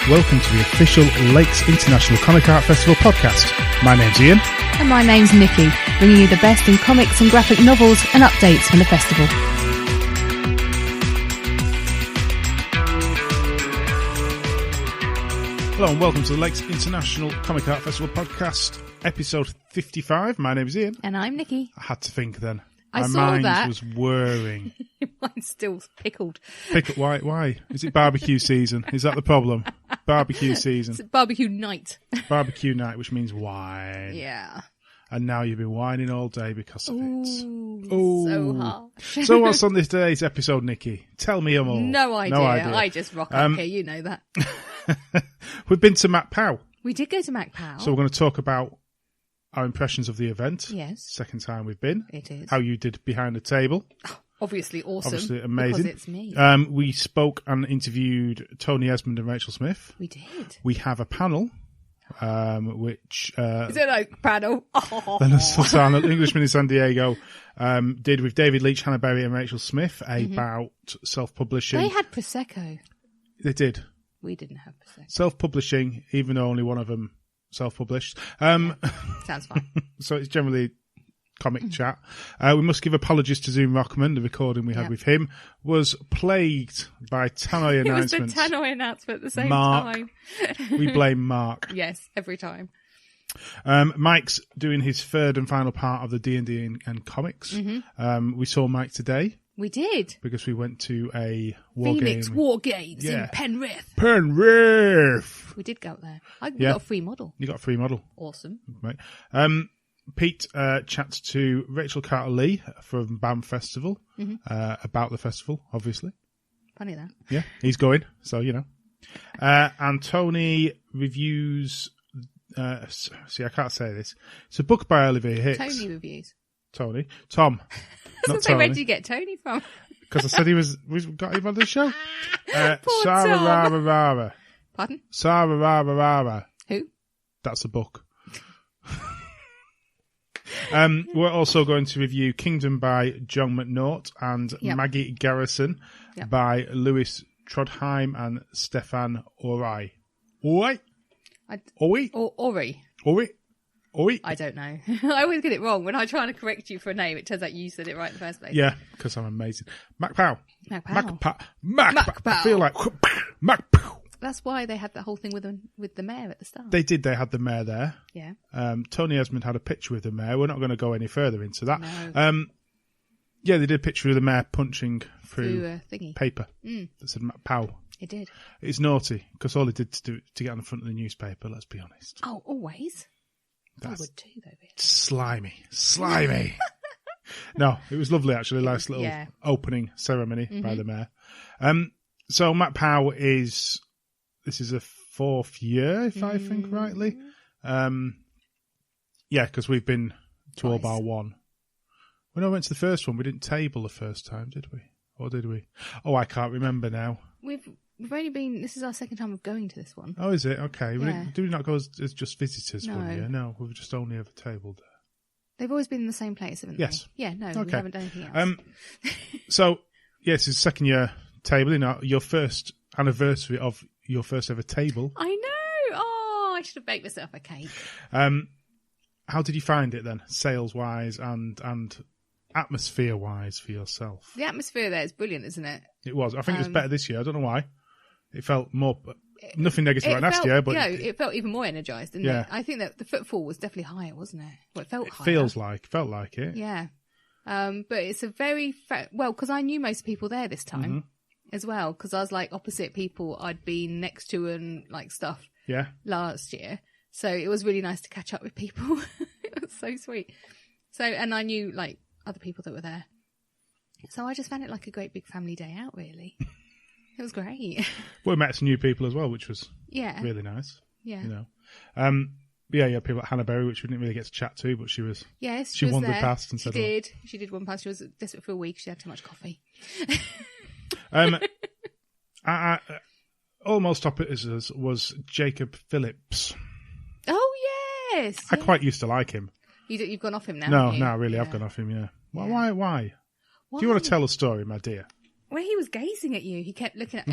Welcome to the official Lakes International Comic Art Festival podcast. My name's Ian. And my name's Nikki, bringing you the best in comics and graphic novels and updates from the festival. Hello and welcome to the Lakes International Comic Art Festival podcast, episode 55. My name's Ian. And I'm Nikki. I had to think then. My mind was whirring. Mine's still pickled. Why? Is it barbecue season? Is that the problem? Barbecue season. It's barbecue night. Barbecue night, which means wine. Yeah. And now you've been whining all day because of it. So harsh. So what's on this today's episode, Nikki? Tell me them all. No idea. I just rock up here, you know that. We've been to Macc Pow. We did go to Macc Pow. So we're going to talk about our impressions of the event. Yes. Second time we've been. It is. How you did behind the table. Obviously awesome. Obviously amazing. Because it's me. We spoke and interviewed Tony, Esmond and Raechel Smith. We did. We have a panel, which... Is it like panel? Leonard Sultana, Englishman in San Diego, did with David Leach, Berry and Rachael Smith about self-publishing. They had Prosecco. They did. We didn't have Prosecco. Self-publishing, even though only one of them self-published. Sounds fine. So it's generally comic chat. We must give apologies to Zoom Rockman. The recording we had with him was plagued by tannoy announcements. It was the tannoy announcement at the same Mark. time. We blame Mark. Yes, every time. Mike's doing his third and final part of the D&D and comics. Mm-hmm. We saw Mike today. We did. Because we went to a Phoenix War Games in Penrith. Penrith! We did go up there. I got a free model. You got a free model. Awesome. Right. Pete chats to Raechel Carter Leigh from BAM Festival about the festival, obviously. Funny that. Yeah, he's going, so you know. And Tony reviews... see, I can't say this. It's a book by Olivia Hicks. Tony reviews. Tom. Not Tony. Where did you get Tony from? Because I said we've got him on the show. Poor Sararara. Pardon? Sararara. Who? That's a book. We're also going to review Kingdom by John McNaught and Maggy Garrisson by Lewis Trondheim and Stephane Oiry. Oiry? Oiry? I don't know. I always get it wrong. When I try to correct you for a name, it turns out you said it right in the first place. Yeah, because I'm amazing. Macc Pow. Macc Pow. Macc Pow. I feel like Macc Pow. That's why they had that whole thing with the mayor at the start. They did. They had the mayor there. Yeah. Tony Esmond had a picture with the mayor. We're not going to go any further into that. No. Yeah, they did a picture of the mayor punching through paper that said Macc Pow. It did. It's naughty because all they did to get on the front of the newspaper, let's be honest. Oh, always? That's I would too, though. Slimy. No, it was lovely, actually. Nice little opening ceremony by the mayor. So Macc Pow this is a fourth year, if I think rightly. Yeah, because we've been to all bar one. When I went to the first one, we didn't table the first time, did we? Or did we? Oh, I can't remember now. We've only been... This is our second time of going to this one. Oh, is it? Okay. Yeah. Do we not go as just visitors No. 1 year? No, we've just only ever tabled there. They've always been in the same place, haven't they? Yes. Yeah, no, we Okay. haven't done anything else. So, yes, it's second year tabling. Your first anniversary of your first ever table. I know! Oh, I should have baked myself a cake. How did you find it then, sales-wise and atmosphere-wise for yourself? The atmosphere there is brilliant, isn't it? It was. I think it was better this year. I don't know why. It felt more... Nothing negative about last year, but... Yeah, it felt even more energised, didn't it? I think that the footfall was definitely higher, wasn't it? Well, it felt higher. Felt like it. Yeah. But it's a very... well, because I knew most people there this time as well, because I was like opposite people I'd been next to and like stuff last year. So it was really nice to catch up with people. It was so sweet. So, and I knew like other people that were there. So I just found it like a great big family day out, really. It was great. We met some new people as well, which was really nice. Yeah. You know. But yeah, people like Hannah Berry, which we didn't really get to chat to, but she was. Yes, she was wandered there. past and said, She did one past. She was desperate for a week. She had too much coffee. Almost top it was Jacob Phillips. Oh yes, I quite used to like him. You've gone off him now. No, really, I've gone off him. Yeah. Why? Do you want to tell a story, my dear? When he was gazing at you, he kept looking at...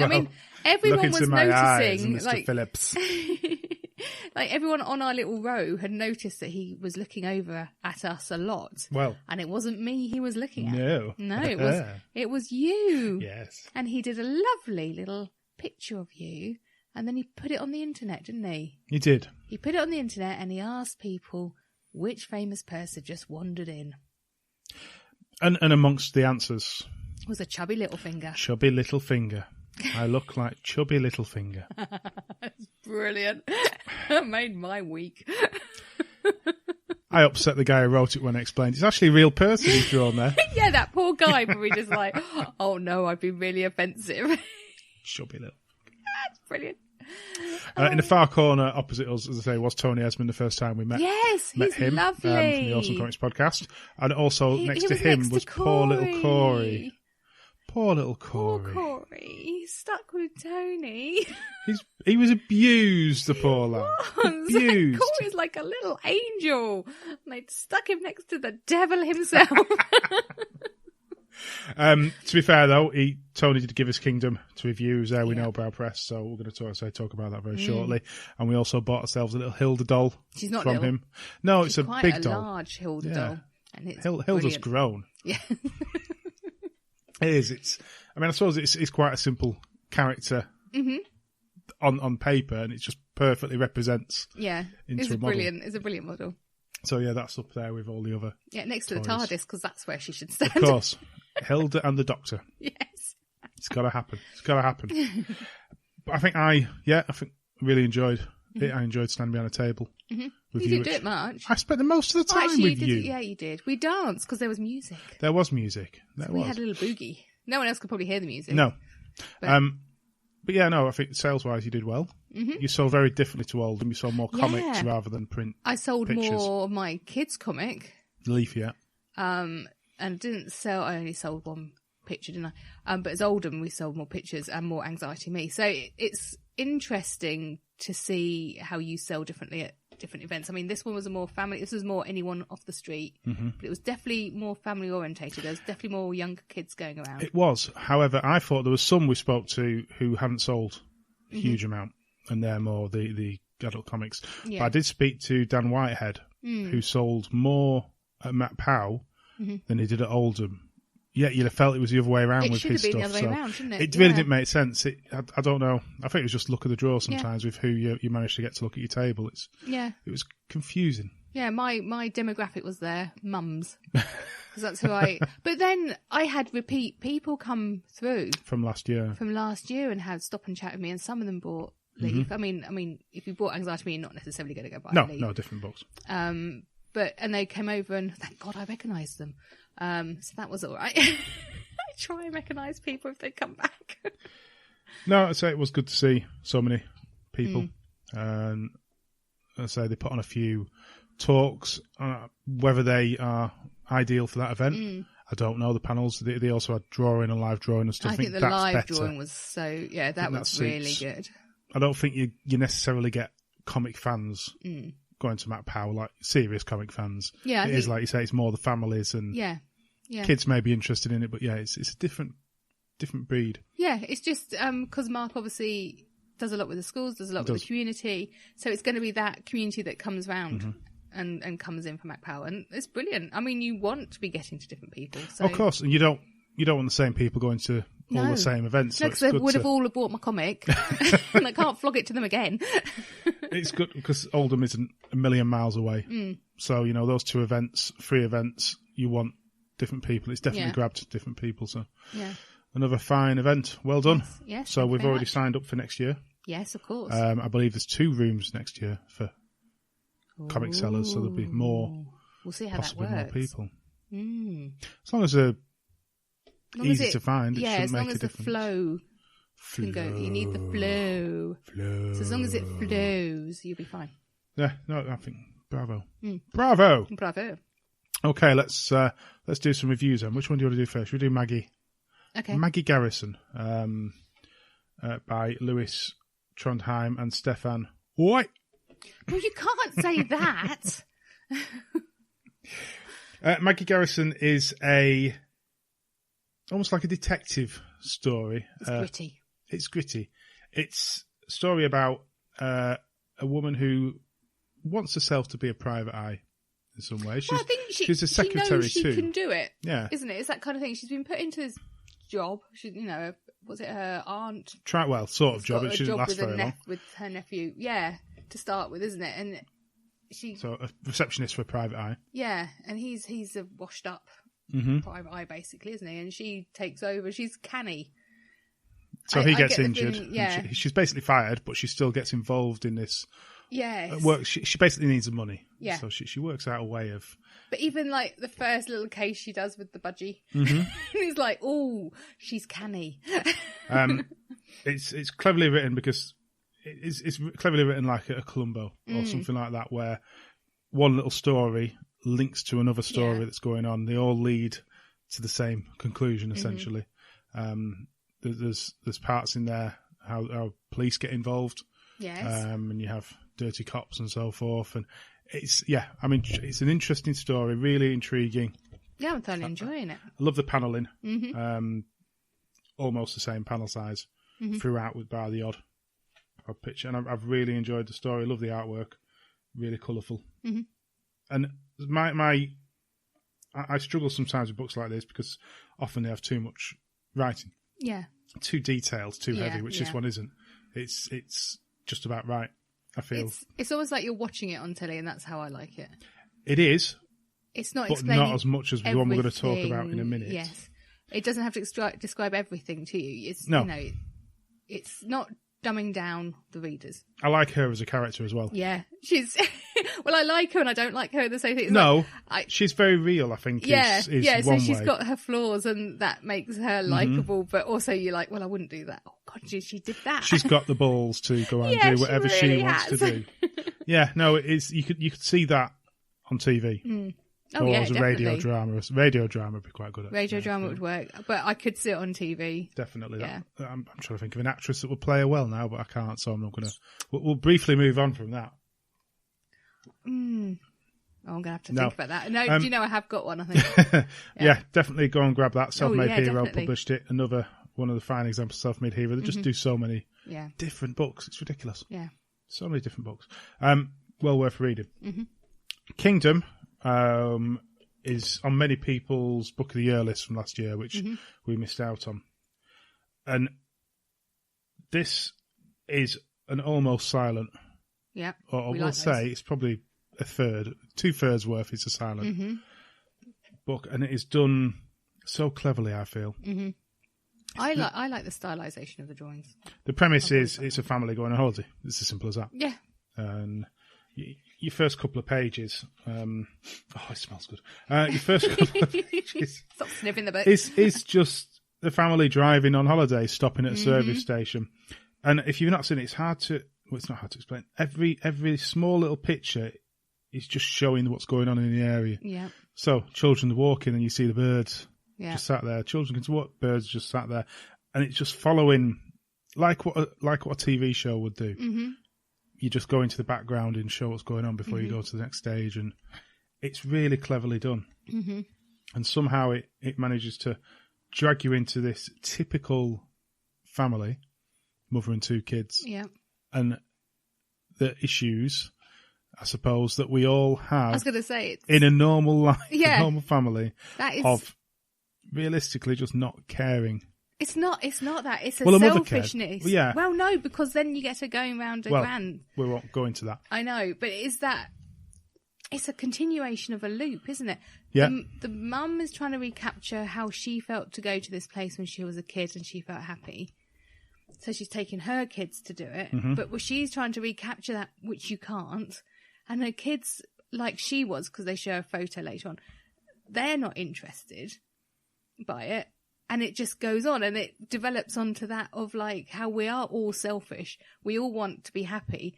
everyone was my noticing... eyes, Mr. Phillips. Like, everyone on our little row had noticed that he was looking over at us a lot. Well... And it wasn't me he was looking at. No, it was you. Yes. And he did a lovely little picture of you, and then he put it on the internet, didn't he? He did. He put it on the internet, and he asked people which famous person just wandered in. And amongst the answers... was a chubby little finger. Chubby little finger. I look like chubby little finger. That's brilliant. That made my week. I upset the guy who wrote it when I explained. It's actually a real person he's drawn there. Yeah, that poor guy probably just like, oh no, I've been really offensive. Chubby little. That's brilliant. In the far corner opposite us, as I say, was Tony Esmond the first time we met. Yes, he's him, lovely. From the Awesome Comics podcast. And also next to him was poor little Corey. Poor little Corey. Poor Corey. He's stuck with Tony. He was abused, the poor lad. Abused. Corey's like a little angel. And they'd stuck him next to the devil himself. To be fair, though, Tony did give us Kingdom to review. He was there, we know, Brow Press, so we're going to talk about that very shortly. And we also bought ourselves a little Hilda doll. She's not from little. him. No, She's it's a big doll. Quite a large Hilda doll. And it's Hilda's grown. Yeah. It is. I suppose it's quite a simple character on paper, and it just perfectly represents. Yeah, into it's a model. brilliant. It's a brilliant model. So yeah, that's up there with all the other. Yeah, next to toys. the TARDIS, because that's where she should stand. Of course, Hilda and the Doctor. Yes, it's got to happen. But I think I really enjoyed it. I enjoyed standing behind a table. Mm-hmm. With you you didn't do it much. I spent the most of the time actually, with you. Yeah, you did. We danced because there was music. There was music. We had a little boogie. No one else could probably hear the music. No. But yeah, no, I think sales-wise you did well. Mm-hmm. You sold very differently to Oldham. You sold more comics rather than print I sold pictures. more of my kids' comic. Leaf, yeah. And didn't sell... I only sold one picture, didn't I? But as Oldham, we sold more pictures and more Anxiety Me. So it's interesting to see how you sell differently at different events. I mean, this one was a more family... This was more anyone off the street. Mm-hmm. But it was definitely more family-orientated. There was definitely more younger kids going around. It was. However, I thought there was some we spoke to who hadn't sold a huge amount. And they're more the adult comics. Yeah. But I did speak to Dan Whitehead, who sold more at Macc Pow than he did at Oldham. Yet you'd have felt it was the other way around with his stuff. It should have been the other way around, shouldn't it? It really didn't make sense. I don't know. I think it was just luck of the draw sometimes with who you managed to get to look at your table. It was confusing. Yeah, my demographic was there, mums. Because that's who I... But then I had repeat people come through. From last year and had stop and chat with me, and some of them bought Leigh. I mean, if you bought Anxiety Me, you're not necessarily going to go buy Leigh. No, different books. And they came over, and thank God I recognised them. So that was all right. I try and recognise people if they come back. No, I'd say it was good to see so many people. And I'd say they put on a few talks. Whether they are ideal for that event, I don't know. The panels, they also had drawing and live drawing and stuff. I think the live drawing was that was really good. I don't think you necessarily get comic fans going to Macc Pow, like serious comic fans. Yeah, it is like you say, it's more the families and kids may be interested in it, but yeah, it's a different breed. Yeah, it's just because Mark obviously does a lot with the schools, does a lot with the community, so it's going to be that community that comes round and comes in for Macc Pow, and it's brilliant. I mean, you want to be getting to different people, so. Of course, and you don't want the same people going to all the same events. No, because they would have all bought my comic, and I can't flog it to them again. It's good because Oldham isn't a million miles away, so those 3 events, you want different people. It's definitely grabbed different people. So another fine event. Well done. Yes. So we've already signed up for next year. Yes, of course. I believe there's 2 rooms next year for comic sellers, so there'll be more. We'll see how possibly that works. More people. As long as they're easy to find, it shouldn't make a difference. The flow can go. You need the flow. So as long as it flows, you'll be fine. Yeah, no, I think bravo. Bravo. Okay, let's do some reviews then. Which one do you want to do first? Should we do Maggy? Okay. Maggy Garrisson, by Lewis Trondheim and Stephane. What? Well, you can't say that. Maggy Garrisson is almost like a detective story. It's gritty. It's gritty. It's a story about a woman who wants herself to be a private eye in some way. I think she's a secretary she too. She can do it. Yeah. Isn't it? It's that kind of thing. She's been put into this job. She, was it her aunt? Sort of job. It shouldn't last very long. With her nephew. Yeah, to start with, isn't it? And So a receptionist for a private eye. Yeah, and he's a washed up private eye, basically, isn't he? And she takes over. She's canny. So he gets injured. She's basically fired, but she still gets involved in this. Yes. Work. She basically needs the money. Yeah. So she works out a way of. But even like the first little case she does with the budgie, he's like, "Oh, she's canny." It's cleverly written because it's cleverly written like a Columbo or something like that, where one little story links to another story that's going on. They all lead to the same conclusion, essentially. There's parts in there how police get involved. Yes. And you have dirty cops and so forth, and it's an interesting story, really intriguing. Yeah, I'm totally enjoying it. I love the panelling. Almost the same panel size throughout, with bar the odd picture, and I've really enjoyed the story. I love the artwork, really colourful. And I struggle sometimes with books like this because often they have too much writing. Yeah. Too detailed, too heavy, which this one isn't. It's just about right, I feel. It's almost like you're watching it on telly, and that's how I like it. It is. It's not but explaining not as much as the one we're going to talk about in a minute. Yes. It doesn't have to describe everything to you. It's, it's not dumbing down the readers. I like her as a character as well. Yeah. She's... Well, I like her and I don't like her the same thing. She's very real, I think. So she's got her flaws and that makes her likeable, but also you're like, well, I wouldn't do that. Oh, God, she did that. She's got the balls to go and do whatever she wants to do. Yeah, no, it is. You could see that on TV. Oh, or as a radio drama. Radio drama would be quite good at. Radio drama would work, but I could see it on TV. Definitely. Yeah. I'm trying to think of an actress that would play her well now, but I can't, so I'm not going to... We'll briefly move on from that. I'm going to have to think about that. No, do you know I have got one, I think. Yeah, definitely go and grab that. Self-Made Hero published it. Another one of the fine examples of Self-Made Hero. They just do so many different books. It's ridiculous. Yeah. So many different books. Well worth reading. Kingdom is on many people's Book of the Year list from last year, which we missed out on. And this is an almost silent... Yeah, or we'll say it's probably a third, 2/3 worth is a silent book, and it is done so cleverly, I feel. I like the stylisation of the drawings. The premise is it's a family going on holiday. It's as simple as that. Yeah. And your first couple of pages, it smells good. Your first couple of pages... Stop sniffing the book. It's just the family driving on holiday, stopping at a service station. And if you've not seen it, it's hard to... Well, it's not hard to explain. Every small little picture is just showing what's going on in the area. Yeah. So children are walking and you see the birds just sat there. Children can walk, birds just sat there, and it's just following like what a TV show would do. You just go into the background and show what's going on before you go to the next stage, and it's really cleverly done. And somehow it manages to drag you into this typical family, mother and 2 kids. Yeah. And the issues, I suppose, that we all have. I was going to say in a normal life, a normal family, of realistically just not caring. It's not that. It's a selfishness. Yeah. Well, no, because then you get her going round a grand. We won't go into that. I know, but it's a continuation of a loop, isn't it? Yeah. The mum is trying to recapture how she felt to go to this place when she was a kid and she felt happy. So she's taking her kids to do it, but she's trying to recapture that, which you can't. And her kids, like she was, because they show a photo later on, they're not interested by it. And it just goes on and it develops onto that of like how we are all selfish. We all want to be happy.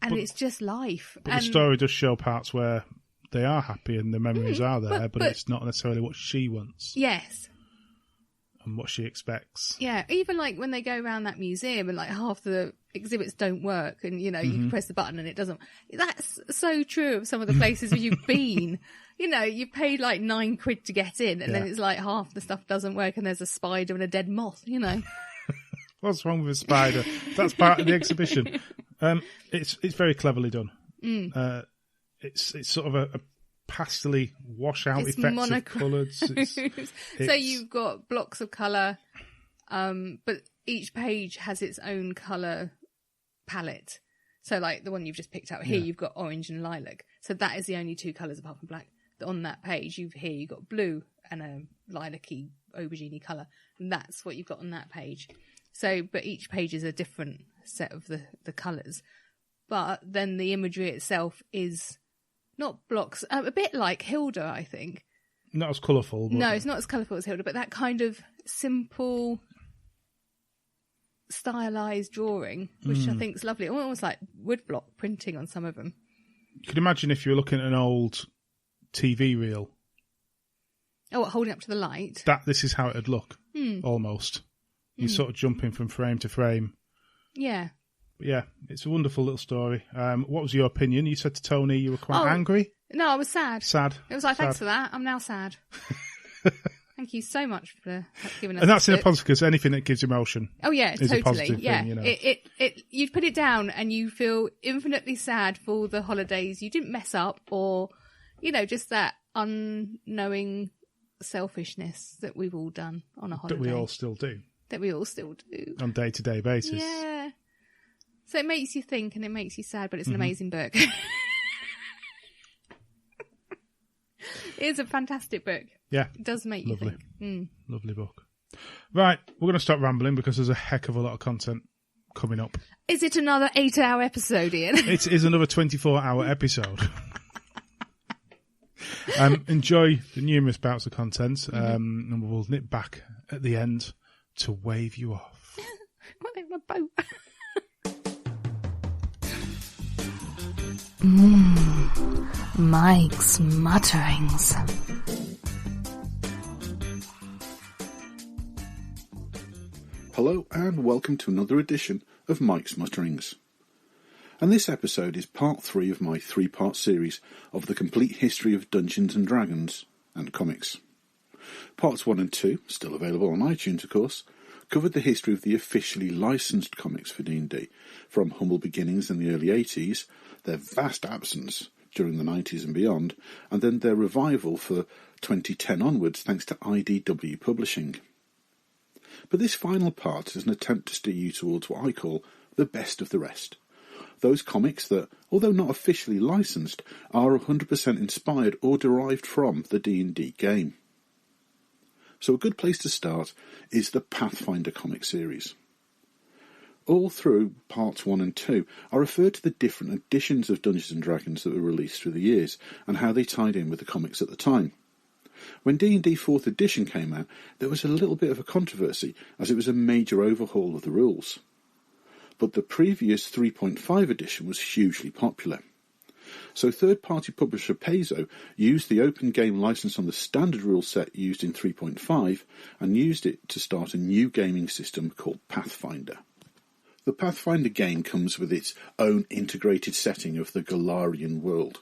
And it's just life. But the story does show parts where they are happy and the memories are there, but it's not necessarily what she wants. Yes. and what she expects. Yeah, even like when they go around that museum and like half the exhibits don't work and, you know, you press the button and it doesn't. That's so true of some of the places where you've been. You know, you paid like £9 to get in and then it's like half the stuff doesn't work and there's a spider and a dead moth, you know. What's wrong with a spider? That's part of the exhibition. It's very cleverly done. It's sort of a pastely wash-out effects of coloured. So you've got blocks of colour, but each page has its own colour palette. So like the one you've just picked out here, you've got orange and lilac. So that is the only two colours apart from black. On that page, you've got blue and a lilac-y aubergine colour. And that's what you've got on that page. So, but each page is a different set of the colours. But then the imagery itself is not blocks, a bit like Hilda, I think. Not as colourful. But... No, it's not as colourful as Hilda, but that kind of simple, stylised drawing, which I think is lovely. Almost like woodblock printing on some of them. You could imagine if you were looking at an old TV reel. Oh, what, holding up to the light? This is how it'd look, almost. You're sort of jumping from frame to frame. Yeah. But yeah, it's a wonderful little story. What was your opinion? You said to Tony you were quite angry? No, I was sad. Sad. It was like, thanks for that. I'm now sad. Thank you so much for giving us And that's in a positive, because anything that gives emotion. Oh, yeah, is totally. A positive yeah. thing, you know. You put it down and you feel infinitely sad for the holidays you didn't mess up, or, you know, just that unknowing selfishness that we've all done on a holiday. That we all still do. On a day-to-day basis. Yeah. So it makes you think and it makes you sad, but it's an amazing book. It's a fantastic book. Yeah. It does make you think. Lovely book. Right, we're going to stop rambling because there's a heck of a lot of content coming up. Is it another 8-hour episode, Ian? It is another 24-hour episode. Enjoy the numerous bouts of content, and we'll nip back at the end to wave you off. What in my boat? Mike's Mutterings. Hello and welcome to another edition of Mike's Mutterings. And this episode is part 3 of my 3-part series of the complete history of Dungeons & Dragons and comics. Parts 1 and 2, still available on iTunes of course, covered the history of the officially licensed comics for D&D, from humble beginnings in the early 80s, their vast absence during the 90s and beyond, and then their revival for 2010 onwards thanks to IDW Publishing. But this final part is an attempt to steer you towards what I call the best of the rest. Those comics that, although not officially licensed, are 100% inspired or derived from the D&D game. So a good place to start is the Pathfinder comic series. All through parts 1 and 2, I referred to the different editions of Dungeons & Dragons that were released through the years, and how they tied in with the comics at the time. When D&D 4th edition came out, there was a little bit of a controversy, as it was a major overhaul of the rules. But the previous 3.5 edition was hugely popular. So third-party publisher Paizo used the open game license on the standard rule set used in 3.5 and used it to start a new gaming system called Pathfinder. The Pathfinder game comes with its own integrated setting of the Golarion world.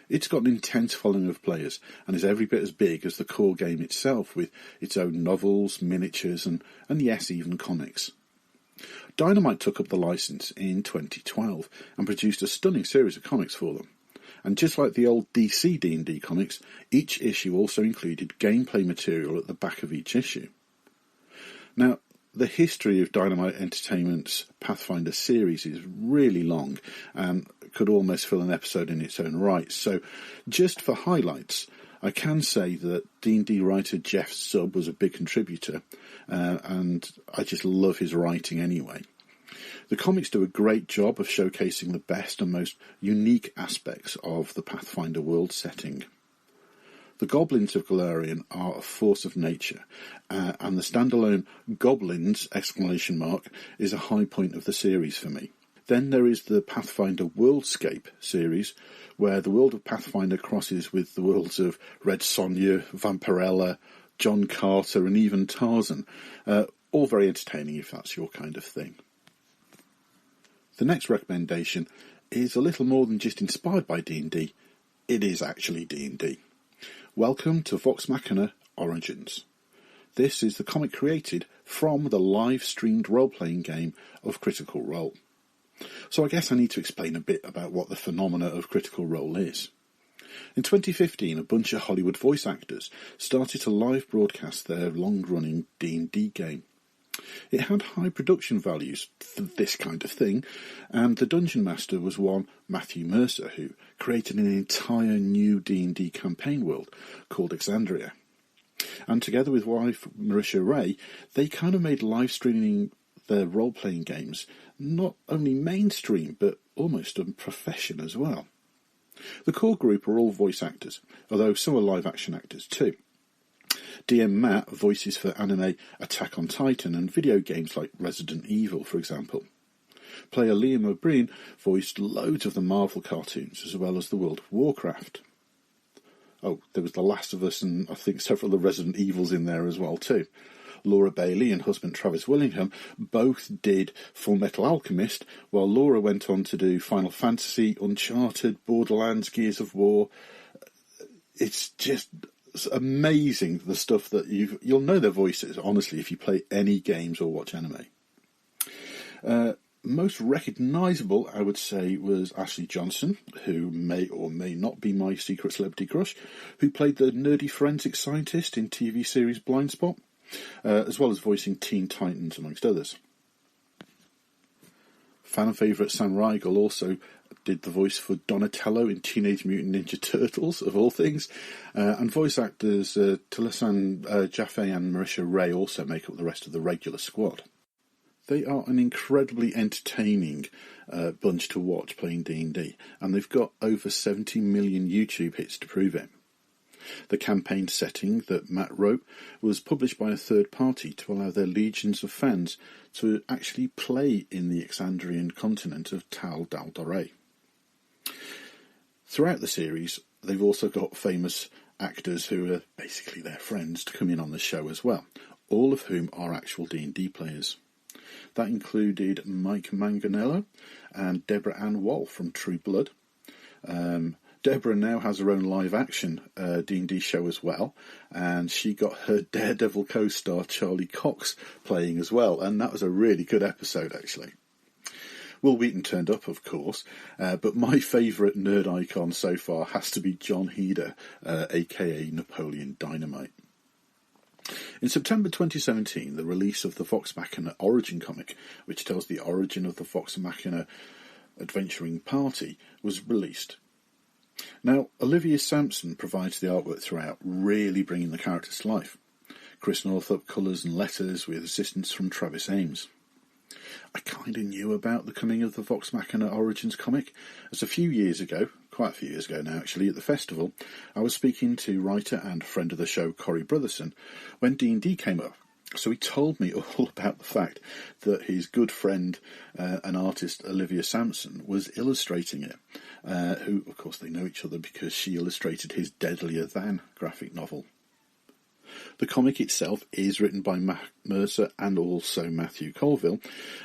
It's got an intense following of players and is every bit as big as the core game itself, with its own novels, miniatures and yes, even comics. Dynamite took up the license in 2012 and produced a stunning series of comics for them. And just like the old DC D&D comics, each issue also included gameplay material at the back of each issue. Now, the history of Dynamite Entertainment's Pathfinder series is really long and could almost fill an episode in its own right. So, just for highlights, I can say that D&D writer Jeff Zubb was a big contributor, and I just love his writing anyway. The comics do a great job of showcasing the best and most unique aspects of the Pathfinder world setting. The goblins of Golarion are a force of nature, and the standalone Goblins! Is a high point of the series for me. Then there is the Pathfinder Worldscape series, where the world of Pathfinder crosses with the worlds of Red Sonja, Vampirella, John Carter and even Tarzan. All very entertaining if that's your kind of thing. The next recommendation is a little more than just inspired by D&D. It is actually D&D. Welcome to Vox Machina Origins. This is the comic created from the live-streamed role-playing game of Critical Role. So I guess I need to explain a bit about what the phenomena of Critical Role is. In 2015, a bunch of Hollywood voice actors started to live broadcast their long-running D&D game. It had high production values for this kind of thing, and the Dungeon Master was one Matthew Mercer, who created an entire new D&D campaign world called Exandria. And together with wife Marisha Ray, they kind of made live streaming their role-playing games not only mainstream, but almost a profession as well. The core group are all voice actors, although some are live-action actors too. DM Matt voices for anime Attack on Titan and video games like Resident Evil, for example. Player Liam O'Brien voiced loads of the Marvel cartoons, as well as the World of Warcraft. Oh, there was The Last of Us and I think several of the Resident Evils in there as well too. Laura Bailey and husband Travis Willingham both did Full Metal Alchemist, while Laura went on to do Final Fantasy, Uncharted, Borderlands, Gears of War. It's just amazing, the stuff that you'll know their voices, honestly, if you play any games or watch anime. Most recognisable, I would say, was Ashley Johnson, who may or may not be my secret celebrity crush, who played the nerdy forensic scientist in TV series Blind Spot, as well as voicing Teen Titans, amongst others. Fan favourite Sam Riegel also did the voice for Donatello in Teenage Mutant Ninja Turtles, of all things, and voice actors Tilasan Jaffe and Marisha Ray also make up the rest of the regular squad. They are an incredibly entertaining bunch to watch playing D&D, and they've got over 70 million YouTube hits to prove it. The campaign setting that Matt wrote was published by a third party to allow their legions of fans to actually play in the Exandrian continent of Tal Dal Doré. Throughout the series, they've also got famous actors who are basically their friends to come in on the show as well, all of whom are actual D&D players. That included Mike Manganello and Deborah Ann Wall from True Blood. Deborah now has her own live-action D&D show as well, and she got her Daredevil co-star Charlie Cox playing as well, and that was a really good episode, actually. Will Wheaton turned up, of course, but my favourite nerd icon so far has to be John Heder, a.k.a. Napoleon Dynamite. In September 2017, the release of the Vox Machina Origin comic, which tells the origin of the Vox Machina adventuring party, was released. Now, Olivia Sampson provides the artwork throughout, really bringing the characters to life. Chris Northup colours and letters with assistance from Travis Ames. I kind of knew about the coming of the Vox Machina Origins comic, as a few years ago, quite a few years ago now actually, at the festival, I was speaking to writer and friend of the show Corey Brotherson when D&D came up. So he told me all about the fact that his good friend and artist Olivia Sampson was illustrating it, who, of course, they know each other because she illustrated his Deadlier Than graphic novel. The comic itself is written by Matt Mercer and also Matthew Colville,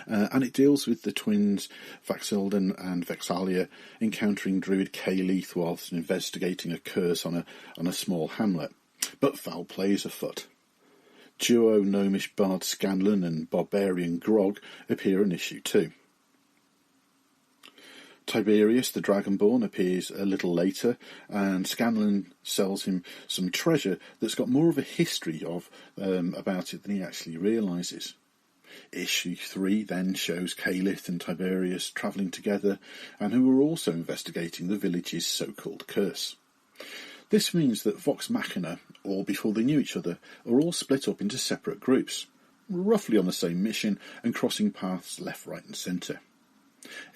and it deals with the twins Vaxildan and Vexalia encountering Druid Kayleith whilst investigating a curse on a small hamlet. But foul play is afoot. Duo gnomish bard Scanlan and barbarian Grog appear in issue 2. Tiberius the Dragonborn appears a little later, and Scanlan sells him some treasure that's got more of a history about it than he actually realises. Issue 3 then shows Kayleith and Tiberius travelling together, and who are also investigating the village's so-called curse. This means that Vox Machina, or before they knew each other, are all split up into separate groups, roughly on the same mission and crossing paths left, right and centre.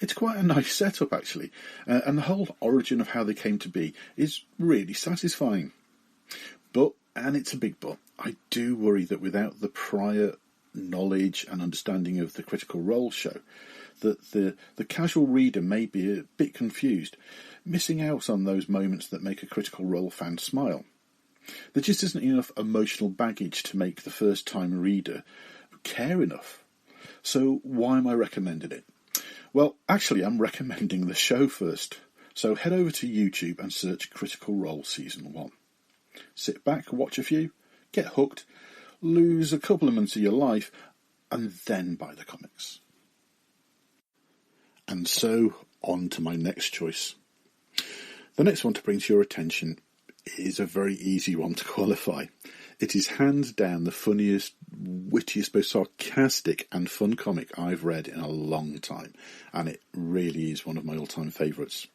It's quite a nice setup, actually, and the whole origin of how they came to be is really satisfying. But, and it's a big but, I do worry that without the prior knowledge and understanding of the Critical Role show, that the casual reader may be a bit confused, missing out on those moments that make a Critical Role fan smile. There just isn't enough emotional baggage to make the first-time reader care enough. So why am I recommending it? Well, actually, I'm recommending the show first. So head over to YouTube and search Critical Role Season 1. Sit back, watch a few, get hooked, lose a couple of months of your life, and then buy the comics. And so, on to my next choice. The next one to bring to your attention is a very easy one to qualify. It is hands down the funniest, wittiest, most sarcastic and fun comic I've read in a long time, and it really is one of my all-time favourites.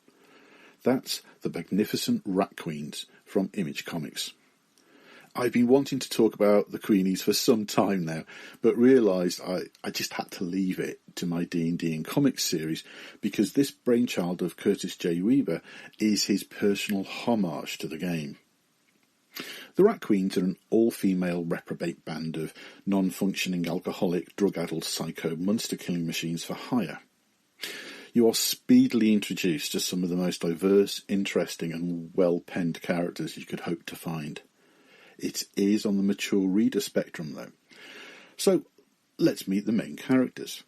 That's The Magnificent Rat Queens from Image Comics. I've been wanting to talk about the Queenies for some time now, but realised I just had to leave it to my D&D and Comics series, because this brainchild of Curtis J. Weaver is his personal homage to the game. The Rat Queens are an all-female reprobate band of non-functioning alcoholic, drug-addled psycho monster-killing machines for hire. You are speedily introduced to some of the most diverse, interesting and well-penned characters you could hope to find. It is on the mature reader spectrum, though. So, let's meet the main characters.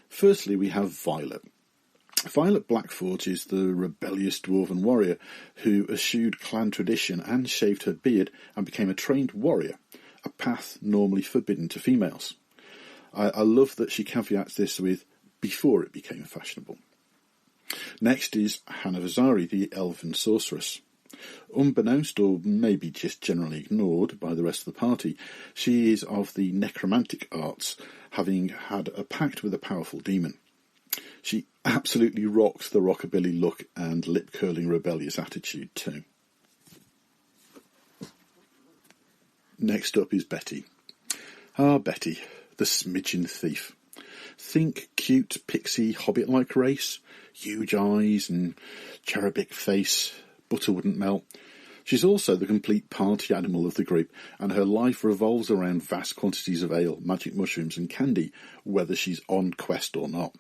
Firstly, we have Violet. Violet Blackforge is the rebellious dwarven warrior who eschewed clan tradition and shaved her beard and became a trained warrior, a path normally forbidden to females. I love that she caveats this with, before it became fashionable. Next is Hannah Vazari, the elven sorceress. Unbeknownst, or maybe just generally ignored by the rest of the party, she is of the necromantic arts, having had a pact with a powerful demon. She absolutely rocks the rockabilly look and lip-curling rebellious attitude too. Next up is Betty. Betty, the smidgen thief. Think cute, pixie, hobbit-like race, huge eyes and cherubic face, butter wouldn't melt. She's also the complete party animal of the group, and her life revolves around vast quantities of ale, magic mushrooms and candy, whether she's on quest or not.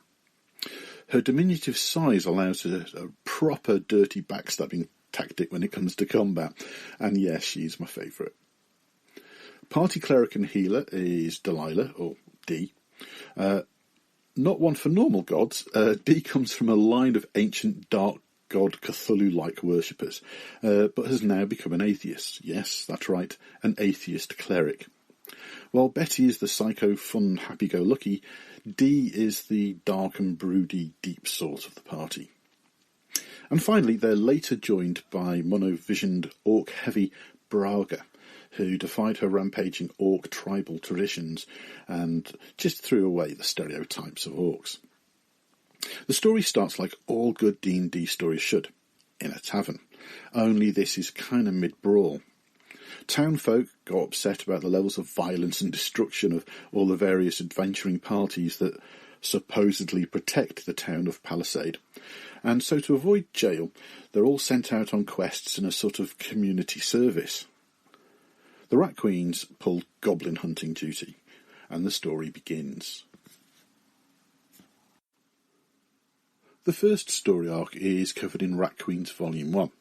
Her diminutive size allows her a proper dirty backstabbing tactic when it comes to combat, and yes, she's my favourite. Party cleric and healer is Delilah, or Dee. Not one for normal gods. Dee comes from a line of ancient dark god Cthulhu-like worshippers, but has now become an atheist. Yes, that's right, an atheist cleric. While Betty is the psycho, fun, happy-go-lucky, Dee is the dark and broody, deep sort of the party. And finally, they're later joined by mono-visioned orc-heavy Braga, who defied her rampaging orc tribal traditions and just threw away the stereotypes of orcs. The story starts like all good D&D stories should, in a tavern, only this is kind of mid-brawl. Townfolk got upset about the levels of violence and destruction of all the various adventuring parties that supposedly protect the town of Palisade, and so to avoid jail, they're all sent out on quests in a sort of community service. The Rat Queens pull goblin hunting duty, and the story begins. The first story arc is covered in Rat Queens Volume 1,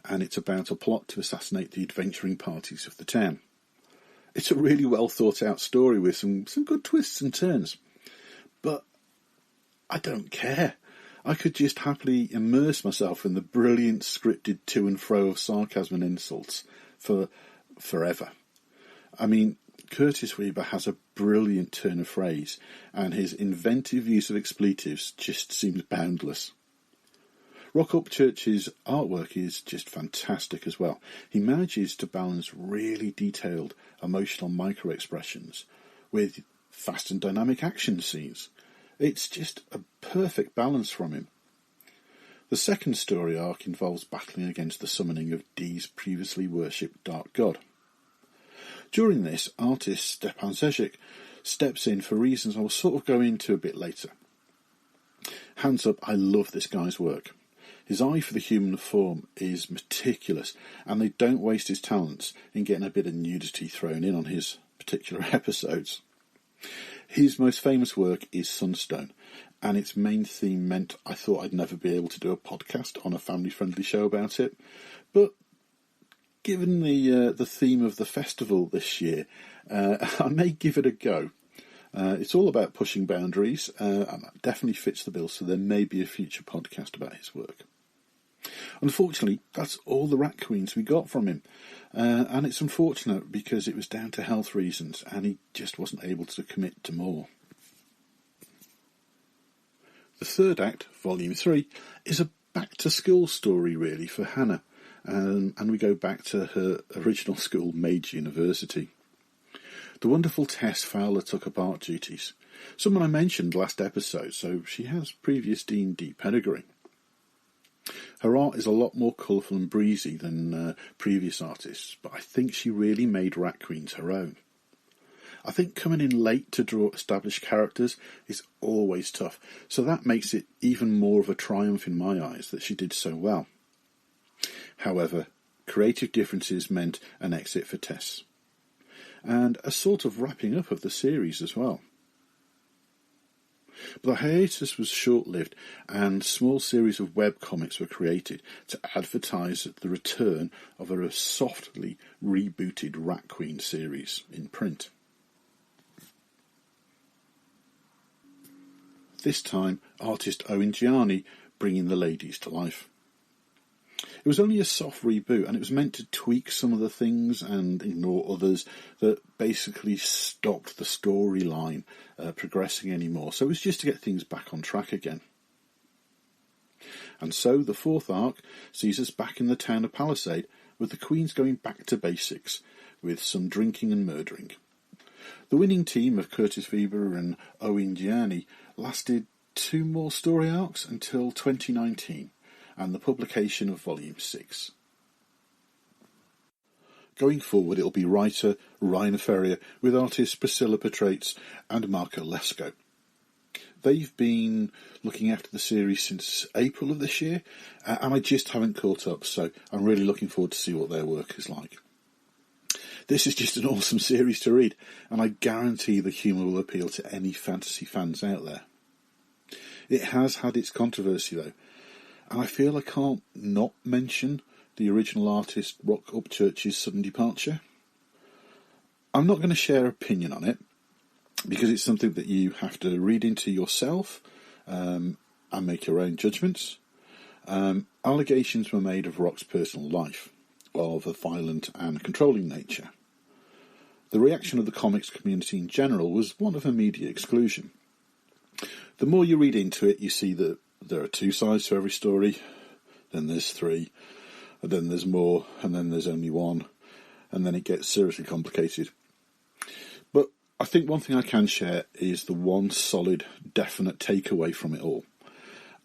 and it's about a plot to assassinate the adventuring parties of the town. It's a really well thought out story with some good twists and turns. But I don't care. I could just happily immerse myself in the brilliant scripted to and fro of sarcasm and insults for forever. I mean, Curtis Weaver has a brilliant turn of phrase, and his inventive use of expletives just seems boundless. Rock Upchurch's artwork is just fantastic as well. He manages to balance really detailed emotional micro-expressions with fast and dynamic action scenes. It's just a perfect balance from him. The second story arc involves battling against the summoning of Dee's previously worshipped dark god. During this, artist Stephane steps in for reasons I will sort of go into a bit later. Hands up, I love this guy's work. His eye for the human form is meticulous, and they don't waste his talents in getting a bit of nudity thrown in on his particular episodes. His most famous work is Sunstone, and its main theme meant I thought I'd never be able to do a podcast on a family-friendly show about it, but given the theme of the festival this year, I may give it a go. It's all about pushing boundaries, and that definitely fits the bill, so there may be a future podcast about his work. Unfortunately, that's all the Rat Queens we got from him, and it's unfortunate because it was down to health reasons, and he just wasn't able to commit to more. The third act, Volume 3, is a back-to-school story, really, for Hannah, and we go back to her original school, Mage University. The wonderful Tess Fowler took up art duties, someone I mentioned last episode, so she has previous D&D pedigree. Her art is a lot more colourful and breezy than previous artists, but I think she really made Rat Queens her own. I think coming in late to draw established characters is always tough, so that makes it even more of a triumph in my eyes that she did so well. However, creative differences meant an exit for Tess, and a sort of wrapping up of the series as well. But the hiatus was short-lived, and a small series of webcomics were created to advertise the return of a softly rebooted Rat Queen series in print. This time, artist Owen Gianni bringing the ladies to life. It was only a soft reboot, and it was meant to tweak some of the things and ignore others that basically stopped the storyline progressing anymore. So it was just to get things back on track again. And so the fourth arc sees us back in the town of Palisade, with the Queens going back to basics, with some drinking and murdering. The winning team of Curtis Weber and Owen Gianni lasted 2 more story arcs until 2019. And the publication of Volume 6. Going forward, it'll be writer Rainer Ferrier with artists Priscilla Petrates and Marco Lesko. They've been looking after the series since April of this year, and I just haven't caught up, so I'm really looking forward to see what their work is like. This is just an awesome series to read, and I guarantee the humour will appeal to any fantasy fans out there. It has had its controversy, though, and I feel I can't not mention the original artist Rock Upchurch's sudden departure. I'm not going to share opinion on it, because it's something that you have to read into yourself and make your own judgments. Allegations were made of Rock's personal life, of a violent and controlling nature. The reaction of the comics community in general was one of a media exclusion. The more you read into it, you see that there are 2 sides to every story, then there's 3, and then there's more, and then there's only 1, and then it gets seriously complicated. But I think one thing I can share is the one solid, definite takeaway from it all,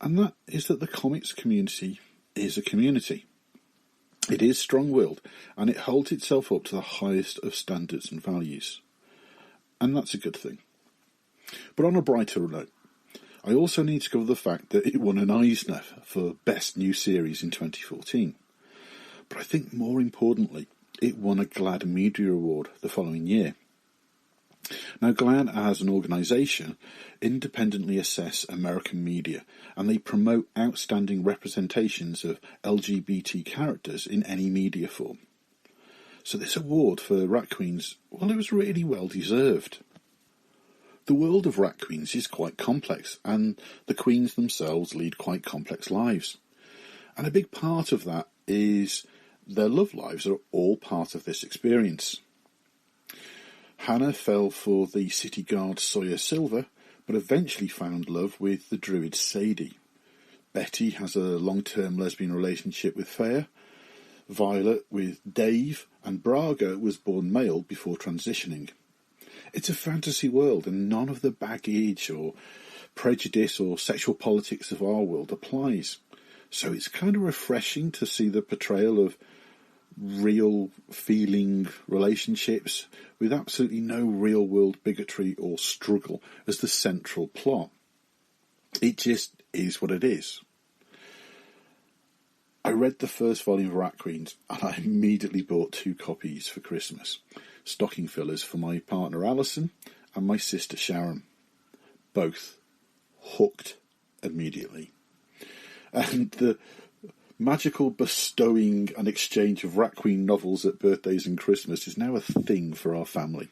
and that is that the comics community is a community. It is strong-willed, and it holds itself up to the highest of standards and values. And that's a good thing. But on a brighter note, I also need to cover the fact that it won an Eisner for Best New Series in 2014. But I think more importantly, it won a GLAAD Media Award the following year. Now, GLAAD as an organisation independently assess American media, and they promote outstanding representations of LGBT characters in any media form. So this award for Rat Queens, well, it was really well deserved. The world of Rat Queens is quite complex, and the queens themselves lead quite complex lives. And a big part of that is their love lives are all part of this experience. Hannah fell for the city guard Sawyer Silver, but eventually found love with the druid Sadie. Betty has a long-term lesbian relationship with Faya, Violet with Dave, and Braga was born male before transitioning. It's a fantasy world, and none of the baggage or prejudice or sexual politics of our world applies. So it's kind of refreshing to see the portrayal of real feeling relationships with absolutely no real world bigotry or struggle as the central plot. It just is what it is. I read the first volume of Rat Queens, and I immediately bought 2 copies for Christmas. Stocking fillers for my partner Alison and my sister Sharon. Both hooked immediately. And the magical bestowing and exchange of Rat Queen novels at birthdays and Christmas is now a thing for our family.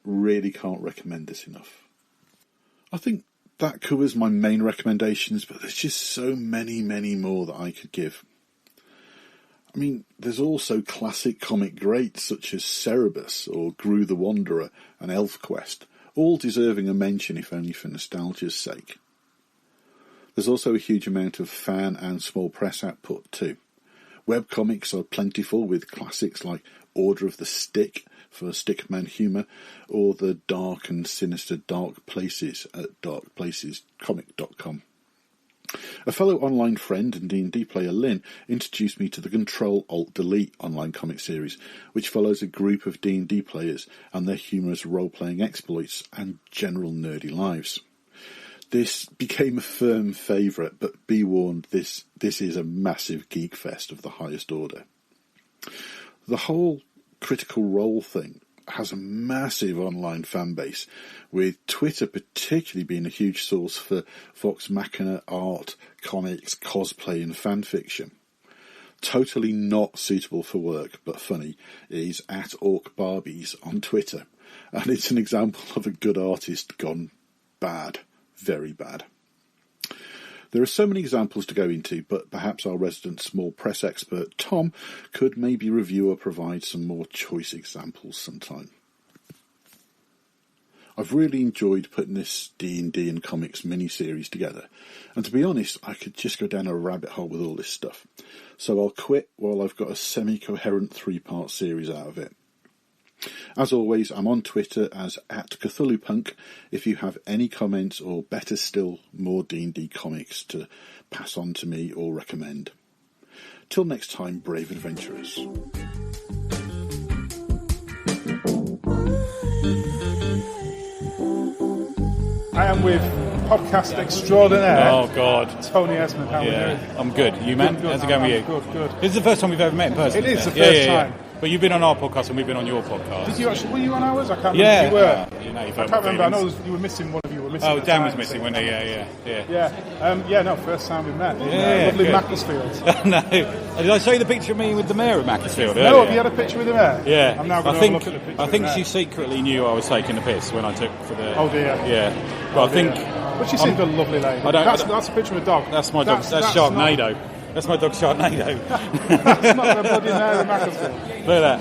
Really can't recommend this enough. I think that covers my main recommendations, but there's just so many, many more that I could give. I mean, there's also classic comic greats such as Cerebus or Gru the Wanderer and ElfQuest, all deserving a mention if only for nostalgia's sake. There's also a huge amount of fan and small press output too. Webcomics are plentiful with classics like Order of the Stick for Stickman humour, or the dark and sinister Dark Places at darkplacescomic.com. A fellow online friend and D&D player, Lynn, introduced me to the Control-Alt-Delete online comic series, which follows a group of D&D players and their humorous role-playing exploits and general nerdy lives. This became a firm favourite, but be warned, this is a massive geek fest of the highest order. The whole Critical Role thing has a massive online fan base, with Twitter particularly being a huge source for Vox Machina art, comics, cosplay and fan fiction. Totally not suitable for work, but funny, is @OrcBarbies on Twitter, and it's an example of a good artist gone bad, very bad. There are so many examples to go into, but perhaps our resident small press expert, Tom, could maybe review or provide some more choice examples sometime. I've really enjoyed putting this D&D and comics mini-series together, and to be honest, I could just go down a rabbit hole with all this stuff. So I'll quit while I've got a semi-coherent 3-part series out of it. As always, I'm on Twitter as @CthulhuPunk if you have any comments or, better still, more D&D comics to pass on to me or recommend. Till next time, brave adventurers. I am with podcast extraordinaire. Oh, God. Tony Esmond, how are you doing? I'm good. You, man? Good. How's it going with you? Good. This is the first time we've ever met in person. It is the first time. But you've been on our podcast and we've been on your podcast. Did you actually? Were you on ours? I can't remember. You were. I can't remember. I know you were missing. One of you were missing. Oh, Dan was missing, wasn't he? Yeah. First time we met. Lovely Macclesfield. No. Did I show you the picture of me with the mayor of Macclesfield? No, have you had a picture with the mayor? Yeah. I'm now going to look at the picture. I think she secretly knew I was taking the piss when I took for the... Oh, dear. Yeah. But I think... But she seemed a lovely lady. That's a picture of a dog. That's my dog. That's Sharknado. That's my dog Sharknado. That's not the bloody mayor of Macclesfield. Look at that.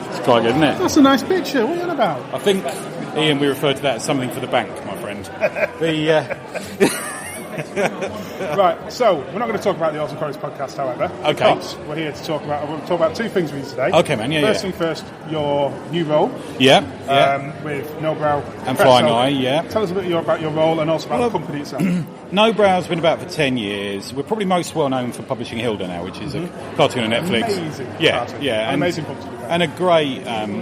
It's quite good, isn't it? That's a nice picture. What are you on about? I think, Ian, we refer to that as something for the bank, my friend. Right, so we're not going to talk about the Awesome Comics podcast, however. Okay. Because we're here to talk about two things with you today. Okay, man. First thing first, your new role. Yeah. With No Brow and Flying Eye. Yeah. Tell us a bit about your role and also about the company itself. No Brow's been about for 10 years. We're probably most well known for publishing Hilda now, which is a cartoon on Netflix. Amazing. Yeah. Amazing book to be fair. And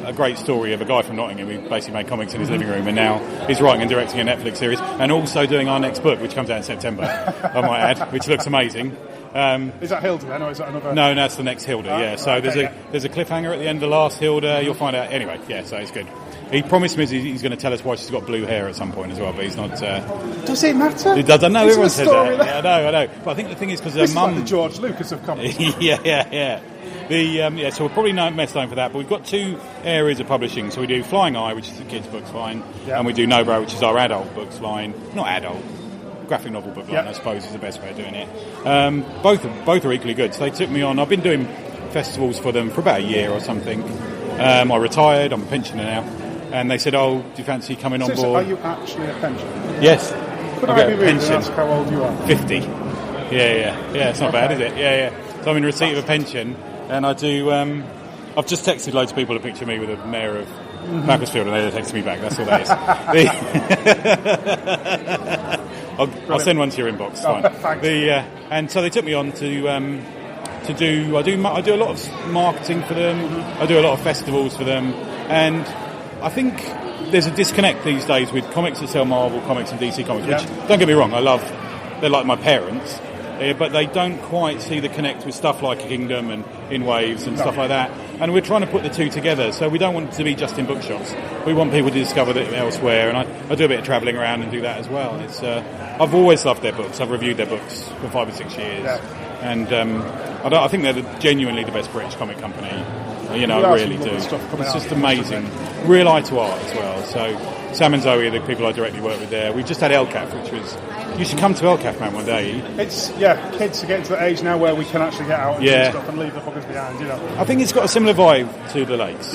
a great story of a guy from Nottingham who basically made comics in his living room, and now he's writing and directing a Netflix series, and also doing our next book, which comes out in September, I might add, which looks amazing. Is that Hilda then, or is that another? No, that's the next Hilda. So there's a cliffhanger at the end of the last Hilda. You'll find out anyway. Yeah, so it's good. He promised me he's going to tell us why she's got blue hair at some point as well, but he's not. Does it matter? It does. I know everyone says that. Yeah, I know. But I think the thing is because her mum. Like the George Lucas of comics. Yeah. So we're probably best known for that, but we've got two areas of publishing. So we do Flying Eye, which is the kids' books line, and we do No Brow, which is our adult books line. Not adult, graphic novel book line, I suppose, is the best way of doing it. Both are equally good. So they took me on. I've been doing festivals for them for about a year or something. I retired. I'm a pensioner now. And they said, "Oh, do you fancy coming on board?" Are you actually a pensioner? Yes. Could I be rude and ask how old you are? 50. Yeah. It's not bad, is it? Yeah. So I'm in receipt of a pension, and I do. I've just texted loads of people to picture me with the mayor of Macclesfield, and they text me back. That's all that is. I'll send one to your inbox. Fine. Thanks. And so they took me on to do. I do a lot of marketing for them. I do a lot of festivals for them, and I think there's a disconnect these days with comics that sell Marvel comics and DC comics, which, don't get me wrong, they're like my parents, but they don't quite see the connect with stuff like Kingdom and In Waves and stuff like that. And we're trying to put the two together, so we don't want it to be just in bookshops. We want people to discover it elsewhere, and I do a bit of travelling around and do that as well. It's I've always loved their books. I've reviewed their books for 5 or 6 years, and I think they're genuinely the best British comic company. I really do. It's just amazing. Real eye to art as well. So Sam and Zoe are the people I directly work with there. We've just had LCAF, which was... You should come to LCAF, man, one day. It's, kids are getting to the age now where we can actually get out and do stuff and leave the buggers behind, I think it's got a similar vibe to the Lakes.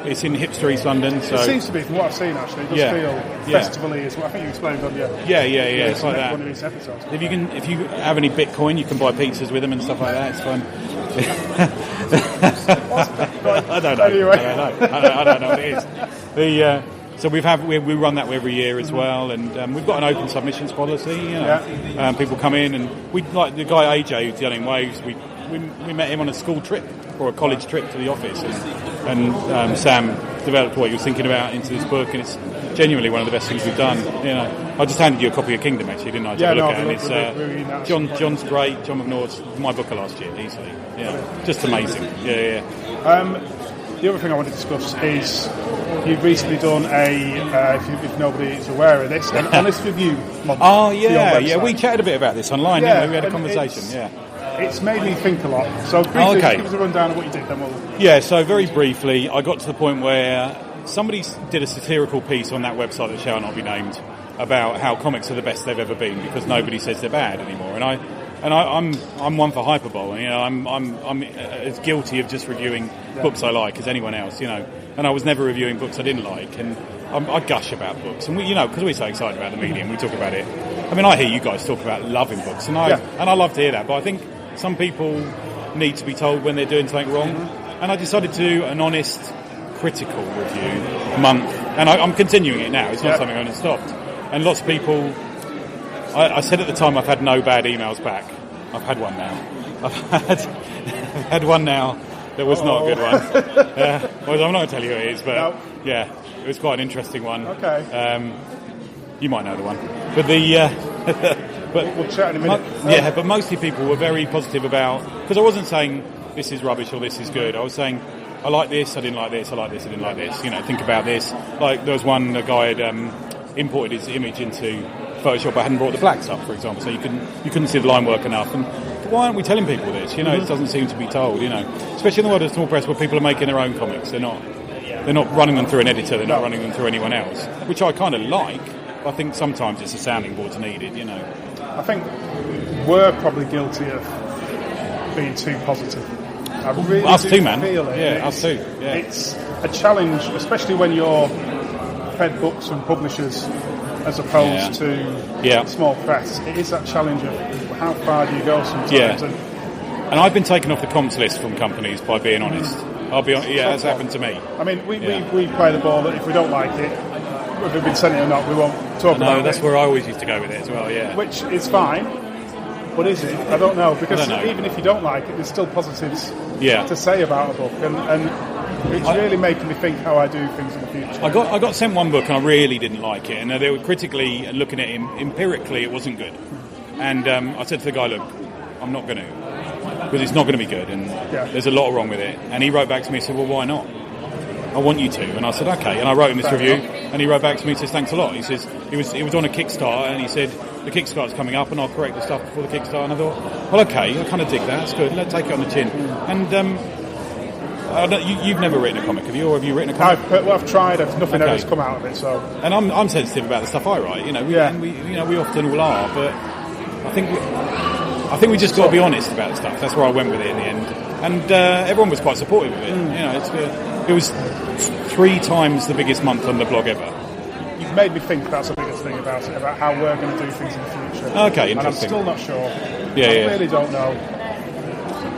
It's in hipster East London. So. It seems to be, from what I've seen, actually. It does feel festival-y as well. I think you explained on your... Yeah, it's like that. One of these episodes. If you have any Bitcoin, you can buy pizzas with them and stuff like that. It's fun. I don't know. Anyway. I don't know what it is. So we run that every year as well, and we've got an open submissions policy. People come in, and we like the guy AJ who's dealing waves. We met him on a school trip or a college trip to the office, and Sam developed what he was thinking about into this book, and it's genuinely one of the best things we've done. I just handed you a copy of Kingdom, actually, didn't I? To look at, and it's John's great. John McNaught, my book of last year, easily. Just amazing. The other thing I want to discuss is you've recently done if nobody is aware of this, an honest review month. Oh yeah, we chatted a bit about this online. We had a conversation. It's made me think a lot. So briefly, give us a rundown of what you did, then we'll... Yeah, so very briefly, I got to the point where somebody did a satirical piece on that website that shall not be named about how comics are the best they've ever been because nobody says they're bad anymore. And I'm one for hyperbole. I'm as guilty of just reviewing books I like as anyone else. And I was never reviewing books I didn't like, and I gush about books. And because we're so excited about the medium, we talk about it. I mean, I hear you guys talk about loving books, and I love to hear that. But I think some people need to be told when they're doing something wrong. And I decided to do an honest, critical review month, and I'm continuing it now. It's not something I haven't stopped. And lots of people. I said at the time I've had no bad emails back. I've had one now. I've had one now that was not a good one. Well, I'm not going to tell you who it is, but it was quite an interesting one. Okay. You might know the one. But we'll chat in a minute. But mostly people were very positive about... Because I wasn't saying this is rubbish or this is good. I was saying I like this, I didn't like this, I like this, I didn't like this. Think about this. Like there was a guy had imported his image into Photoshop, I hadn't brought the blacks up, for example, so you couldn't see the line work enough. And why aren't we telling people this? It doesn't seem to be told. Especially in the world of small press where people are making their own comics. They're not running them through an editor. They're not running them through anyone else, which I kind of like. I think sometimes it's a sounding board's needed. I think we're probably guilty of being too positive. I really us do too, man. Feel it. Yeah, us too. Yeah. It's a challenge, especially when you're fed books from publishers as opposed to small press. It is that challenge of how far do you go sometimes. Yeah. And I've been taken off the comps list from companies by being honest. I'll be honest. Yeah, that's happened to me. I mean, we play the ball that if we don't like it, whether we've been sent it or not, we won't talk about it. No, that's where I always used to go with it as well, Which is fine. But is it? I don't know. Because even if you don't like it, there's still positives to say about a book. And it's really making me think how I do things in the future. I got sent one book and I really didn't like it. And they were critically looking at it empirically, it wasn't good. And I said to the guy, look, I'm not going to. Because it's not going to be good. And there's a lot wrong with it. And he wrote back to me and said, well, why not? I want you to. And I said, okay. And I wrote him this review, and he wrote back to me and says, thanks a lot. He says, he was on a Kickstarter, and he said, the Kickstarter's coming up, and I'll correct the stuff before the Kickstarter. And I thought, well, okay, I kind of dig that. That's good. Let's take it on the chin. And you've never written a comic, have you? Or have you written a comic? I've tried. Nothing ever's come out of it. So. And I'm sensitive about the stuff I write. We often all are, but I think we just got to be honest about the stuff. That's where I went with it in the end. And everyone was quite supportive of it. It was 3 times the biggest month on the blog ever. You've made me think that's the biggest thing about it, about how we're going to do things in the future. Okay, interesting. And I'm still not sure. I really don't know.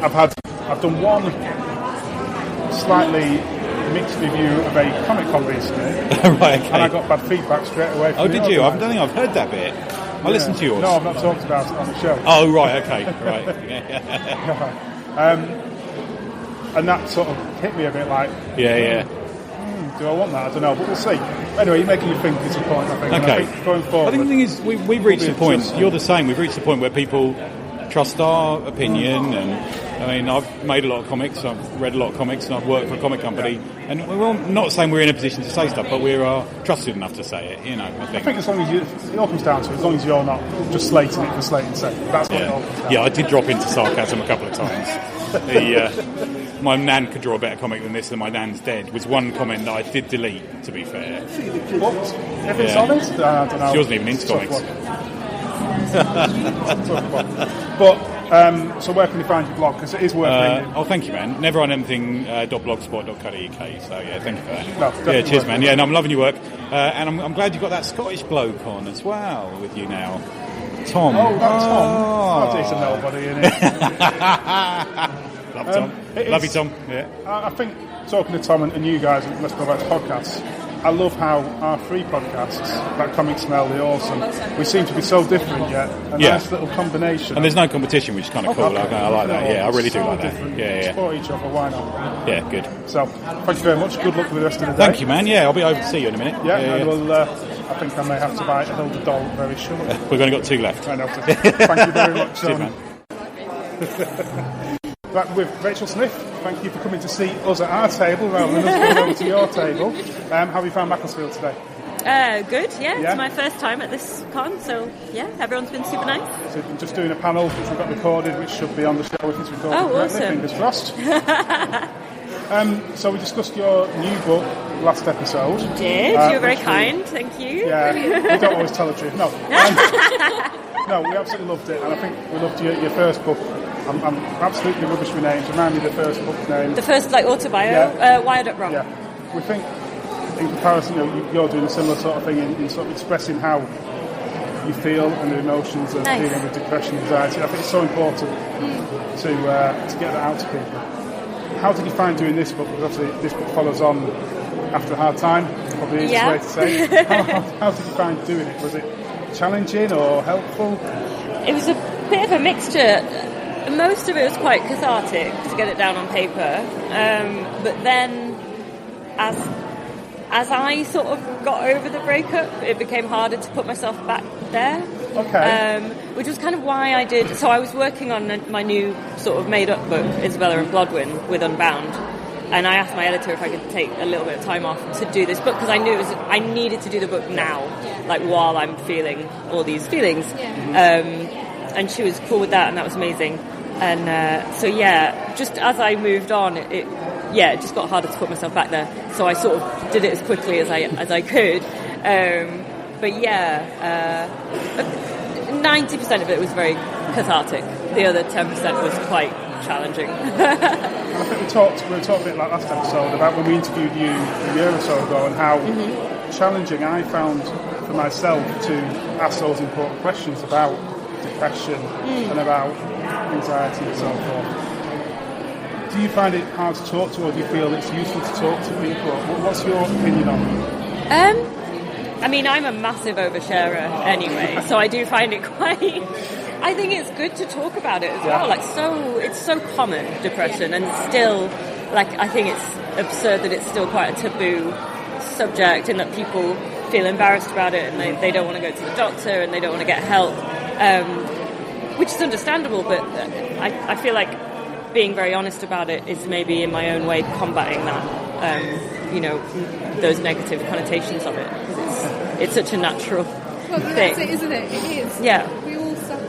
I've done one slightly mixed review of a comic con recently. Right, okay. And I got bad feedback straight away from did you? I don't think I've heard that bit. I listened to yours. No, I've not talked about it on the show. Oh, right, okay. Right. And that sort of hit me a bit like... do I want that? I don't know, but we'll see. Anyway, you're making me think it's a point, I think. Okay. I think going forward... I think the thing is, we've reached the point, you're the same, we've reached the point where people trust our opinion, and I mean, I've made a lot of comics, I've read a lot of comics, and I've worked for a comic company. And we're all not saying we're in a position to say stuff, but we are trusted enough to say it, you know, I think. As long as it all comes down to, as long as you're not just slating it for slating's sake. That's what it all comes down to. Yeah, I did drop into sarcasm a couple of times. My nan could draw a better comic than this, and my nan's dead, was one comment that I did delete, to be fair. What? Everything's honest? I don't know. She wasn't even into comics. But, so where can you find your blog? Because it is worth reading. Oh, thank you, man. neveronanything.blogspot.co.uk. So, yeah, thank you for that. No, cheers, man. Yeah, no, I'm loving your work. And I'm glad you got that Scottish bloke on as well with you now. Tom. Oh, that's Tom. Oh, decent nobody, isn't it? Love Tom. Love you, Tom. Yeah. I think, talking to Tom and you guys, let's go back to podcasts, I love how our three podcasts, that Comic Smell, The Awesome, we seem to be so different yet. A nice little combination. And there's no competition, which is kind of cool. I like that. Yeah, I really do like that. Yeah. Support each other, why not? Yeah, good. So, thank you very much. Good luck with the rest of the day. Thank you, man. Yeah, I'll be over to see you in a minute. Yeah. We'll, I think I may have to buy a Hilda doll very shortly. We've only got 2 left. I know. Thank you very much. Cheers, man. Back with Raechel Smith. Thank you for coming to see us at our table rather than us going over to your table. How have you found Macclesfield today? Good, yeah. It's my first time at this con, so yeah, everyone's been super nice. So just doing a panel which we've got recorded, which should be on the show if it's recorded correctly. Awesome. Fingers crossed. So we discussed your new book last episode. You did. You were very kind. Thank you. Yeah, we don't always tell the truth. No. No, we absolutely loved it, and I think we loved your first book. I'm absolutely rubbish with names. Remind me of the first book name. The first, autobio? Yeah. Wired Up Wrong. Yeah. We think, in comparison, you're doing a similar sort of thing in sort of expressing how you feel and the emotions of dealing with depression and anxiety. I think it's so important to get that out to people. How did you find doing this book? Because obviously this book follows on after a hard time, probably the easiest way to say it. How did you find doing it? Was it challenging or helpful? It was a bit of a mixture. Most of it was quite cathartic to get it down on paper, but then as I sort of got over the breakup, it became harder to put myself back there. Okay. Which was kind of why I did. So I was working on my new sort of made-up book, Isabella and Blodwyn, with Unbound, and I asked my editor if I could take a little bit of time off to do this book because I knew I needed to do the book now, like while I'm feeling all these feelings. And she was cool with that, and that was amazing. And so just as I moved on, it just got harder to put myself back there. So I sort of did it as quickly as I could. But 90% of it was very cathartic. The other 10% was quite challenging. I think we talked a bit like last episode about when we interviewed you a year or so ago and how challenging I found for myself to ask those important questions about depression and about anxiety and so forth. Do you find it hard to talk to, or do you feel it's useful to talk to people? What's your opinion on it? I mean, I'm a massive oversharer anyway, so I do find it quite... I think it's good to talk about it as well. It's so common, depression, and still, I think it's absurd that it's still quite a taboo subject and that people feel embarrassed about it and they don't want to go to the doctor and they don't want to get help. Which is understandable, but I feel like being very honest about it is maybe in my own way combating that, those negative connotations of it, because it's such a natural thing. That's it, isn't it? It is. Yeah. We all suffer.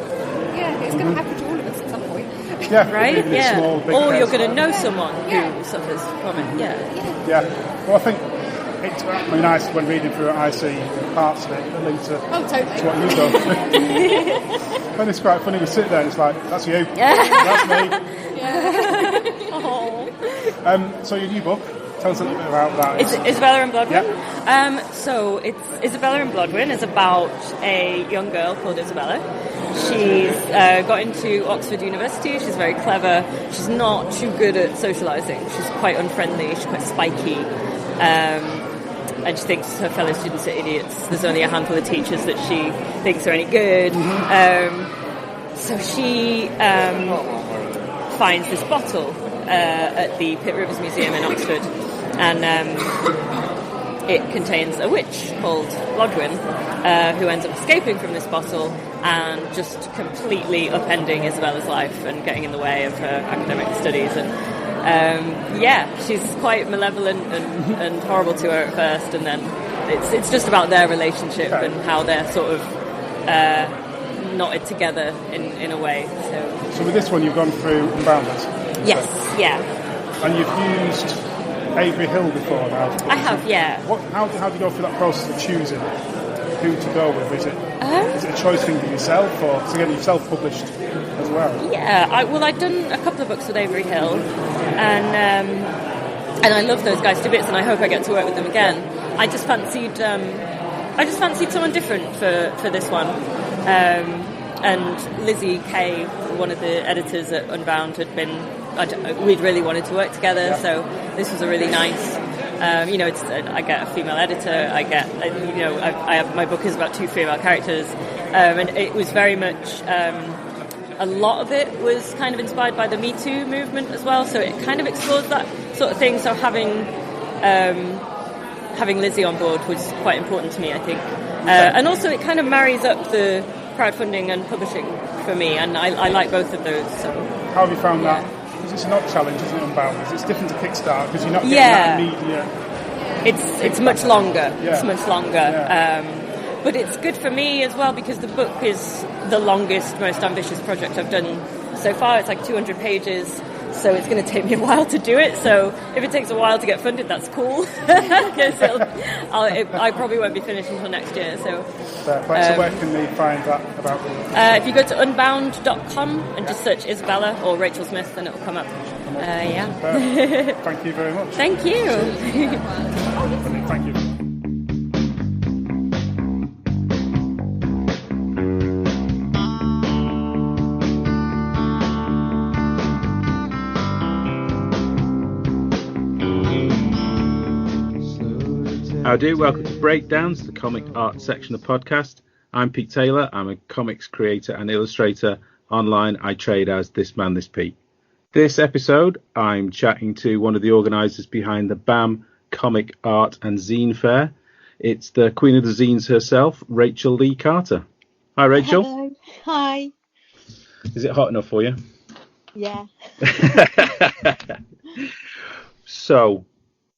Yeah, it's going to happen to all of us at some point. Yeah. Right? Yeah. Small, or you're going to know someone who suffers from it. Yeah. Well, I think... when reading through it, I see parts of it that link to what you go through. And it's quite funny, we sit there and it's like, that's you, that's me. So your new book, tell us a little bit about that. It's Isabella and Blodwyn. Yeah. So it's Isabella and Blodwyn is about a young girl called Isabella. She's got into Oxford University. She's very clever. She's not too good at socialising. She's quite unfriendly. She's quite spiky. And she thinks her fellow students are idiots. There's only a handful of teachers that she thinks are any good. So she finds this bottle at the Pitt Rivers Museum in Oxford, and it contains a witch called Blodwyn, who ends up escaping from this bottle and just completely upending Isabella's life and getting in the way of her academic studies. And she's quite malevolent and horrible to her at first, and then it's just about their relationship and how they're sort of knotted together in a way. So with this one, you've gone through Unbounded? Yes, yeah. And you've used Avery Hill before now? I have, yeah. How do you go through that process of choosing who to go with? Is it a choice thing for yourself, or because again you've self-published as well? Yeah, I'd done a couple of books with Avery Hill, and I love those guys to bits, and I hope I get to work with them again. I just fancied someone different for this one. And Lizzie Kay, one of the editors at Unbound, we'd really wanted to work together, so this was a really nice. I get a female editor. I have my book is about 2 female characters, and it was very much. A lot of it was kind of inspired by the Me Too movement as well, so it kind of explores that sort of thing. So having Lizzie on board was quite important to me, I think, and also it kind of marries up the crowdfunding and publishing for me, and I like both of those. So how have you found that? Because it's not challenge, isn't it, Unbound? It's different to Kickstarter because you're not getting that immediate. It's much longer. Yeah. It's much longer. Yeah. But it's good for me as well because the book is the longest, most ambitious project I've done so far. It's like 200 pages, so it's going to take me a while to do it. So if it takes a while to get funded, that's cool. Because I probably won't be finished until next year. So where can they find that about the book? If you go to unbound.com and just search Isabella or Raechel Smith, then it'll come up. Thank you very much. Thank you. Thank you. How do? Welcome to Breakdowns, the comic art section of the podcast. I'm Pete Taylor. I'm a comics creator and illustrator. Online, I trade as This Man, This Pete. This episode, I'm chatting to one of the organisers behind the BAM Comic Art and Zine Fair. It's the Queen of the Zines herself, Raechel Leigh Carter. Hi, Raechel. Hello. Hi. Is it hot enough for you? Yeah. So,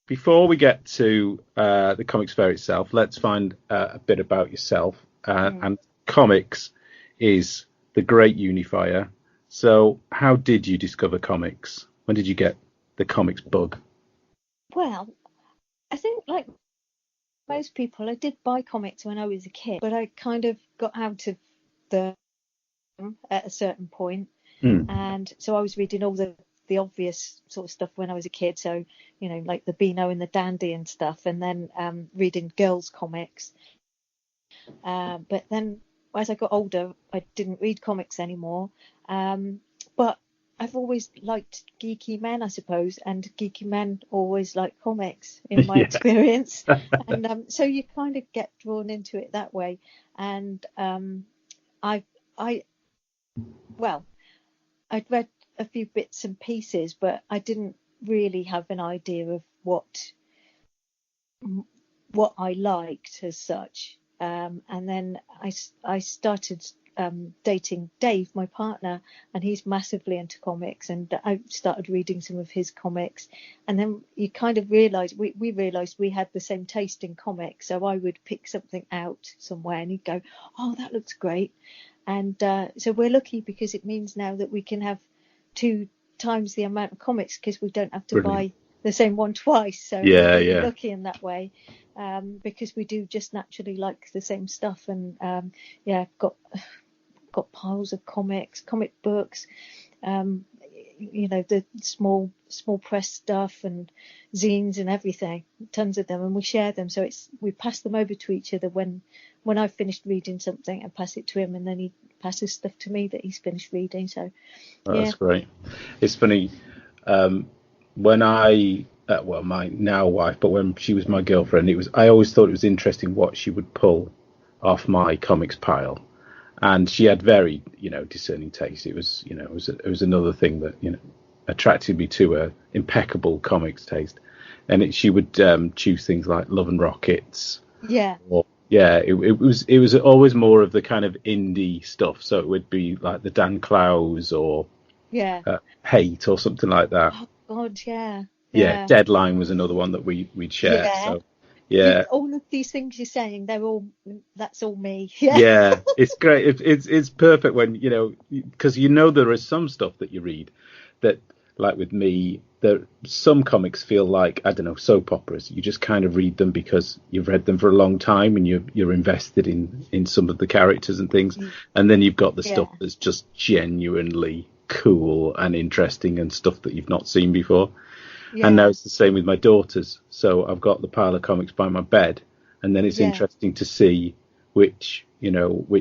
before we get to the comics fair itself, let's find a bit about yourself. And comics is the great unifier. So how did you discover comics? When did you get the comics bug? Well, I think like most people, I did buy comics when I was a kid, but I kind of got out of them at a certain point. And so I was reading all the obvious sort of stuff when I was a kid, so like the Beano and the Dandy and stuff, and then reading girls comics, but then as I got older I didn't read comics anymore, but I've always liked geeky men, I suppose, and geeky men always like comics in my experience, and so you kind of get drawn into it that way. And I'd read a few bits and pieces, but I didn't really have an idea of what I liked as such. And then I started dating Dave, my partner, and he's massively into comics, and I started reading some of his comics. And then you kind of realise, we realised we had the same taste in comics, so I would pick something out somewhere and he'd go, oh, that looks great. And so we're lucky because it means now that we can have 2 times the amount of comics because we don't have to buy the same one twice. So we're lucky in that way, because we do just naturally like the same stuff. And got piles of comic books, the small press stuff and zines and everything, tons of them, and we share them. So we pass them over to each other when I've finished reading something, I pass it to him, and then he passes stuff to me that he's finished reading. So that's great. It's funny, when I my now wife, but when she was my girlfriend, I always thought it was interesting what she would pull off my comics pile, and she had very discerning taste. It was it was another thing that attracted me to her impeccable comics taste. and she would choose things like Love and Rockets. Yeah. Or, it was always more of the kind of indie stuff. So it would be like the Dan Clowes or Hate or something like that. Oh God, yeah. Yeah, Deadline was another one that we'd share. Yeah. So yeah, all of these things you're saying, that's all me. Yeah, it's great. It's perfect when because there is some stuff that you read that, like with me, some comics feel like, I don't know, soap operas. You just kind of read them because you've read them for a long time and you're invested in some of the characters and things, and then you've got the stuff that's just genuinely cool and interesting and stuff that you've not seen before. Yeah. And now it's the same with my daughters. So I've got the pile of comics by my bed, and then it's interesting to see which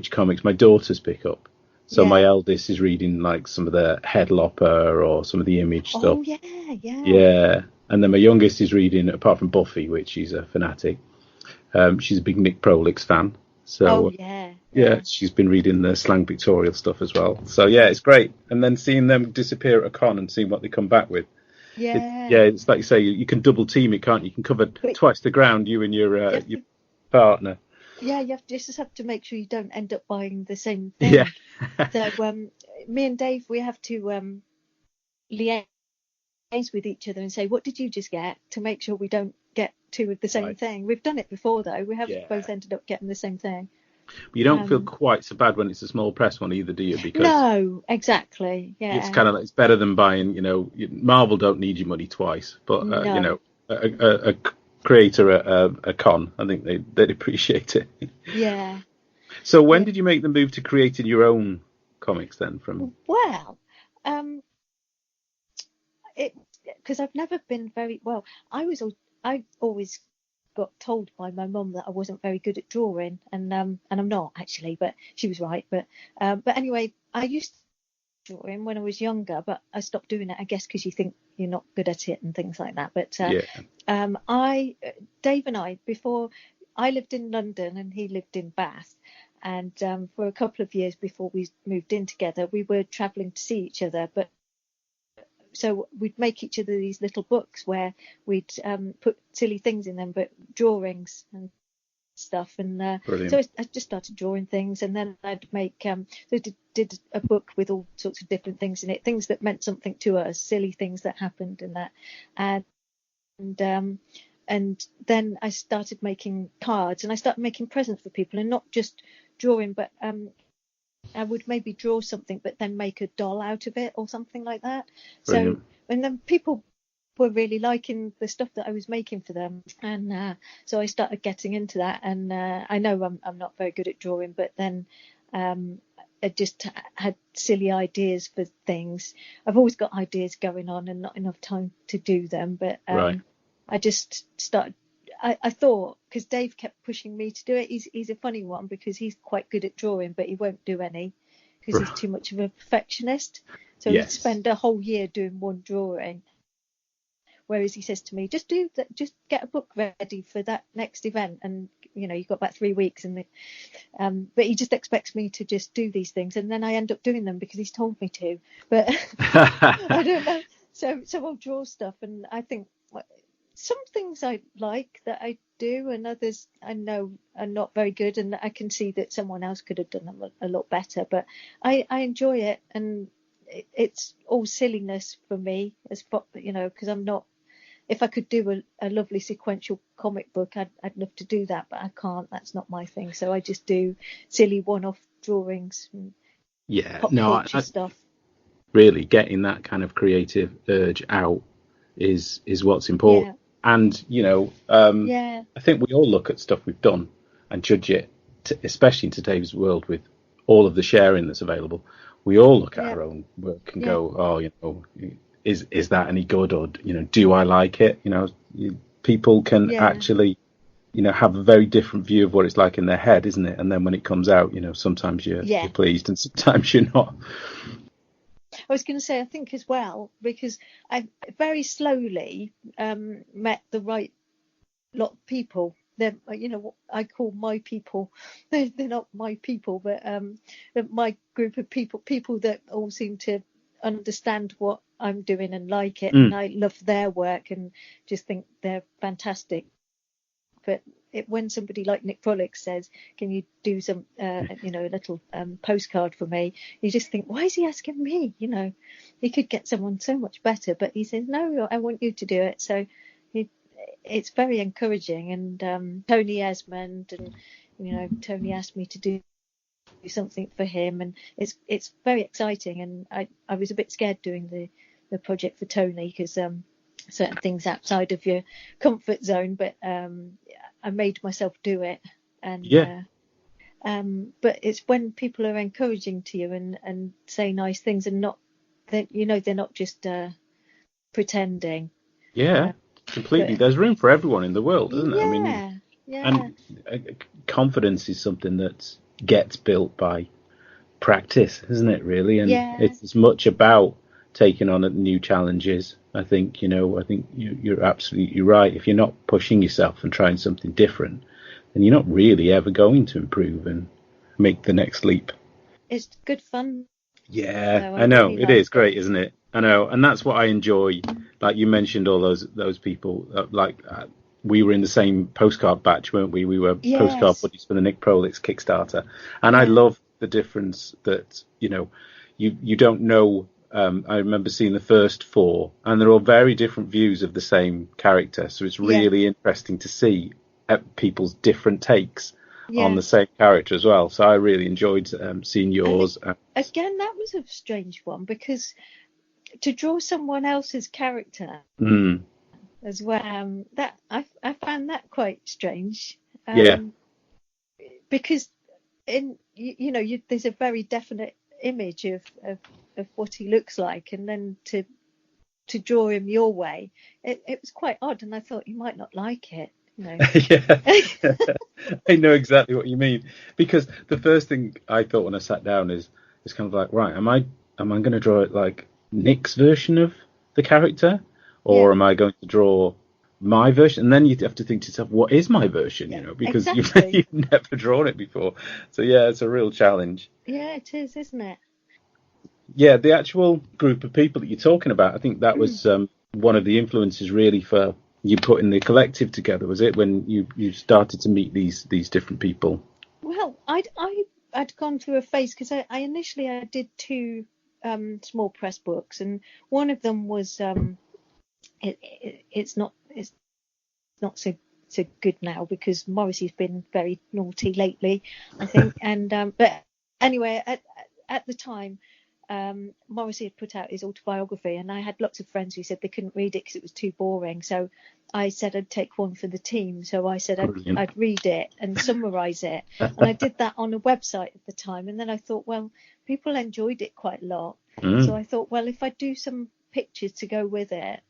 comics my daughters pick up. So my eldest is reading like some of the Headlopper or some of the Image stuff. Oh, yeah. And then my youngest is reading, apart from Buffy, which she's a fanatic, she's a big Nick Prolix fan. So she's been reading the slang pictorial stuff as well. So it's great. And then seeing them disappear at a con and seeing what they come back with. It's like you say, you can double team it, can't you? You can cover twice the ground, you and your partner. Yeah, you just have to make sure you don't end up buying the same thing. Yeah. So me and Dave, we have to liaise with each other and say, what did you just get, to make sure we don't get two of the same thing. We've done it before, though. We have both ended up getting the same thing. But you don't feel quite so bad when it's a small press one either, do you? Because no, exactly. Yeah, it's kind of it's better than buying. Marvel don't need your money twice, but a creator at a con, I think they'd appreciate it. Yeah. So when did you make the move to creating your own comics then? Well, because I've never been very well. I always got told by my mum that I wasn't very good at drawing, and I'm not actually, but she was right. But anyway, I used to draw when I was younger, but I stopped doing it, I guess, because you think you're not good at it and things like that. But Dave and I, before, I lived in London and he lived in Bath, and for a couple of years before we moved in together, we were travelling to see each other, but so we'd make each other these little books where we'd put silly things in them, but drawings and stuff. And so I just started drawing things, and then I'd make did a book with all sorts of different things in it, things that meant something to us, silly things that happened in that. And then I started making cards, and I started making presents for people, and not just drawing, but I would maybe draw something, but then make a doll out of it or something like that. Brilliant. So, and then people were really liking the stuff that I was making for them, and so I started getting into that. And I know I'm not very good at drawing, but then I just had silly ideas for things. I've always got ideas going on and not enough time to do them, but I just started. I thought, because Dave kept pushing me to do it, he's a funny one because he's quite good at drawing, but he won't do any because he's too much of a perfectionist. So he'd spend a whole year doing one drawing. Whereas he says to me, just do that, just get a book ready for that next event, and you've got about 3 weeks. And but he just expects me to just do these things, and then I end up doing them because he's told me to. But I don't know. So I'll draw stuff, and I think some things I like that I do, and others I know are not very good, and I can see that someone else could have done them a lot better. But I enjoy it, and it's all silliness for me, as because I'm not. If I could do a lovely sequential comic book, I'd love to do that, but I can't. That's not my thing. So I just do silly one-off drawings. And pop culture stuff. Really, getting that kind of creative urge out is what's important. Yeah. And, I think we all look at stuff we've done and judge it, especially in today's world with all of the sharing that's available. We all look at our own work and go, is that any good? Or, do I like it? People can actually, have a very different view of what it's like in their head, isn't it? And then when it comes out, sometimes you're pleased and sometimes you're not. I was going to say, I think as well, because I very slowly met the right lot of people. They're, what I call my people. They're not my people, but my group of people that all seem to understand what I'm doing and like it, and I love their work and just think they're fantastic. But when somebody like Nick Frolick says, "Can you do some, a little postcard for me?" You just think, why is he asking me? He could get someone so much better, but he says, "No, I want you to do it." So it's very encouraging. And Tony Esmond, and Tony asked me to do something for him, and it's very exciting. And I was a bit scared doing the project for Tony because certain things outside of your comfort zone, but I made myself do it. And but it's when people are encouraging to you and say nice things, and not that they're not just pretending. Completely. There's room for everyone in the world, isn't there? I mean, and confidence is something that gets built by practice, isn't it, really? And it's as much about taking on new challenges. I think you're absolutely right. If you're not pushing yourself and trying something different, then you're not really ever going to improve and make the next leap. It's good fun. I know. Really it is great, isn't it? I know, and that's what I enjoy. Like you mentioned, all those people. We were in the same postcard batch, weren't we? We were postcard buddies for the Nick Prolix Kickstarter, and I love the difference that you don't know. I remember seeing the first 4, and they're all very different views of the same character. So it's really interesting to see people's different takes on the same character as well. So I really enjoyed seeing yours. Again, that was a strange one, because to draw someone else's character as well, that I found that quite strange. Because there's a very definite image of what he looks like, and then to draw him your way, it was quite odd, and I thought you might not like it. I know exactly what you mean, because the first thing I thought when I sat down is kind of like, right, am I going to draw it like Nick's version of the character, or am I going to draw my version? And then you have to think to yourself, what is my version? Because you've never drawn it before. So it's a real challenge. Yeah, it is, isn't it? Yeah, the actual group of people that you're talking about, I think that was one of the influences really for you putting the collective together, was it, when you started to meet these different people? Well, I'd gone through a phase, because I initially did 2 small press books, and one of them was it's not so good now, because Morrissey's been very naughty lately, I think. And but anyway, at the time, Morrissey had put out his autobiography, and I had lots of friends who said they couldn't read it because it was too boring. So I said I'd take one for the team. So I said I'd read it and summarise it. And I did that on a website at the time. And then I thought, well, people enjoyed it quite a lot. So I thought, well, if I do some pictures to go with it,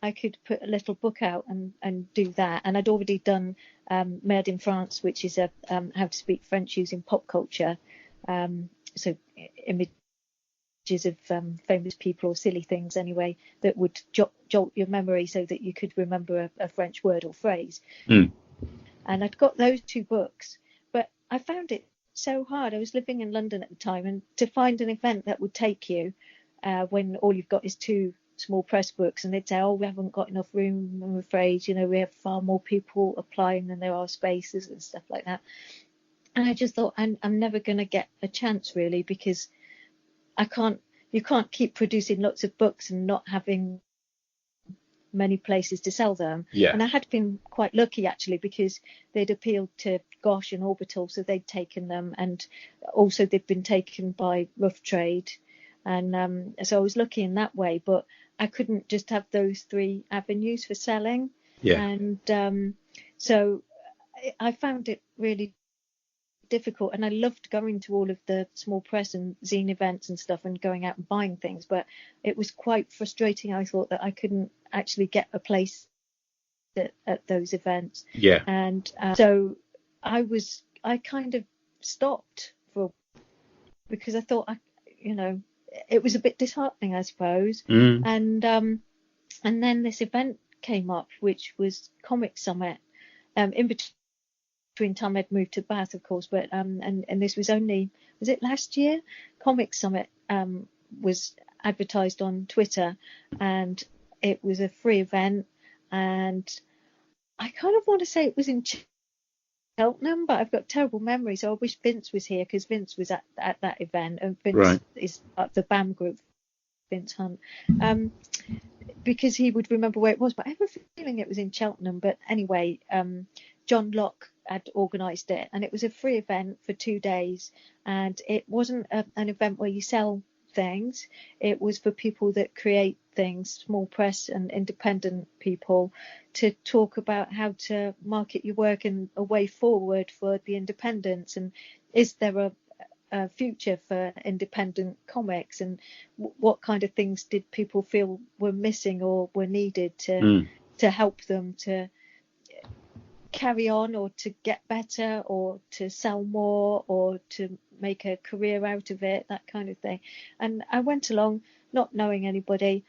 I could put a little book out and do that. And I'd already done Made in France, which is how to speak French using pop culture. So images of famous people or silly things anyway that would jolt your memory so that you could remember a French word or phrase. And I'd got those 2 books, but I found it so hard. I was living in London at the time, and to find an event that would take you when all you've got is 2 small press books, and they'd say, we haven't got enough room, I'm afraid, we have far more people applying than there are spaces and stuff like that. And I just thought, I'm never going to get a chance, really, because you can't keep producing lots of books and not having many places to sell them. And I had been quite lucky, actually, because they'd appealed to Gosh and Orbital, so they'd taken them, and also they'd been taken by Rough Trade. And so I was lucky in that way, but I couldn't just have those 3 avenues for selling. And so I found it really difficult, and I loved going to all of the small press and zine events and stuff and going out and buying things, but it was quite frustrating. I thought that I couldn't actually get a place at those events. And so I kind of stopped because I thought it was a bit disheartening, I suppose. And then this event came up, which was Comic Summit, in between time I'd moved to Bath, of course, but and this was it last year? Comic Summit was advertised on Twitter, and it was a free event, and I kind of want to say it was in Cheltenham, but I've got terrible memory, so I wish Vince was here, because Vince was at that event, and Vince is at the BAM group, Vince Hunt, because he would remember where it was, but I have a feeling it was in Cheltenham. But anyway, John Locke had organised it, and it was a free event for 2 days, and it wasn't an event where you sell things. It was for people that create things, small press and independent people, to talk about how to market your work and a way forward for the independents, and is there a future for independent comics, and what kind of things did people feel were missing or were needed to help them to carry on, or to get better, or to sell more, or to make a career out of it, that kind of thing. And I went along not knowing anybody,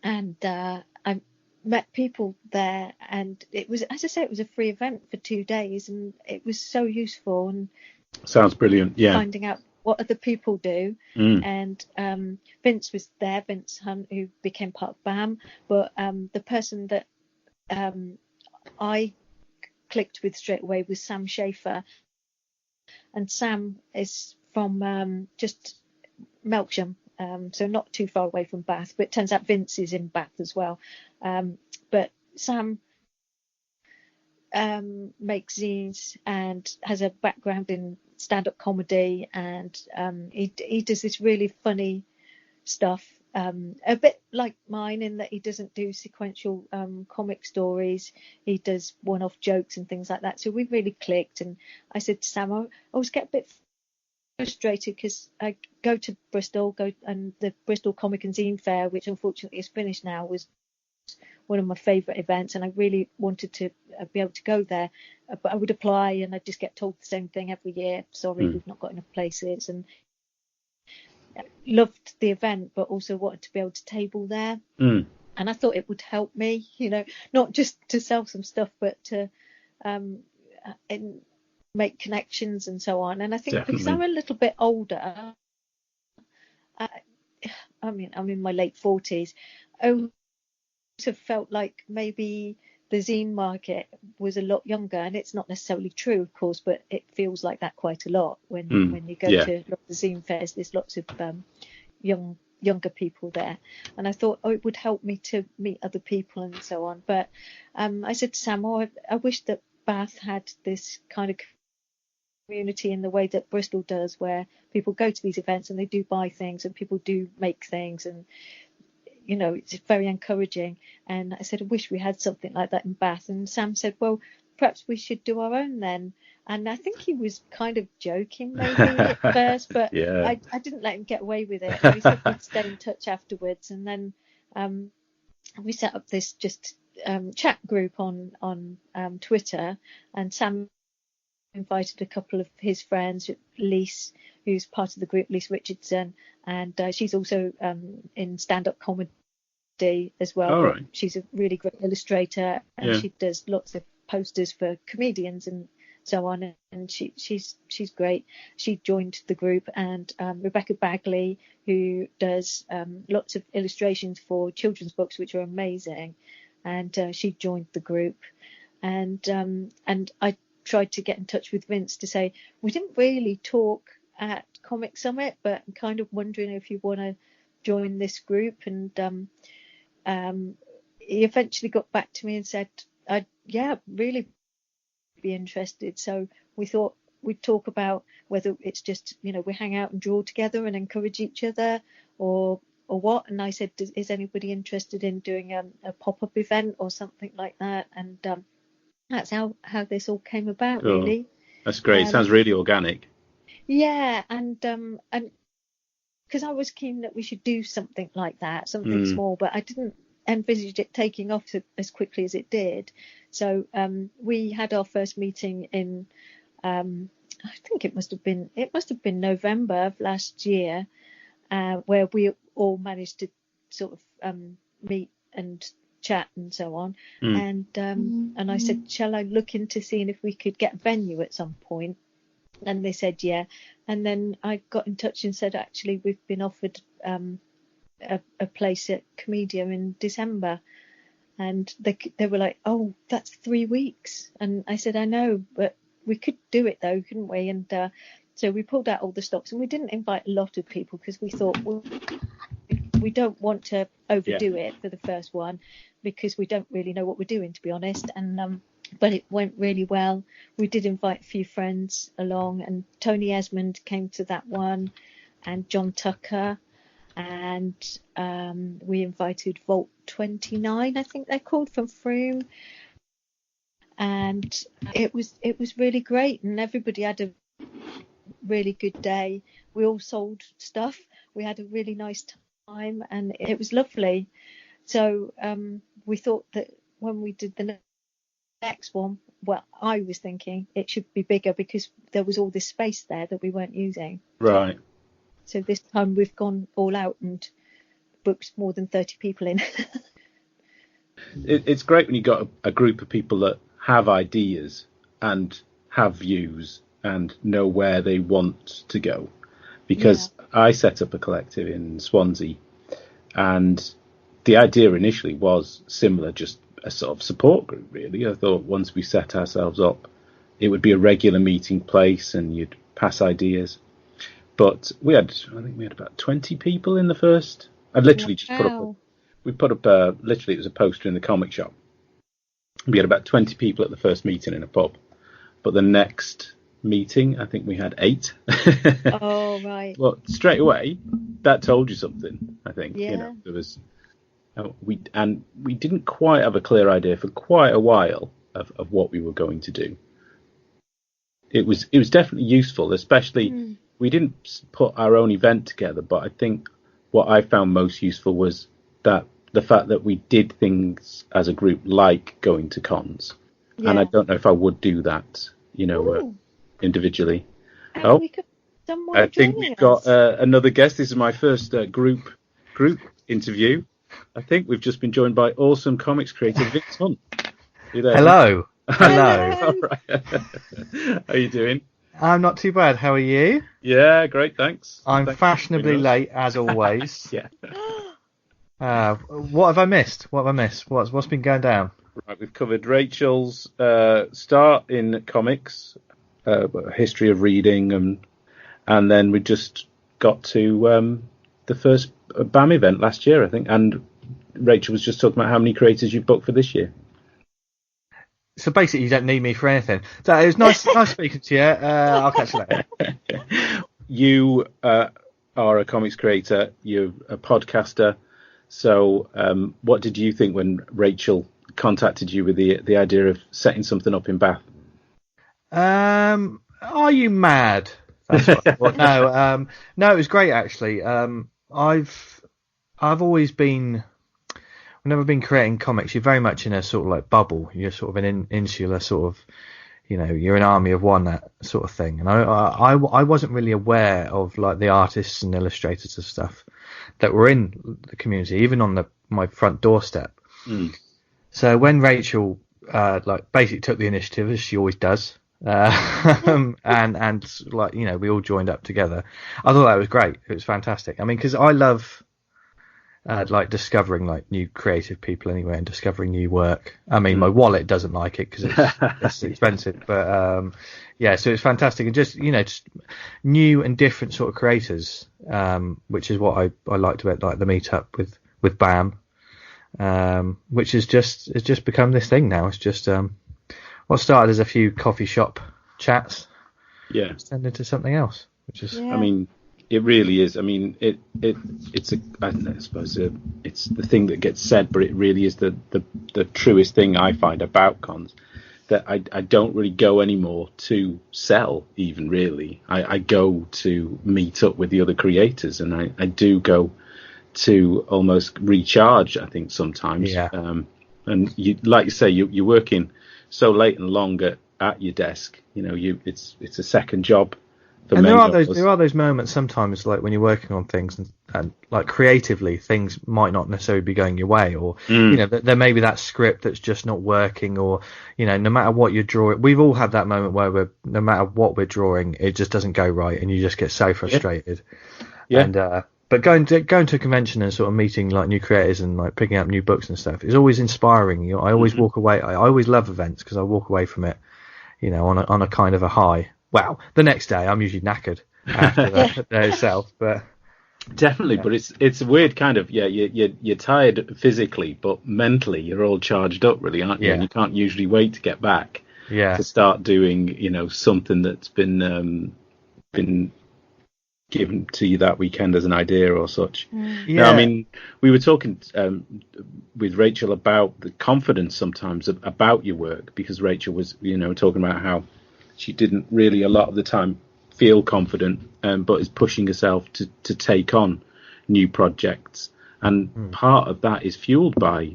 and I met people there, and it was, as I say, it was a free event for 2 days, and it was so useful. And sounds brilliant. Yeah, finding out what other people do. And Vince was there, Vince Hunt, who became part of BAM, but the person that I clicked with straight away was Sam Schaefer, and Sam is from just Melksham, so not too far away from Bath, but it turns out Vince is in Bath as well. But Sam makes zines and has a background in stand-up comedy, and he does this really funny stuff, a bit like mine, in that he doesn't do sequential comic stories. He does one-off jokes and things like that. So we really clicked, and I said to Sam, I always get a bit frustrated because I go to Bristol, and the Bristol Comic and Zine Fair, which unfortunately is finished now, was one of my favourite events, and I really wanted to be able to go there, but I would apply and I'd just get told the same thing every year: sorry, we've not got enough places. And loved the event, but also wanted to be able to table there, and I thought it would help me, not just to sell some stuff, but to and make connections and so on. And I think Definitely. Because I'm a little bit older, I'm in my late 40s, I also felt like maybe the zine market was a lot younger, and it's not necessarily true, of course, but it feels like that quite a lot when you go to lots of zine fairs. There's lots of younger people there, and I thought, it would help me to meet other people and so on. But I said to Sam, I wish that Bath had this kind of community in the way that Bristol does, where people go to these events and they do buy things and people do make things, and it's very encouraging. And I said, I wish we had something like that in Bath. And Sam said, well, perhaps we should do our own then. And I think he was kind of joking maybe at first, but I didn't let him get away with it. And we said we'd stay in touch afterwards. And then we set up this just chat group on Twitter, and Sam invited a couple of his friends, Leigh, who's part of the group, Leigh Richardson, and she's also in stand-up comedy as well. Right. She's a really great illustrator, and she does lots of posters for comedians and so on, and she's great. She joined the group, and Rebecca Bagley, who does lots of illustrations for children's books, which are amazing, and she joined the group. And I tried to get in touch with Vince to say, we didn't really talk at Comic Summit, but I'm kind of wondering if you want to join this group. And he eventually got back to me and said, I'd really be interested. So we thought we'd talk about whether it's just, we hang out and draw together and encourage each other, or what. And I said, is anybody interested in doing a pop-up event or something like that? And that's how this all came about. Cool. Really. That's great. It sounds really organic. Yeah, and because I was keen that we should do something like that, something small, but I didn't envisage it taking off as quickly as it did. So we had our first meeting in I think it must have been November of last year, where we all managed to sort of meet and chat and so on. And I said, shall I look into seeing if we could get a venue at some point? And they said yeah. And then I got in touch and said, actually, we've been offered a place at Comedian in December, and they were like, "Oh, that's 3 weeks," and I said, "I know, but we could do it though, couldn't we?" And so we pulled out all the stops, and we didn't invite a lot of people because we thought, well, we don't want to overdo it for the first one because we don't really know what we're doing, to be honest. And but it went really well. We did invite a few friends along, and Tony Esmond came to that one, and John Tucker, and we invited Vault 29, I think they're called, from Frome, and it was really great, and everybody had a really good day. We all sold stuff. We had a really nice time, and it was lovely. So we thought that when we did the next one, well, I was thinking it should be bigger because there was all this space there that we weren't using. Right. So this time we've gone all out and booked more than 30 people in. It's great when you got a group of people that have ideas and have views and know where they want to go. Because I set up a collective in Swansea, and the idea initially was similar, just a sort of support group, really. I thought once we set ourselves up, it would be a regular meeting place and you'd pass ideas. But I think we had about 20 people in the first. I literally just put up literally it was a poster in the comic shop. We had about 20 people at the first meeting in a pub. But the next meeting, I think we had 8. Oh, right. Well, straight away, that told you something, I think. Yeah. You know, there was... we didn't quite have a clear idea for quite a while of what we were going to do. It was definitely useful, especially we didn't put our own event together, but I think what I found most useful was that the fact that we did things as a group, like going to cons, and I don't know if I would do that, individually. I think we've got another guest. This is my first group interview. I think we've just been joined by awesome comics creator Vince Hunt. Hello. Hello. How are you doing? I'm not too bad. How are you? Yeah, great, thanks. I'm fashionably late, as always. Yeah. What have I missed? What's been going down? Right, we've covered Raechel's start in comics, history of reading, and then we just got to the first BAM event last year, I think, and Raechel was just talking about how many creators you've booked for this year. So basically, you don't need me for anything. So it was nice speaking to you. I'll catch you later. You are a comics creator. You're a podcaster. So what did you think when Raechel contacted you with the idea of setting something up in Bath? Are you mad? That's what I thought. No, it was great actually. I've always been, whenever I've been creating comics, you're very much in a sort of like bubble. You're sort of an insular sort of, you're an army of one, that sort of thing. And I wasn't really aware of like the artists and illustrators and stuff that were in the community, even on my front doorstep. So when Raechel basically took the initiative, as she always does, and like, we all joined up together, I thought that was great. It was fantastic. I mean, because I love like discovering like new creative people anyway, and discovering new work. I mean, my wallet doesn't like it because it's expensive, but so it's fantastic, and just new and different sort of creators, which is what I liked about like the meetup with BAM, which has just become this thing now. It's just what started as a few coffee shop chats, it's turned into something else, which is, I mean, it really is. I mean, it's I suppose it's the thing that gets said, but it really is the truest thing I find about cons, that I don't really go anymore to sell, even really. I go to meet up with the other creators, and I do go to almost recharge, I think, sometimes. And you, like you say, you're working so late and long at your desk. It's a second job. And there are those moments sometimes, like when you're working on things and like creatively, things might not necessarily be going your way, or there may be that script that's just not working, or no matter what you're drawing, we've all had that moment where no matter what we're drawing, it just doesn't go right, and you just get so frustrated. And But going to a convention and sort of meeting like new creators and like picking up new books and stuff is always inspiring. I always walk away. I always love events because I walk away from it, on a kind of a high. Well, the next day I'm usually knackered after the day itself, but definitely. But it's a weird kind of you're tired physically, but mentally you're all charged up, really, aren't you? And you can't usually wait to get back to start doing something that's been given to you that weekend as an idea or such. Now, I mean, we were talking with Raechel about the confidence sometimes about your work, because Raechel was, talking about how she didn't really a lot of the time feel confident, but is pushing herself to take on new projects. And part of that is fueled by,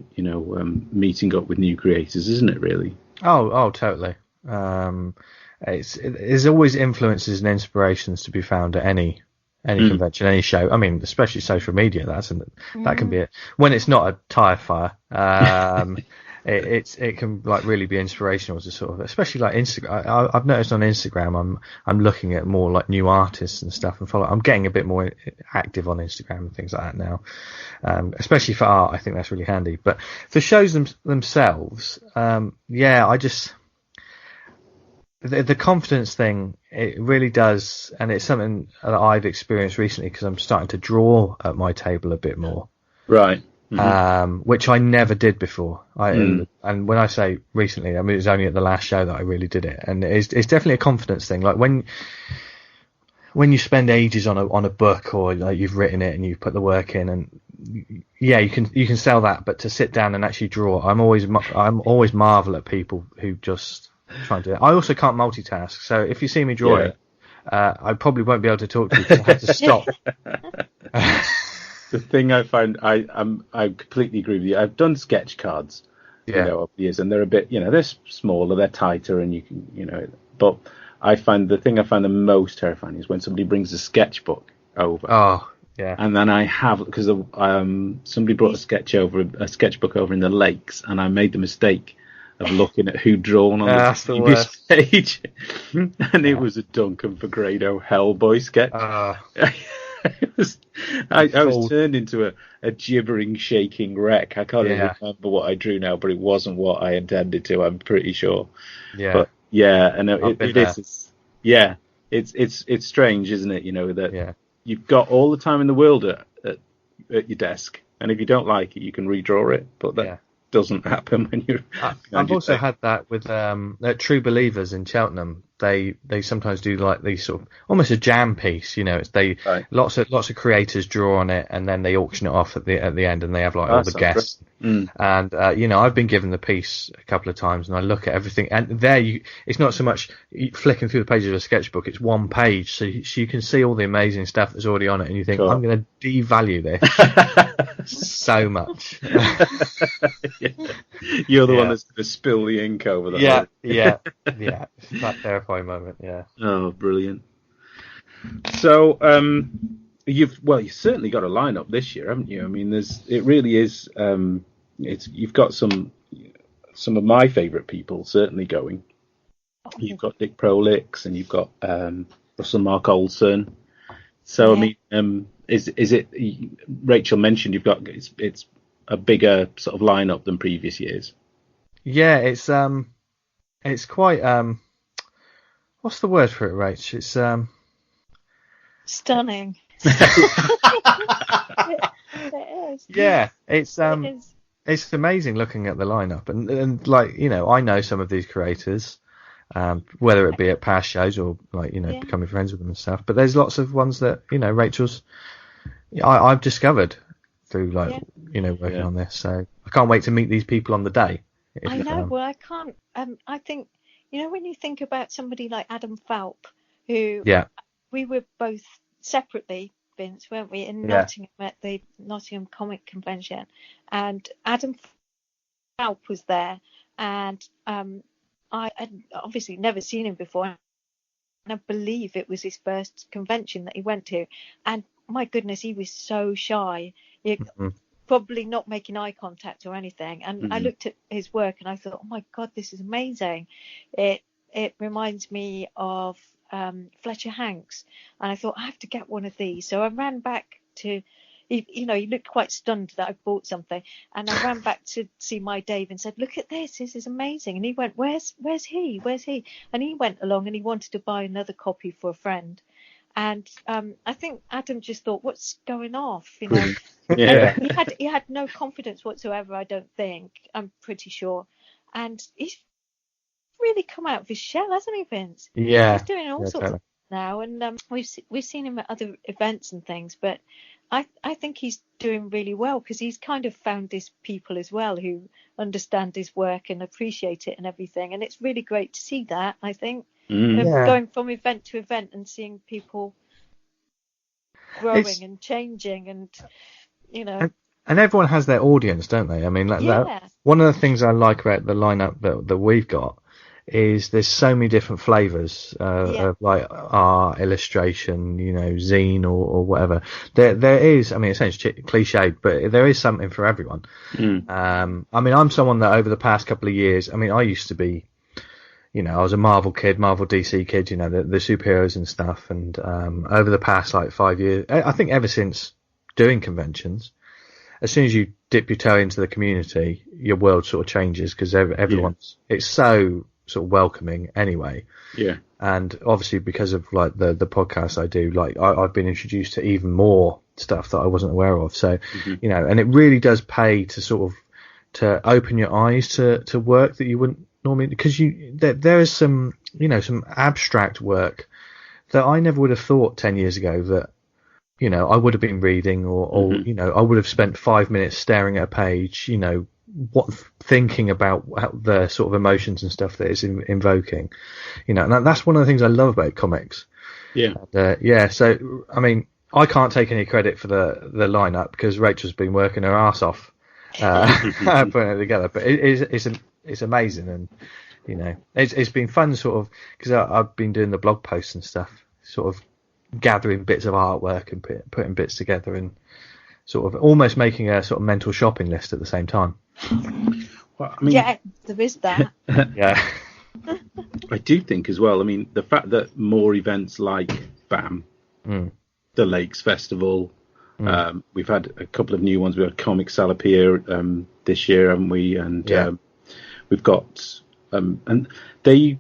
meeting up with new creators, isn't it, really? Oh, totally. There's always influences and inspirations to be found at any convention, any show. I mean, especially social media. That can be it. When it's not a tire fire, it can like really be inspirational to sort of, especially like Instagram. I've noticed on Instagram, I'm looking at more like new artists and stuff and I'm getting a bit more active on Instagram and things like that now. Especially for art, I think that's really handy. But for shows themselves, the confidence thing, it really does, and it's something that I've experienced recently because I'm starting to draw at my table a bit more. Right. Which I never did before. And when I say recently, I mean, it was only at the last show that I really did it. And it's definitely a confidence thing. Like when you spend ages on a book, or like you've written it and you've put the work in, and you can sell that, but to sit down and actually draw, I'm always marvel at people who just try and do it. I also can't multitask, so if you see me drawing, I probably won't be able to talk to you because I have to stop. The thing I find, I completely agree with you. I've done sketch cards, over the years, and they're a bit, they're smaller, they're tighter, and you can, but I find the thing I find the most terrifying is when somebody brings a sketchbook over. Oh, yeah. And then I have, because somebody brought a sketchbook over in the Lakes, and I made the mistake of looking at who'd drawn on the previous page, and it was a Duncan Fegredo Hellboy sketch. I was turned into a gibbering, shaking wreck. I can't even remember what I drew now, but it wasn't what I intended to, I'm pretty sure. Yeah. But and it's strange, isn't it? That you've got all the time in the world at your desk, and if you don't like it, you can redraw it. But that doesn't happen when you're. I've also had that with True Believers in Cheltenham. They sometimes do like these sort of almost a jam piece, lots of creators draw on it, and then they auction it off at the end, and they have like all the guests. And I've been given the piece a couple of times, and I look at everything, and it's not so much flicking through the pages of a sketchbook; it's one page, so you can see all the amazing stuff that's already on it, and you think, cool. I'm going to devalue this so much. You're the one that's going to spill the ink over the Yeah. It's that terrifying moment. Yeah. Oh, brilliant. So, you've certainly got a lineup this year, haven't you? I mean, it really is. You've got some of my favourite people certainly going. You've got Dick Prolix, and you've got Russell Mark Olson. So, I mean, is it? Raechel mentioned you've got it's a bigger sort of lineup than previous years. Yeah, it's quite what's the word for it, Rach? It's stunning. It is. Yeah, it's amazing looking at the lineup, and like I know some of these creators, whether it be at past shows or like becoming friends with them and stuff. But there's lots of ones that Raechel's I've discovered through working on this. So I can't wait to meet these people on the day. I know. Well, I can't. I think when you think about somebody like Adam Falp, who we were both separately, Vince, weren't we, in Nottingham at the Nottingham Comic Convention, and Adam Falp was there, and I had obviously never seen him before, and I believe it was his first convention that he went to, and my goodness, he was so shy. Probably not making eye contact or anything, and I looked at his work and I thought, oh my god, this is amazing. It reminds me of Fletcher Hanks, and I thought I have to get one of these. So I ran back to, he looked quite stunned that I bought something, and I ran back to see my Dave and said, "Look at this is amazing." And he went, "Where's he? And he went along and he wanted to buy another copy for a friend. And I think Adam just thought, "What's going off?" Yeah. He had no confidence whatsoever, I don't think. I'm pretty sure. And he's really come out of his shell, hasn't he, Vince? Yeah. He's doing all sorts of now, and we've seen him at other events and things, but I think he's doing really well because he's kind of found his people as well who understand his work and appreciate it and everything, and it's really great to see that, I think. Going from event to event and seeing people growing and changing, and and everyone has their audience, don't they? I mean, that, one of the things I like about the lineup that we've got is there's so many different flavors of like art, illustration, zine or whatever. There is, I mean, it sounds cliched, but there is something for everyone. I mean, I'm someone that over the past couple of years, I mean, I used to be, I was a Marvel kid, Marvel DC kid, the superheroes and stuff. And over the past like 5 years, I think ever since doing conventions, as soon as you dip your toe into the community, your world sort of changes because everyone's, it's so sort of welcoming anyway. Yeah. And obviously because of like the podcast I do, like I've been introduced to even more stuff that I wasn't aware of. So, and it really does pay to sort of, to open your eyes to work that you wouldn't normally, because there is some abstract work that I never would have thought 10 years ago that I would have been reading or I would have spent 5 minutes staring at a page, thinking about the sort of emotions and stuff that it's invoking, and that's one of the things I love about comics. So I mean, I can't take any credit for the lineup because Rachel's been working her ass off putting it together, but it's amazing, and it's been fun sort of because I've been doing the blog posts and stuff, sort of gathering bits of artwork and putting bits together and sort of almost making a sort of mental shopping list at the same time. Well, I mean, yeah, there is that. Yeah. I do think as well, I mean, the fact that more events like BAM, the Lakes Festival, we've had a couple of new ones. We had Comic Salapia this year, haven't we? And we've got, and they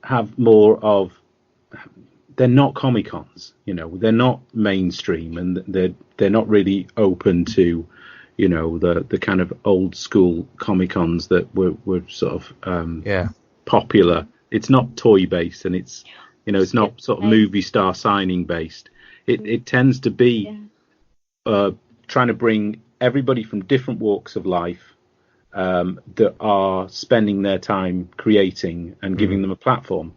have more of, they're not Comic-Cons, they're not mainstream, and they're not really open to, the kind of old school Comic-Cons that were sort of popular. It's not toy based, and it's it's not sort of movie star signing based. It tends to be trying to bring everybody from different walks of life that are spending their time creating and giving them a platform.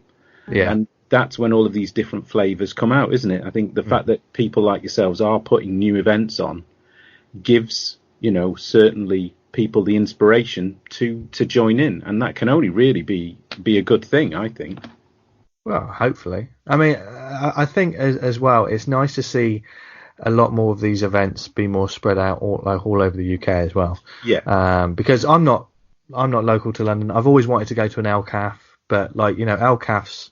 Yeah. And that's when all of these different flavours come out, isn't it? I think the fact that people like yourselves are putting new events on gives, certainly people the inspiration to join in, and that can only really be a good thing, I think. Well, hopefully. I mean, I think as well, it's nice to see a lot more of these events be more spread out all over the UK as well. Yeah. Because I'm not local to London. I've always wanted to go to an LCAF, but LCAF's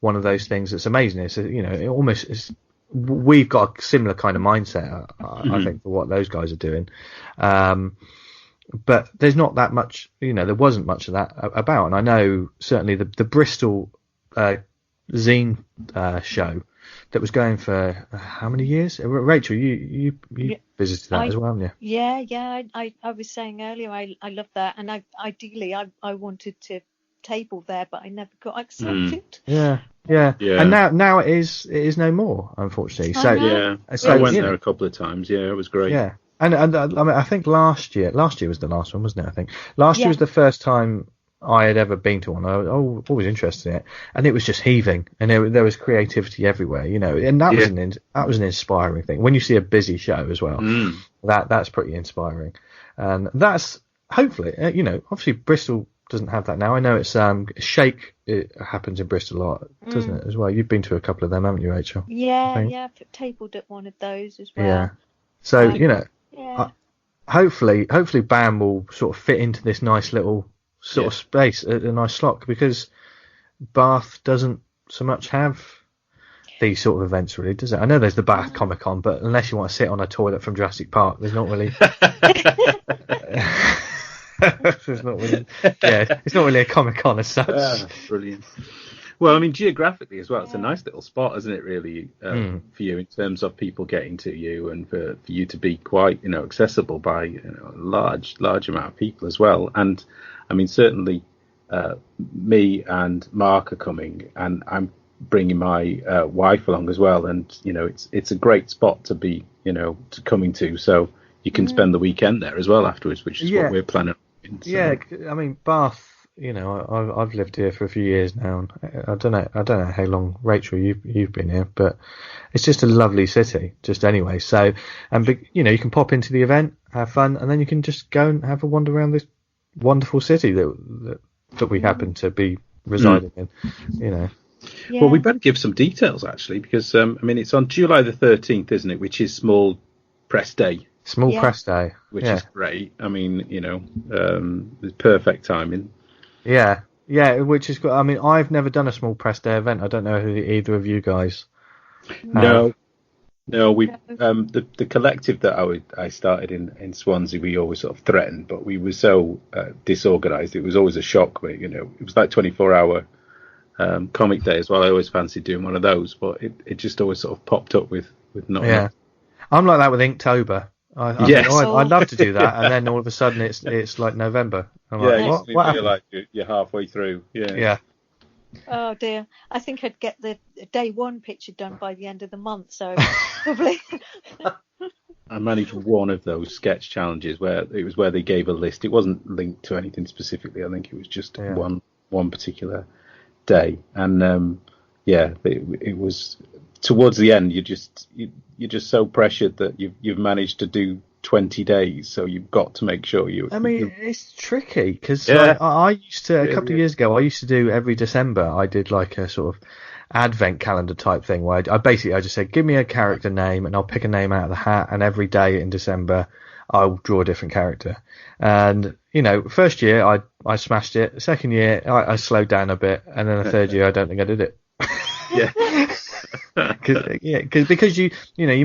one of those things that's amazing. It's it almost is. We've got a similar kind of mindset, I think, for what those guys are doing. But there's not that much, there wasn't much of that about. And I know certainly the Bristol zine show that was going for how many years? Rachel, you visited that as well, haven't you? Yeah. I was saying earlier, I love that, and ideally I wanted to table there, but I never got accepted. Yeah. And now it is no more, unfortunately. So I went there a couple of times. Yeah, it was great. Yeah, and I mean, I think last year was the last one, wasn't it? I think last year was the first time I had ever been to one. I was always interested in it, and it was just heaving, and there was creativity everywhere, and that was an inspiring thing. When you see a busy show as well, that's pretty inspiring, and that's hopefully, obviously Bristol doesn't have that now. I know it's Shake. It happens in Bristol a lot, doesn't it, as well? You've been to a couple of them, haven't you, Raechel? Yeah. I've tabled at one of those as well. Yeah. So hopefully BAM will sort of fit into this nice little sort of space, a nice slot, because Bath doesn't so much have these sort of events, really, does it? I know there's the Bath Comic Con, but unless you want to sit on a toilet from Jurassic Park, there's not really. It's not really a Comic Con as such. Brilliant. Well, I mean, geographically as well, it's a nice little spot, isn't it, really, for you in terms of people getting to you and for you to be quite, accessible by a large amount of people as well. And, I mean, certainly me and Mark are coming, and I'm bringing my wife along as well. And, it's a great spot to be, coming to. So you can spend the weekend there as well afterwards, which is what we're planning on. So. Yeah, I mean, Bath. I've lived here for a few years now, and I don't know how long, Raechel, you've been here, but it's just a lovely city, just anyway. So, you can pop into the event, have fun, and then you can just go and have a wander around this wonderful city that we happen to be residing in. Yeah. Well, we better give some details actually, because it's on July the 13th, isn't it? Which is Small Press Day. Small Press Day, which is great. I mean, it's perfect timing. Yeah, which is good. I mean, I've never done a Small Press Day event. I don't know who either of you guys have. No, we the collective that I started in Swansea, we always sort of threatened, but we were so disorganised. It was always a shock. But, it was like 24-hour comic day as well. I always fancied doing one of those, but it just always sort of popped up with not enough. I'm like that with Inktober. I'd love to do that, and then all of a sudden it's like November. I'm like, what feel like you're halfway through. Yeah. Oh dear, I think I'd get the day one picture done by the end of the month, so probably. I managed one of those sketch challenges where they gave a list. It wasn't linked to anything specifically. I think it was just one particular day, and it was towards the end. You're just so pressured that you've managed to do 20 days, so you've got to make sure you. I mean, it's tricky because I used to a couple of years ago. I used to do every December. I did like a sort of advent calendar type thing where I just said, give me a character name and I'll pick a name out of the hat, and every day in December I'll draw a different character. And first year I smashed it. The second year I slowed down a bit, and then the third year I don't think I did it. Because you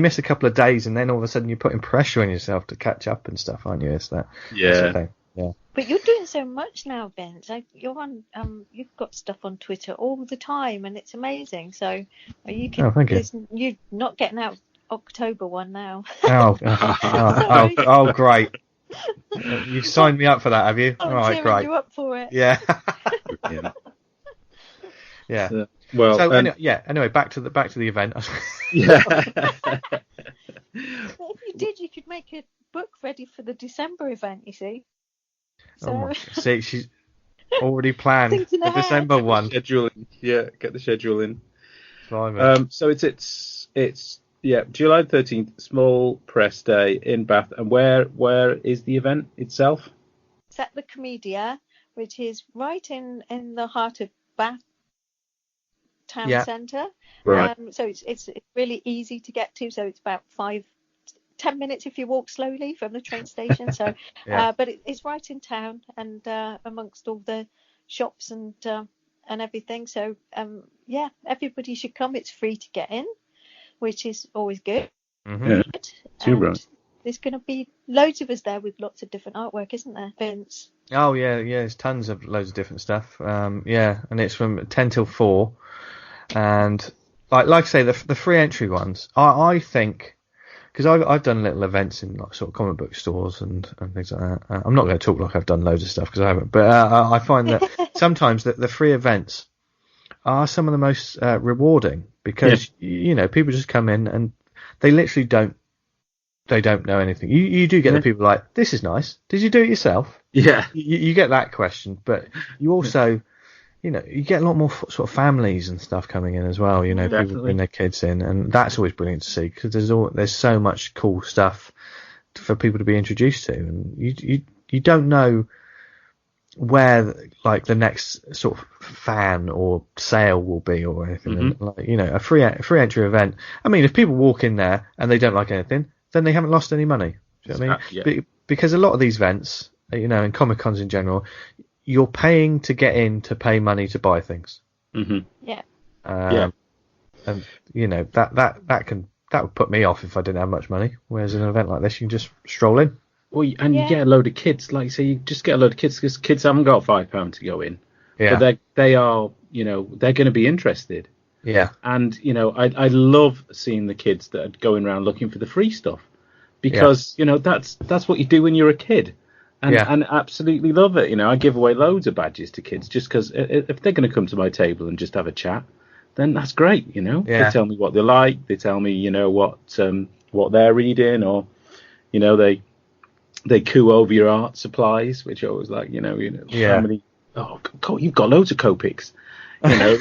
miss a couple of days, and then all of a sudden you're putting pressure on yourself to catch up and stuff, aren't you? It's that. That's the thing. Yeah. But you're doing so much now, Vince. You're on. You've got stuff on Twitter all the time, and it's amazing. So you can. Oh, thank you. You're not getting out October one now. Oh, great. You've signed me up for that, have you? I'm all right, great. You up for it? Yeah. Yeah. Well, so anyway, back to the event. Yeah. If you did, you could make a book ready for the December event. You see. So... see, she's already planned the December one. Scheduling, get the schedule in. So it's July 13th, Small Press Day in Bath, and where is the event itself? It's at the Comedia, which is right in the heart of Bath town centre. Right. So it's really easy to get to. So it's about 5-10 minutes if you walk slowly from the train station. So, but it's right in town and amongst all the shops and everything. So everybody should come. It's free to get in, which is always good. Mm-hmm. Yeah. Too right. There's going to be loads of us there with lots of different artwork, isn't there, Vince? Oh yeah. There's tons of loads of different stuff. And it's from 10 till 4. And like I say, the free entry ones, I think, because I've done little events in like sort of comic book stores and things like that. I'm not going to talk like I've done loads of stuff because I haven't, but I find that sometimes the free events are some of the most rewarding because people just come in and they literally don't know anything. You do get the people like, this is nice. Did you do it yourself? Yeah. You get that question, but you also. You get a lot more sort of families and stuff coming in as well. Definitely. People bring their kids in, and that's always brilliant to see because there's so much cool stuff for people to be introduced to, and you don't know where like the next sort of fan or sale will be or anything. Mm-hmm. Like, a free entry event. I mean, if people walk in there and they don't like anything, then they haven't lost any money. Do you know what I mean? Because a lot of these events, in Comic Cons in general. You're paying to get in to pay money to buy things. Mm-hmm. Yeah. And that would put me off if I didn't have much money. Whereas an event like this, you can just stroll in. Well, and you get a load of kids. Like, say, you just get a load of kids because kids haven't got £5 to go in. Yeah. But they are, they're going to be interested. Yeah. And, I love seeing the kids that are going around looking for the free stuff because, that's what you do when you're a kid. And absolutely love it. I give away loads of badges to kids just because if they're going to come to my table and just have a chat, then that's great. They tell me what they like. They tell me, what they're reading, or, they coo over your art supplies, which I always like, how many, oh, God, you've got loads of Copics, That'll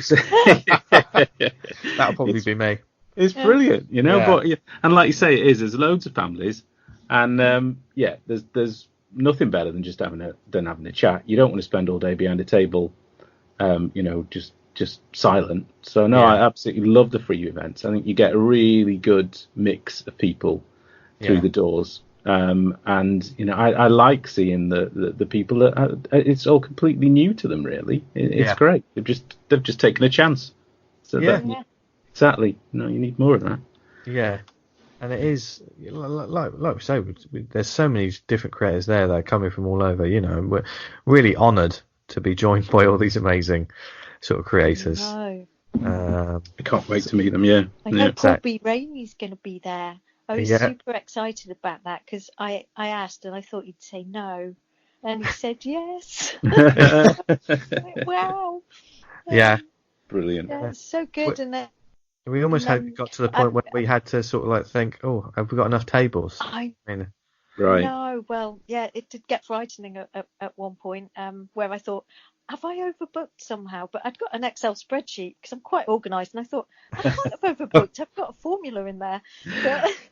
probably be me. It's brilliant, but, and like you say, there's loads of families, and, there's nothing better than just having a chat. You don't want to spend all day behind a table, just silent. So no, I absolutely love the free events. I think you get a really good mix of people through the doors. And I like seeing the people that it's all completely new to them. Really, it's great. They've just taken a chance. So exactly. No, you need more of that. Yeah. And it is, like we say, there's so many different creators there that are coming from all over, and we're really honoured to be joined by all these amazing sort of creators. I can't wait to meet them, I know Paul B. Rainey's going to be there. I was super excited about that because I asked and I thought he'd say no. And he said yes. Wow. Yeah. Brilliant. Yeah, it's so good. And then we almost got to the point where we had to sort of like think, oh, have we got enough tables? Right. No, well, it did get frightening at one point where I thought, have I overbooked somehow? But I'd got an Excel spreadsheet because I'm quite organised, and I thought, I can't have overbooked. I've got a formula in there.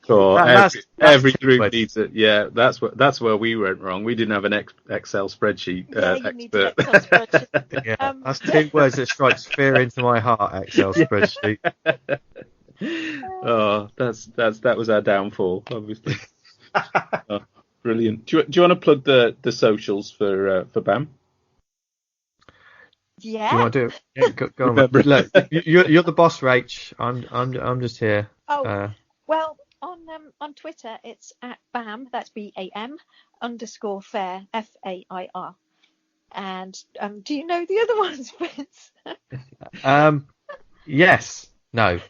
But... every group needs it. Yeah, that's where we went wrong. We didn't have an Excel spreadsheet expert. Need an Excel spreadsheet. That's two words that strikes fear into my heart. Excel spreadsheet. Oh, that was our downfall, obviously. Brilliant. Do you want to plug the socials for BAM? Yeah. Do you want to do it? Yeah, go on. Look, you're the boss, Raech. I'm just here. Well, on Twitter it's at BAM. That's BAM _fair FAIR. And do you know the other ones, Vince? Yes. No.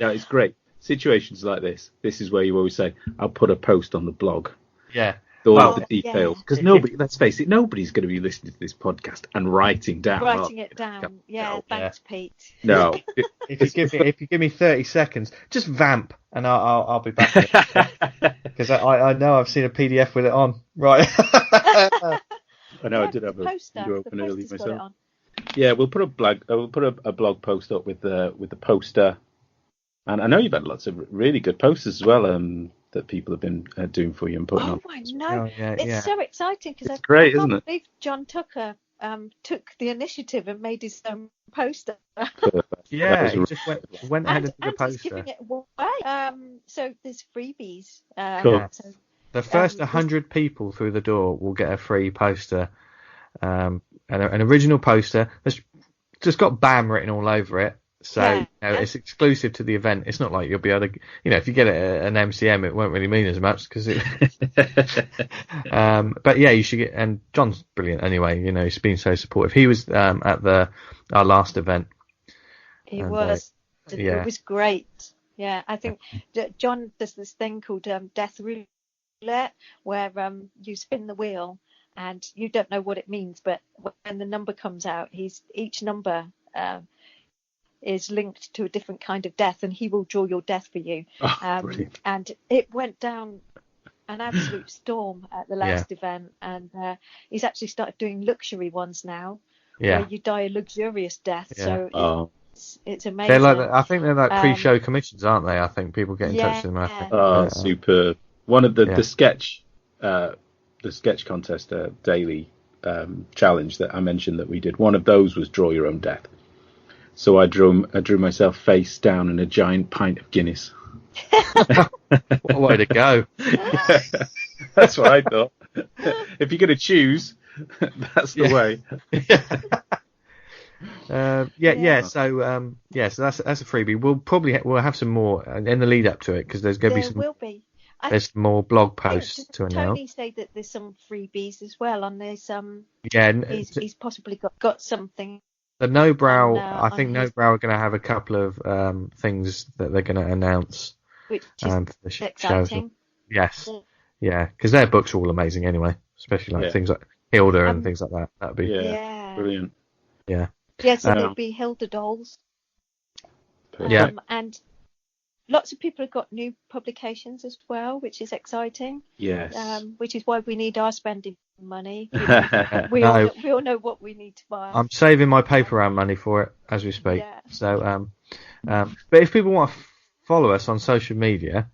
No, it's great. Situations like this is where you always say, "I'll put a post on the blog." Yeah. All the details, because let's face it, nobody's going to be listening to this podcast and writing it down. Yeah, thanks, Pete. No, if you give me 30 seconds, just vamp, and I'll be back. Because I know I've seen a PDF with it on. Right. I know I did have a video open earlier myself. Yeah, we'll put a blog post up with the poster, and I know you've had lots of really good posters as well. That people have been doing for you and putting on. Oh, I know. It's so exciting because I can't believe John Tucker took the initiative and made his own poster. Yeah, he just went ahead and took a poster. He's giving it away. So there's freebies. Cool. So, the first 100 people through the door will get a free poster, an original poster that's just got BAM written all over it. So it's exclusive to the event. It's not like you'll be able to, if you get it at an MCM, it won't really mean as much because it. But yeah, you should get. And John's brilliant anyway. He's been so supportive. He was at our last event. He was. It was great. Yeah, I think John does this thing called Death Roulette, where you spin the wheel and you don't know what it means, but when the number comes out, each number. Is linked to a different kind of death, and he will draw your death for you. And it went down an absolute storm at the last event, and he's actually started doing luxury ones now, where you die a luxurious death. So it's amazing. They're like, I think they're like pre-show commissions, aren't they? I think people get in touch with them. Super. One of the sketch contest daily challenge that I mentioned that we did. One of those was draw your own death. So I drew myself face down in a giant pint of Guinness. What a way to go. That's what I thought. If you're going to choose, that's the way. Yeah. So that's a freebie. We'll have some more in the lead up to it because there's going to be some. There will be. There's more blog posts to announce. Tony said that there's some freebies as well, and there's he's possibly got something. The No Brow, I think No Brow are going to have a couple of things that they're going to announce. Which is exciting. Yes, yeah, because their books are all amazing anyway, especially like things like Hilda and things like that. That'd be brilliant. Yeah, so there'll be Hilda dolls. And lots of people have got new publications as well, which is exciting. Yes. Which is why we need our spending money. We all know what we need to buy. I'm saving my paper round money for it as we speak. Yeah. So, but if people want to follow us on social media,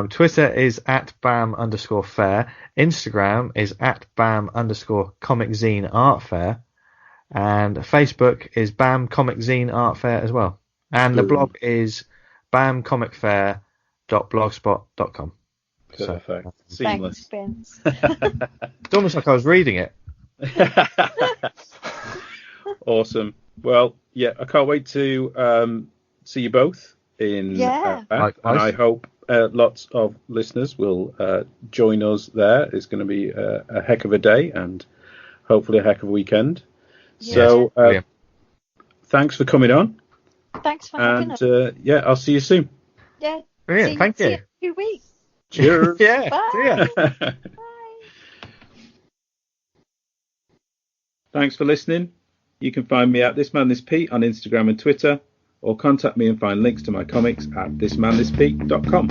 Twitter is @BAM_fair. Instagram is @BAM_comic-zine art fair. And Facebook is BAM Comic Zine Art Fair as well. And the blog is bamcomicfair.blogspot.com. Perfect. So, seamless. Thanks, It's almost like I was reading it. Awesome. Well, I can't wait to see you both in back, and I hope lots of listeners will join us there. It's going to be a heck of a day and hopefully a heck of a weekend. So thanks for coming on. Thanks for having us. And I'll see you soon. Yeah. Brilliant. Thank you. See you in a few weeks. Cheers. Yeah. Bye. See ya. Bye. Thanks for listening. You can find me at thismanthispete on Instagram and Twitter, or contact me and find links to my comics at thismanthispete.com.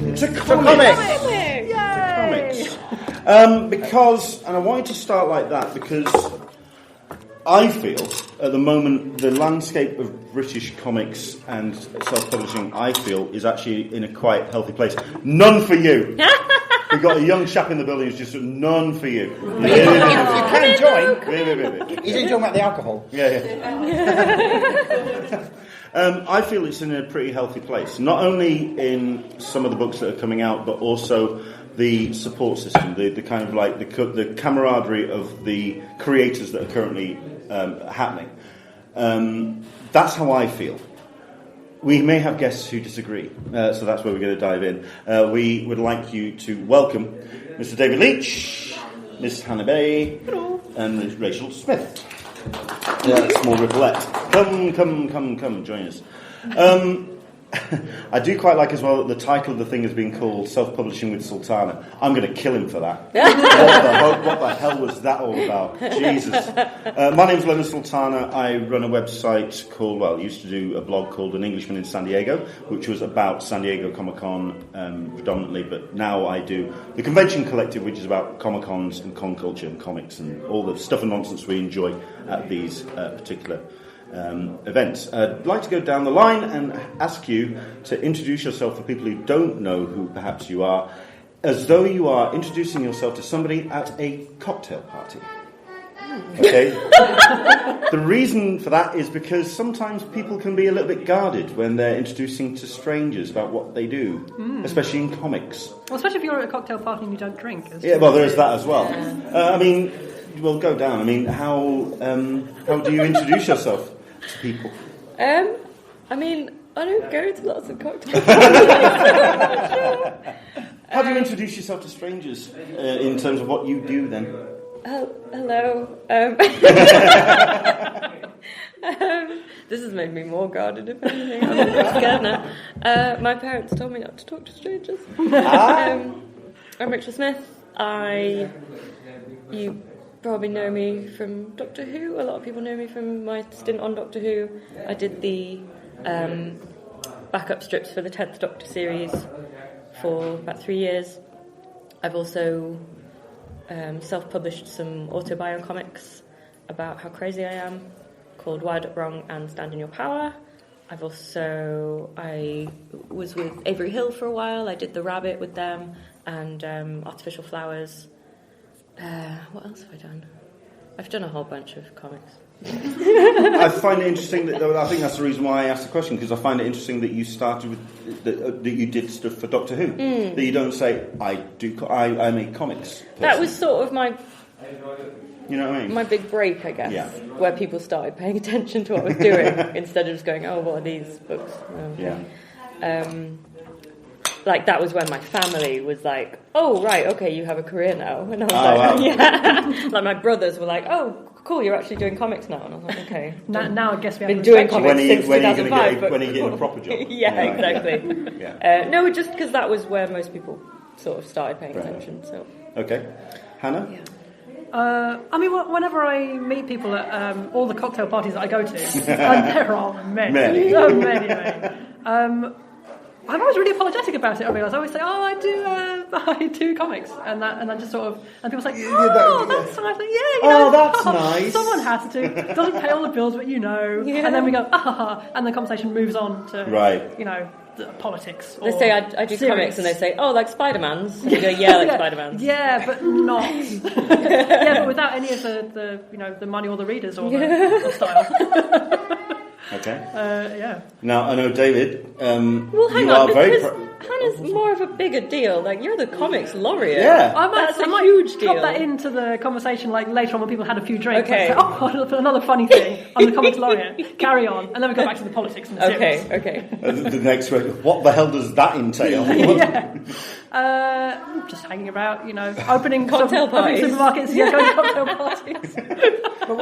It's a comics. Because, and I wanted to start like that because I feel at the moment the landscape of British comics and self-publishing, I feel, is actually in a quite healthy place. None for you. We've got a young chap in the building who's just none for you. You can join. He's enjoying about the alcohol. Yeah. I feel it's in a pretty healthy place, not only in some of the books that are coming out, but also the support system, the kind of like the camaraderie of the creators that are currently happening. That's how I feel. We may have guests who disagree, so that's where we're going to dive in. We would like you to welcome Mr. David Leach, Miss Hannah Bay, and Ms. Raechel Smith. Small Ripolette. Come, join us. I do quite like as well that the title of the thing has been called Self-Publishing with Sultana. I'm going to kill him for that. What the hell was that all about? Jesus. My name's Leonard Sultana. I run a website used to do a blog called An Englishman in San Diego, which was about San Diego Comic-Con predominantly, but now I do the Convention Collective, which is about Comic-Cons and con culture and comics and all the stuff and nonsense we enjoy at these particular events. I'd like to go down the line and ask you to introduce yourself for people who don't know who perhaps you are, as though you are introducing yourself to somebody at a cocktail party. Okay? The reason for that is because sometimes people can be a little bit guarded when they're introducing to strangers about what they do, especially in comics. Well, especially if you're at a cocktail party and you don't drink. Yeah, well, there is that as well. We'll go down. How do you introduce yourself to people? I don't go to lots of cocktails. How do you introduce yourself to strangers in terms of what you do then? Hello. This has made me more guarded, if anything. I'm a bit scared now. My parents told me not to talk to strangers. I'm Raechel Smith. You probably know me from Doctor Who. A lot of people know me from my stint on Doctor Who. I did the backup strips for the 10th Doctor series for about 3 years. I've also self-published some autobio comics about how crazy I am, called Wired Up Wrong and Stand in Your Power. I was with Avery Hill for a while. I did The Rabbit with them and Artificial Flowers. What else have I done? I've done a whole bunch of comics. I find it interesting that I think that's the reason why I asked the question, because I find it interesting that you started with that you did stuff for Doctor Who. That you don't say I make comics. Personally. That was sort of my. You know what I mean? My big break, I guess, where people started paying attention to what I was doing instead of just going, "Oh, what are these books?" Like that was when my family was like, "Oh, right, okay, you have a career now," and I was wow. "Yeah." Like my brothers were like, "Oh, cool, you're actually doing comics now," and I was like, "Okay." Now I guess we have been doing comics since 2005. When are you getting a proper job? Exactly. No, just because that was where most people sort of started paying attention. So. Okay, Hannah. Yeah. I mean, whenever I meet people at all the cocktail parties that I go to, and there are many. I'm always really apologetic about it. I realise I always say, "Oh, I do comics," and I just sort of, and people say, "Oh, that's nice." Like, that's nice. Someone has to. Doesn't pay all the bills, but and then we go, and the conversation moves on to politics. They say I do comics, and they say, "Oh, like Spider-Man's." And we go, "Yeah, like Spider-Man's." Yeah, but not. But without any of the money or the readers or the style. Okay. Now I know David. Well, hang on, Hannah's more of a bigger deal. Like you're the comics laureate. Yeah, that's a huge deal. Drop that into the conversation like later on when people had a few drinks. Okay. Say, another funny thing. I'm the comics laureate. Carry on, and then we go back to the politics and the series. Okay. The next one. What the hell does that entail? Just hanging about, opening cocktail parties, supermarkets, going to cocktail parties. But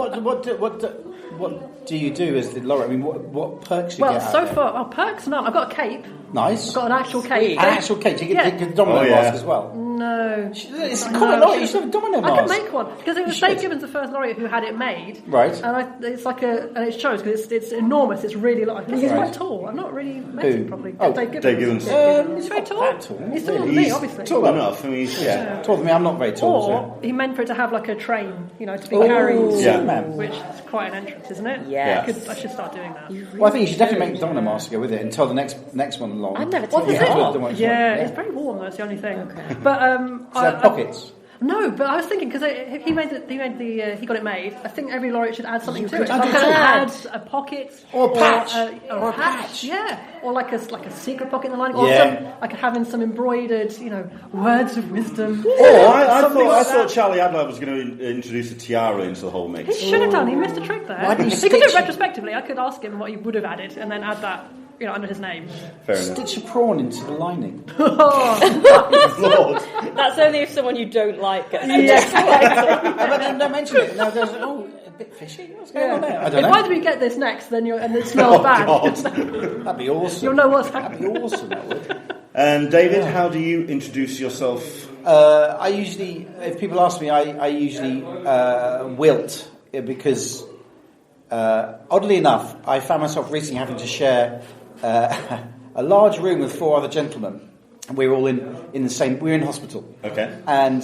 what do you do as the laureate? I mean, what perks do you get out of it? Well, so far, perks none. I've got a cape. Nice. I've got an actual cape. An actual cape? Do you get the domino mask as well? No. It's a common laureate. You should have a domino mask. I could make one because it was Dave Gibbons, the first laureate, who had it made. Right. And it's like and it shows because it's enormous. It's really large. He's quite tall. I'm not really met him properly. Oh, Dave Gibbons. He's very tall. He's taller than me, obviously. Tall enough. I mean, taller than me. I'm not very tall. Or he meant for it to have like a train, to be carried. Superman. Which is quite an entrance, isn't it? Yeah. I should start doing that. Well, I think you should definitely make the domino mask to go with it until the next one along. I've never taken it off. It's very warm. That's the only thing. Okay. But does it have pockets? No, but I was thinking because he got it made. I think every laureate should add something to it. I could add a pocket or a patch or a patch. Yeah, or like a secret pocket in the lining, or I could have in some embroidered, words of wisdom. I thought Charlie Adler was going to introduce a tiara into the whole mix. He should have done. He missed a trick there. Why didn't you he could do it retrospectively. I could ask him what he would have added, and then add that. Under his name. Fair enough. Stitch a prawn into the lining. Lord. That's only if someone you don't like gets it. Don't mention it. No, there's a bit fishy. What's going on there? I don't know. If either we get this next, then and it smells bad. God. That'd be awesome. You'll know what's happening. That'd be awesome. That would. And David, how do you introduce yourself? I usually, if people ask me, I usually wilt because. Oddly enough, I found myself recently having to share a large room with 4 other gentlemen. We were all in the same. We were in hospital. Okay. And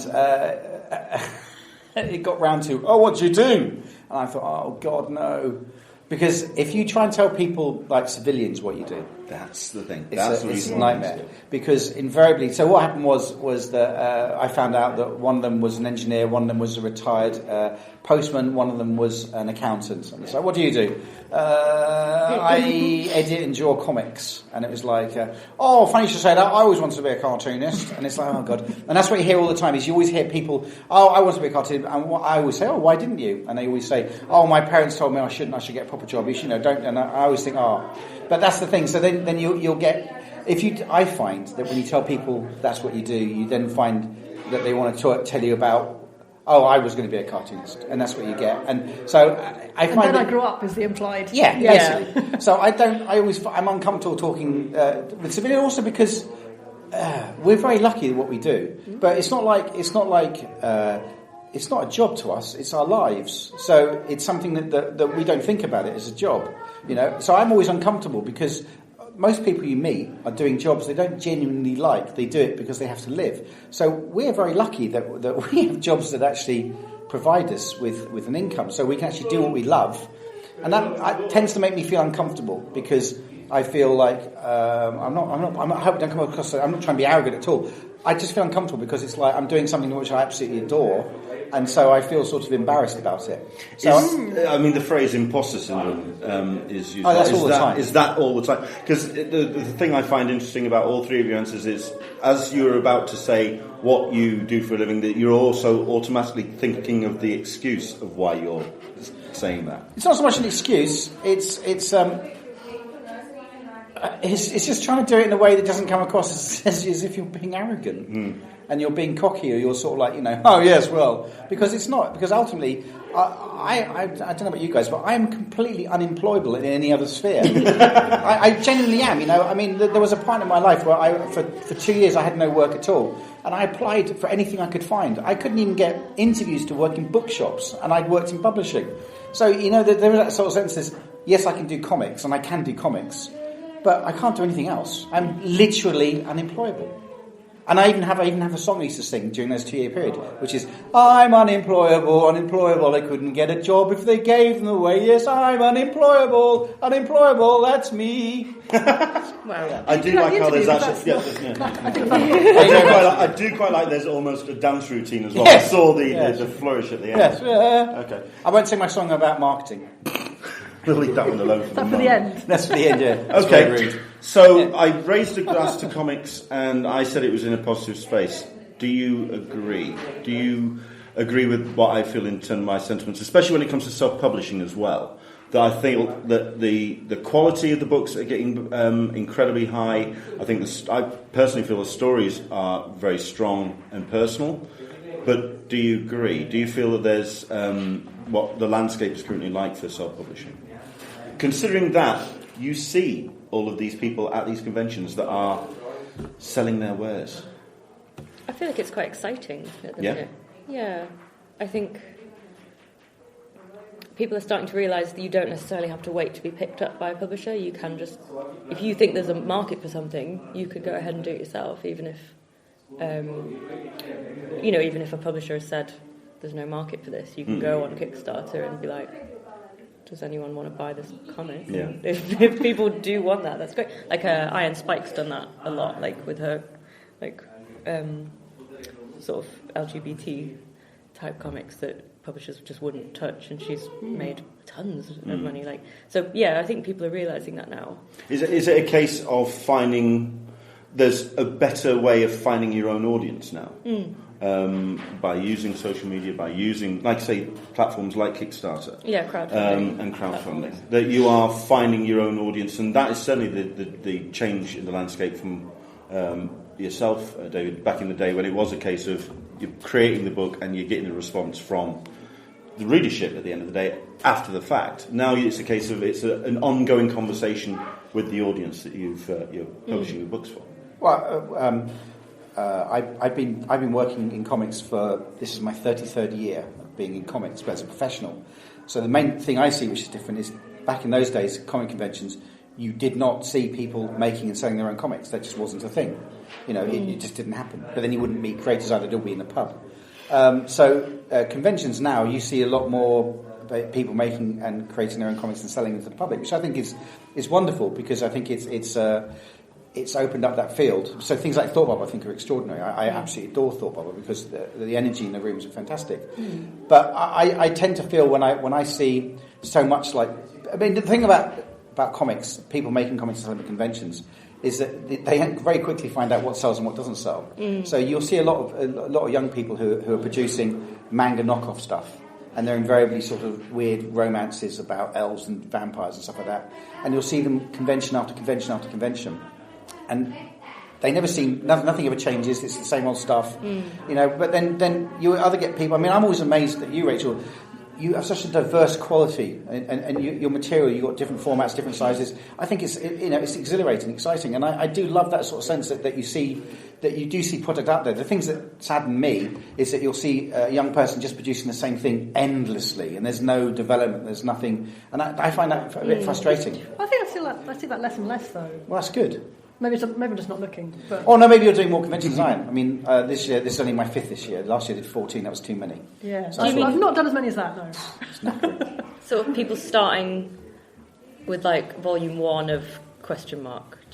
it got round to, what do you do? And I thought, oh God, no. Because if you try and tell people, like civilians, what you do, that's the thing. It's a nightmare. Because invariably, so what happened was that I found out that one of them was an engineer, one of them was a retired postman, one of them was an accountant. And it's like, what do you do? I edit and draw comics. And it was like, funny you should say that. I always wanted to be a cartoonist. And it's like, oh God. And that's what you hear all the time is you always hear people, I want to be a cartoonist. And I always say, why didn't you? And they always say, my parents told me I should get a proper job. You don't. And I always think, But that's the thing. So then you'll get... I find that when you tell people that's what you do, you then find that they want to tell you about, I was going to be a cartoonist, and that's what you get. And so I find and then I grew up is the implied. Yeah, basically. So I'm uncomfortable talking with civilians also because we're very lucky at what we do, but it's not a job to us. It's our lives. So it's something that we don't think about it as a job, So I'm always uncomfortable because most people you meet are doing jobs they don't genuinely like. They do it because they have to live. So we're very lucky that we have jobs that actually provide us with an income, so we can actually do what we love, and that tends to make me feel uncomfortable because I feel like I'm not. I hope I don't come across. I'm not trying to be arrogant at all. I just feel uncomfortable because it's like I'm doing something which I absolutely adore, And so I feel sort of embarrassed about it. So I mean, the phrase imposter syndrome is used. That's all the time. Is that all the time? Because the thing I find interesting about all three of your answers is, as you're about to say what you do for a living, that you're also automatically thinking of the excuse of why you're saying that. It's not so much an excuse. It's just trying to do it in a way that doesn't come across as if you're being arrogant and you're being cocky, or you're sort of like, oh yes, well, because it's not. Because ultimately, I don't know about you guys, but I am completely unemployable in any other sphere. I genuinely am. I mean, there was a point in my life where for 2 years I had no work at all, and I applied for anything I could find. I couldn't even get interviews to work in bookshops, and I'd worked in publishing. So there is that sort of sense that yes, I can do comics, and I can do comics, but I can't do anything else. I'm literally unemployable. And I even have a song I used to sing during those 2 year period, which is, I'm unemployable, I couldn't get a job if they gave them away. Yes, I'm unemployable, that's me. Wow. I do like how there's actually... I do quite like there's almost a dance routine as well. Yes. I saw the flourish at the end. Yes. Okay. I won't sing my song about marketing. We'll leave that one alone for the end. That's for the end, yeah. Okay. So I raised a glass to comics and I said it was in a positive space. Do you agree? Do you agree with what I feel in terms of my sentiments, especially when it comes to self-publishing as well? That I think that the quality of the books are getting incredibly high. I think I personally feel the stories are very strong and personal. But do you agree? Do you feel that there's what the landscape is currently like for self-publishing? Considering that you see all of these people at these conventions that are selling their wares. I feel like it's quite exciting at the minute. Yeah. I think people are starting to realise that you don't necessarily have to wait to be picked up by a publisher. You can just, if you think there's a market for something, you could go ahead and do it yourself, even if even if a publisher has said there's no market for this, you can go on Kickstarter and be like, does anyone want to buy this comic? Yeah. If people do want that, that's great. Like Iron Spike's done that a lot, like with her sort of LGBT type comics that publishers just wouldn't touch, and she's made tons of money. So I think people are realising that now. Is it a case of finding there's a better way of finding your own audience now? By using social media, by using, like say, platforms like Kickstarter, crowdfunding, and crowdfunding, that you are finding your own audience, and that is certainly the change in the landscape from yourself, David, back in the day when it was a case of you're creating the book and you're getting a response from the readership at the end of the day after the fact. Now it's a case of it's an ongoing conversation with the audience that you're publishing your books for. Well, I've been working in comics this is my 33rd year of being in comics, but as a professional. So the main thing I see which is different is back in those days, comic conventions, you did not see people making and selling their own comics. That just wasn't a thing. It just didn't happen. But then you wouldn't meet creators either, they'll be in a pub. Conventions now, you see a lot more people making and creating their own comics and selling them to the public, which I think is wonderful, because I think it's opened up that field. So things like Thought Bubble I think are extraordinary. I absolutely adore Thought Bubble because the energy in the rooms are fantastic. But I tend to feel when I see so much the thing about comics, people making comics and selling at conventions, is that they very quickly find out what sells and what doesn't sell. So you'll see a lot of young people who are producing manga knockoff stuff, and they're invariably sort of weird romances about elves and vampires and stuff like that. And you'll see them convention after convention after convention. And they never seem, nothing ever changes, it's the same old stuff, but then you either get people, I'm always amazed at you, Raechel, you have such a diverse quality, and your material, you've got different formats, different sizes. I think it's exhilarating, exciting, and I do love that sort of sense that you do see product out there. The things that sadden me is that you'll see a young person just producing the same thing endlessly, and there's no development, there's nothing, and I find that a bit frustrating. I think I see that less and less, though. Well, that's good. Maybe I'm just not looking. But... Oh no, maybe you're doing more conventions than I am. This year, this is only my 5th this year. Last year I did 14. That was too many. Yeah, so I've not done as many as that. No. So people starting with volume 1 of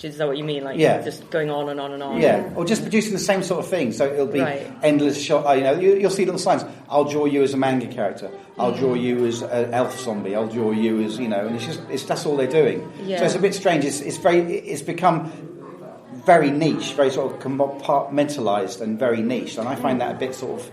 Is that what you mean? Like just going on and on and on? Yeah, or just producing the same sort of thing. So it'll be endless shot. You'll see little signs. I'll draw you as a manga character. I'll draw you as an elf zombie. I'll draw you as and that's all they're doing. Yeah. So it's a bit strange. It's become very niche, very sort of compartmentalised and very niche, and I find that a bit sort of.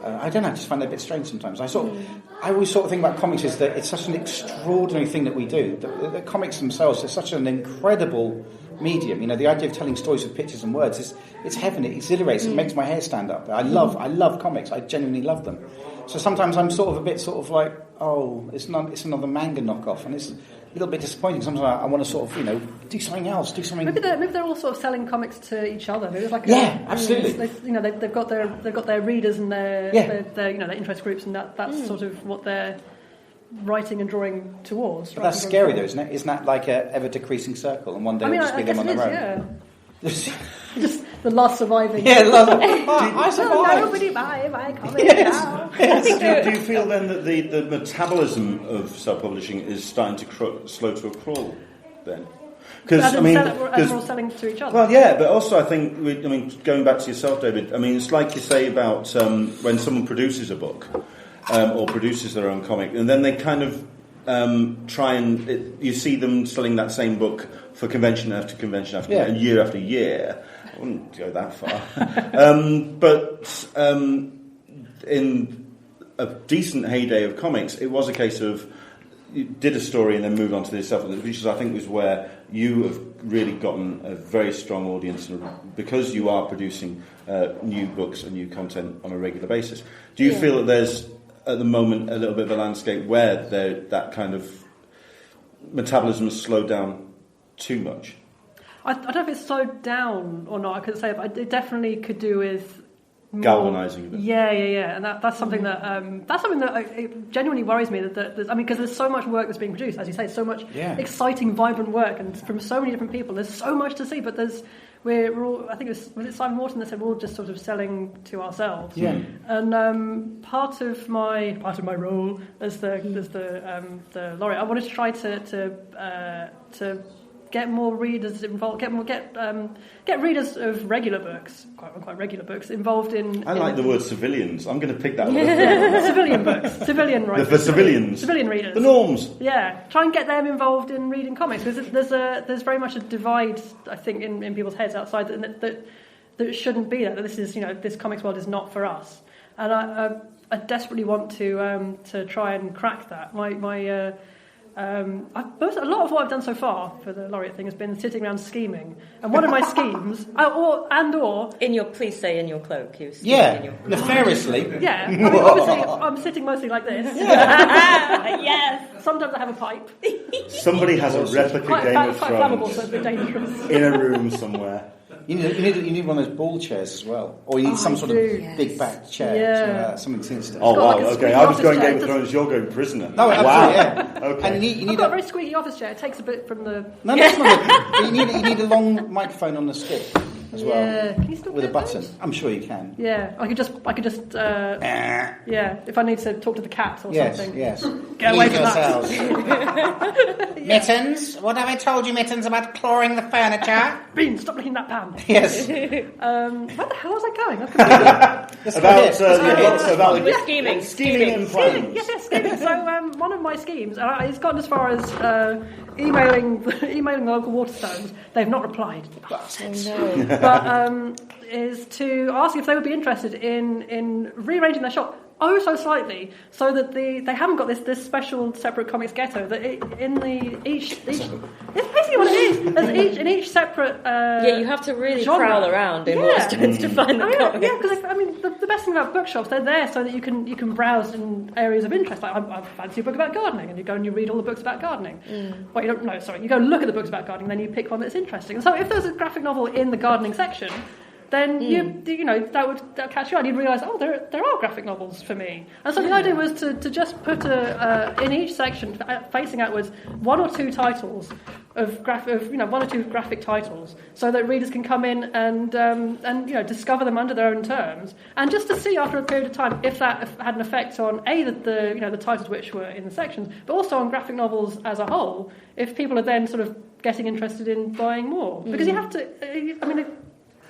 I don't know. I just find that a bit strange sometimes. I always sort of think about comics is that it's such an extraordinary thing that we do. The comics themselves are such an incredible medium. The idea of telling stories with pictures and words it's heaven. It exhilarates. It makes my hair stand up. I love comics. I genuinely love them. So sometimes I'm sort of a bit sort of like, oh, it's another manga knockoff, and it's a little bit disappointing. Sometimes I want to sort of do something else, do something. Maybe they're all sort of selling comics to each other. Maybe it's like absolutely. They've got their readers and their interest groups, and that's sort of what they're writing and drawing towards. But that's scary, though, isn't it? Isn't that like a ever decreasing circle, and one day it'll just be them on their own? Yeah. Just the last surviving. Yeah, I survived. Nobody buy my comics now. Do you feel then that the metabolism of self-publishing is starting to slow to a crawl then? Because we're all selling to each other. Well, yeah, but also I think going back to yourself, David. It's like you say about when someone produces a book or produces their own comic, and then they kind of try and you see them selling that same book for convention after convention after and year after year. I wouldn't go that far, but in a decent heyday of comics, it was a case of you did a story and then moved on to this stuff, which I think was where you have really gotten a very strong audience, because you are producing new books and new content on a regular basis. Do you feel that there's at the moment a little bit of a landscape where that kind of metabolism has slowed down too much? I don't know if it's slowed down or not. I couldn't say, but it definitely could do with galvanising a bit. Yeah, and that's something that it genuinely worries me. Because there's so much work that's being produced, as you say, so much exciting, vibrant work, and from so many different people. There's so much to see, but we're all. I think was it Simon Morton that said we're all just sort of selling to ourselves. Yeah. And part of my role as the laureate, I wanted to try to get more readers involved, get readers of regular books, quite regular books, involved in... I like the word civilians. I'm going to pick that word. Civilian books, civilian writers. For civilians. Civilian readers. The norms. Yeah, try and get them involved in reading comics, because there's very much a divide, I think, in people's heads outside that it shouldn't be that this is, this comics world is not for us. And I desperately want to try and crack that. A lot of what I've done so far for the laureate thing has been sitting around scheming, and one of my schemes, or please say in your cloak, nefariously. Yeah, obviously I'm sitting mostly like this. Yeah. Yes. Sometimes I have a pipe. Somebody has a replica Game of Thrones flammable, so it's a bit dangerous. In a room somewhere. You need one of those ball chairs as well, or you need some sort of big back chair, something sinister. Oh wow! Okay, I was going Game of Thrones. You're going prisoner. No, wow. Yeah. Okay. And you need I've got a very squeaky office chair. It takes a bit from the. No, that's not it. You need a long microphone on the stick as well. Yeah, can you still with a button? Those? I'm sure you can. Yeah, I could just. If I need to talk to the cat or something. Yes. Get away from that. Mittens, what have I told you, Mittens, about clawing the furniture? Bean, stop licking that pan. Yes. Where the hell was I going? About scheming. Scheming and plans. Yes, scheming. So one of my schemes, it's gotten as far as emailing the local Waterstones. They've not replied. Bastards. Oh, no. But is to ask if they would be interested in rearranging their shop so slightly, so that they haven't got this special separate comics ghetto. That each it's basically what it is. In each separate you have to really genre. Prowl around in Waterstones to find the comics. Yeah, because the best thing about bookshops, they're there so that you can browse in areas of interest. Like I fancy a book about gardening, and you go and you read all the books about gardening. Well, you go and look at the books about gardening, then you pick one that's interesting. And so if there's a graphic novel in the gardening section, then that would catch you on. You'd realise, there are graphic novels for me. And so the idea was to just put in each section, facing outwards, one or two titles of one or two graphic titles, so that readers can come in and discover them under their own terms, and just to see after a period of time if that had an effect on the titles which were in the sections, but also on graphic novels as a whole. If people are then sort of getting interested in buying more, because you have to.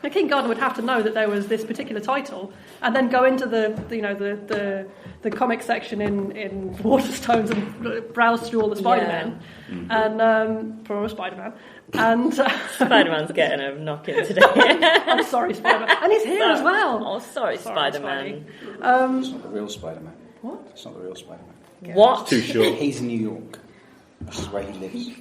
The King Gardener would have to know that there was this particular title, and then go into the comic section in Waterstones and browse through all the Spider-Man, and poor Spider-Man, and Spider-Man's getting a knock-in today. I'm sorry, Spider-Man, and he's here as well. Oh, sorry Spider-Man. It's not the real Spider-Man. What? It's not the real Spider-Man. Yeah. What? It's too short. He's in New York. This is where he lives.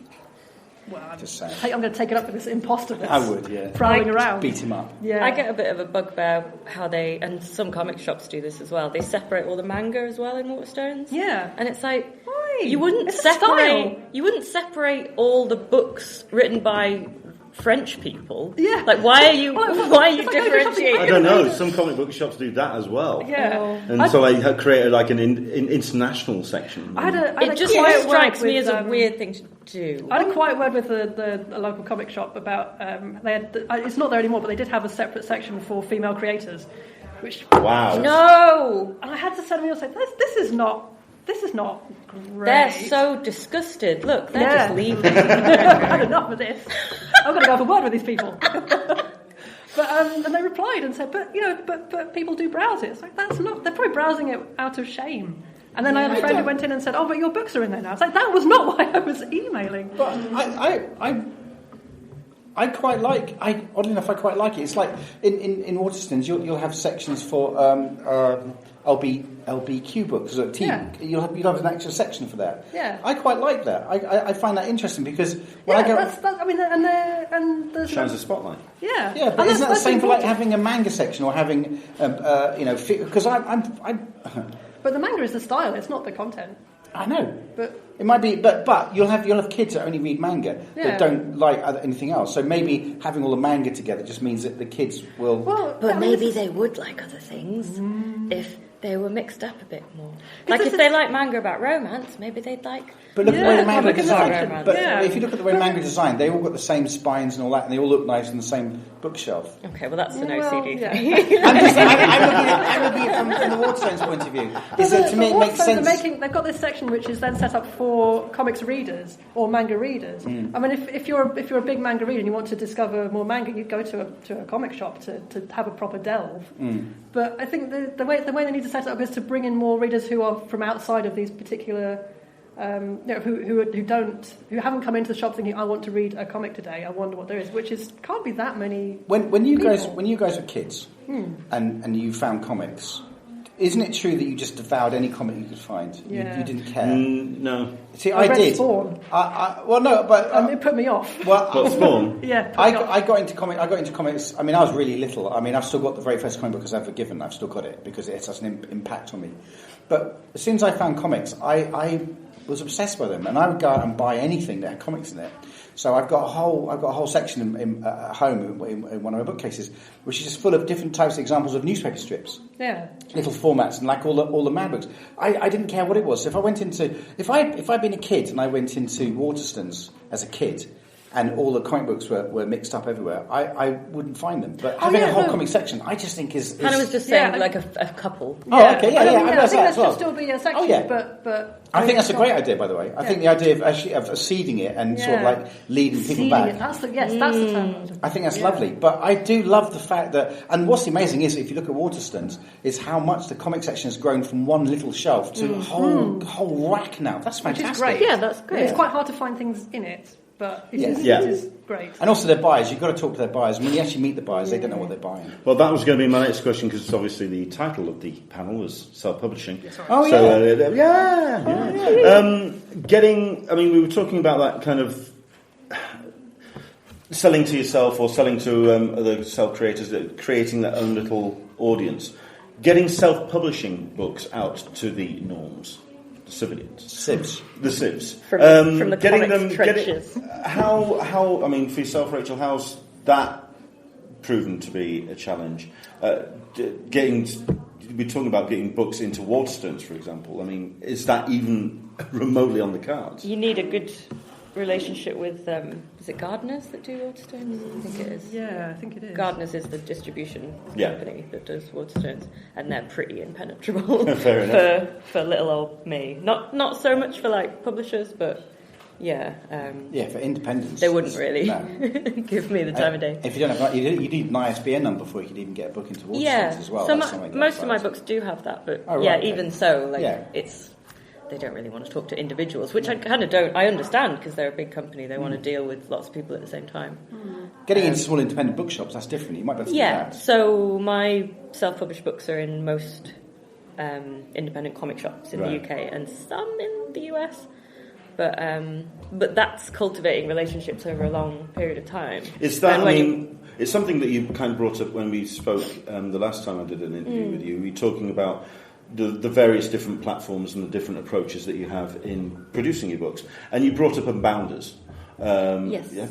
Well, just saying. I'm going to take it up with this imposter that's I would, yeah. prowling around. Beat him up. Yeah. I get a bit of a bugbear how they, and some comic shops do this as well, they separate all the manga as well in Waterstones. Yeah. And it's like, why? You wouldn't separate all the books written by French people. Yeah. Like, why are you differentiating? I don't know. Some comic book shops do that as well. Yeah. And so they created like an international section. It just strikes me as a weird thing to do. I had a quiet word with the local comic shop about it's not there anymore, but they did have a separate section for female creators. Which no, and I had to send them and say this is not great. They're so disgusted. Look, they're just leaving. I've had enough of this. I've got to go have a word with these people. But and they replied and said, but people do browse it. It's like they're probably browsing it out of shame. And then I had a friend who went in and said, "Oh, but your books are in there now." It's like that was not why I was emailing. But I quite like. Oddly enough, I quite like it. It's like in Waterstones, you'll have sections for LBQ books. You'll have an extra section for that. Yeah, I quite like that. I find that interesting because when I go, and the shines a spotlight. Yeah, yeah. But isn't that the same for like having a manga section or having because I'm. But the manga is the style; it's not the content. I know, but it might be. But you'll have kids that only read manga that don't like anything else. So maybe having all the manga together just means that the kids will. Well, but maybe they would like other things if they were mixed up a bit more. Like if they like manga about romance, maybe they'd like. But look at the way the manga designed. But if you look at the way manga designed, they all got the same spines and all that, and they all look nice on the same bookshelf. Okay, well that's an OCD thing. I'm looking at it from the Waterstones point of view. To me, it makes sense. They've got this section which is then set up for comics readers or manga readers. I mean, if you're a big manga reader and you want to discover more manga, you go to a comic shop to have a proper delve. But I think the way they need to set it up is to bring in more readers who are from outside of these particular. Who haven't come into the shop thinking I want to read a comic today. I wonder what there is, which can't be that many. When you guys were kids and you found comics, isn't it true that you just devoured any comic you could find? Yeah. You didn't care. No. See, I did. Spawn. It put me off. Well, Spawn. Yeah. I got into comics. I mean, I was really little. I mean, I've still got the very first comic book I was ever given. I've still got it because it has an impact on me. But as soon as I found comics, I was obsessed by them, and I would go out and buy anything that had comics in it. So I've got a whole section at home in one of my bookcases, which is just full of different types of examples of newspaper strips. Yeah, little formats and like all the Mad books. I didn't care what it was. So if I'd been a kid and I went into Waterstones as a kid, and all the comic books were mixed up everywhere, I wouldn't find them. But having a whole comic section, I just think is... Hannah was just saying like a couple. Oh, okay, yeah. I think that should still be a section, but I think that's a great idea, by the way. I think the idea of seeding it and sort of like leading people back. That's the term. I think that's lovely. But I do love the fact that... And what's amazing is, if you look at Waterstones, is how much the comic section has grown from one little shelf to a whole rack now. That's fantastic. Which is great. Yeah, that's great. It's quite hard to find things in it. But it is great. And also their buyers, you've got to talk to their buyers. When you actually meet the buyers, they don't know what they're buying. Well, that was going to be my next question, because obviously the title of the panel was self-publishing. Yes, oh, we were talking about that kind of selling to yourself or selling to other self-creators, creating their own little audience. Getting self-publishing books out to the norms. Civilians, the sibs, from the comics trenches. How? I mean, for yourself, Raechel, how's that proven to be a challenge? We're talking about getting books into Waterstones, for example. I mean, is that even remotely on the cards? You need a good relationship with, is it Gardeners that do Waterstones? I think it is. Yeah, I think it is. Gardeners is the distribution company that does Waterstones, and they're pretty impenetrable for little old me. Not so much for like publishers, but for independents, they wouldn't really give me the time of day. If you don't have, you need an ISBN number before you could even get a book into Waterstones as well. So most of my books do have that, but even so, it's. They don't really want to talk to individuals, which I kind of don't. I understand because they're a big company. They want to deal with lots of people at the same time. Getting into small independent bookshops, that's different. You might be able to do that. So my self-published books are in most independent comic shops in the UK and some in the US. But that's cultivating relationships over a long period of time. It's that. It's something that you kind of brought up when we spoke the last time I did an interview with you. We were talking about the various different platforms and the different approaches that you have in producing your books. And you brought up Unbounders. Yes. Yeah.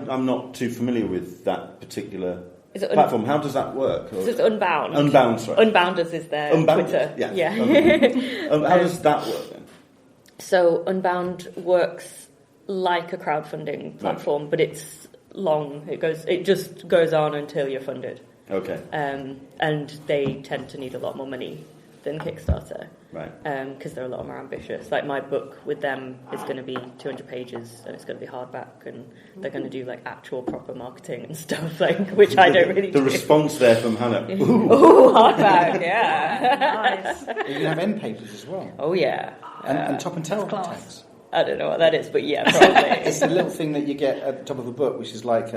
I'm not too familiar with that particular platform. How does that work? So it's Unbound. Unbound, sorry. Unbounders is their Twitter. Yeah. How does that work then? So Unbound works like a crowdfunding platform, but it's long. It just goes on until you're funded. Okay. And they tend to need a lot more money than Kickstarter, right? Because they're a lot more ambitious. Like my book with them is going to be 200 pages, and it's going to be hardback, and they're going to do like actual proper marketing and stuff, which I don't really. The response there from Hannah. Ooh, hardback, yeah. Nice. You can have end papers as well. Oh yeah, and top and tail tags. I don't know what that is, but yeah, probably. It's a little thing that you get at the top of a book, which is like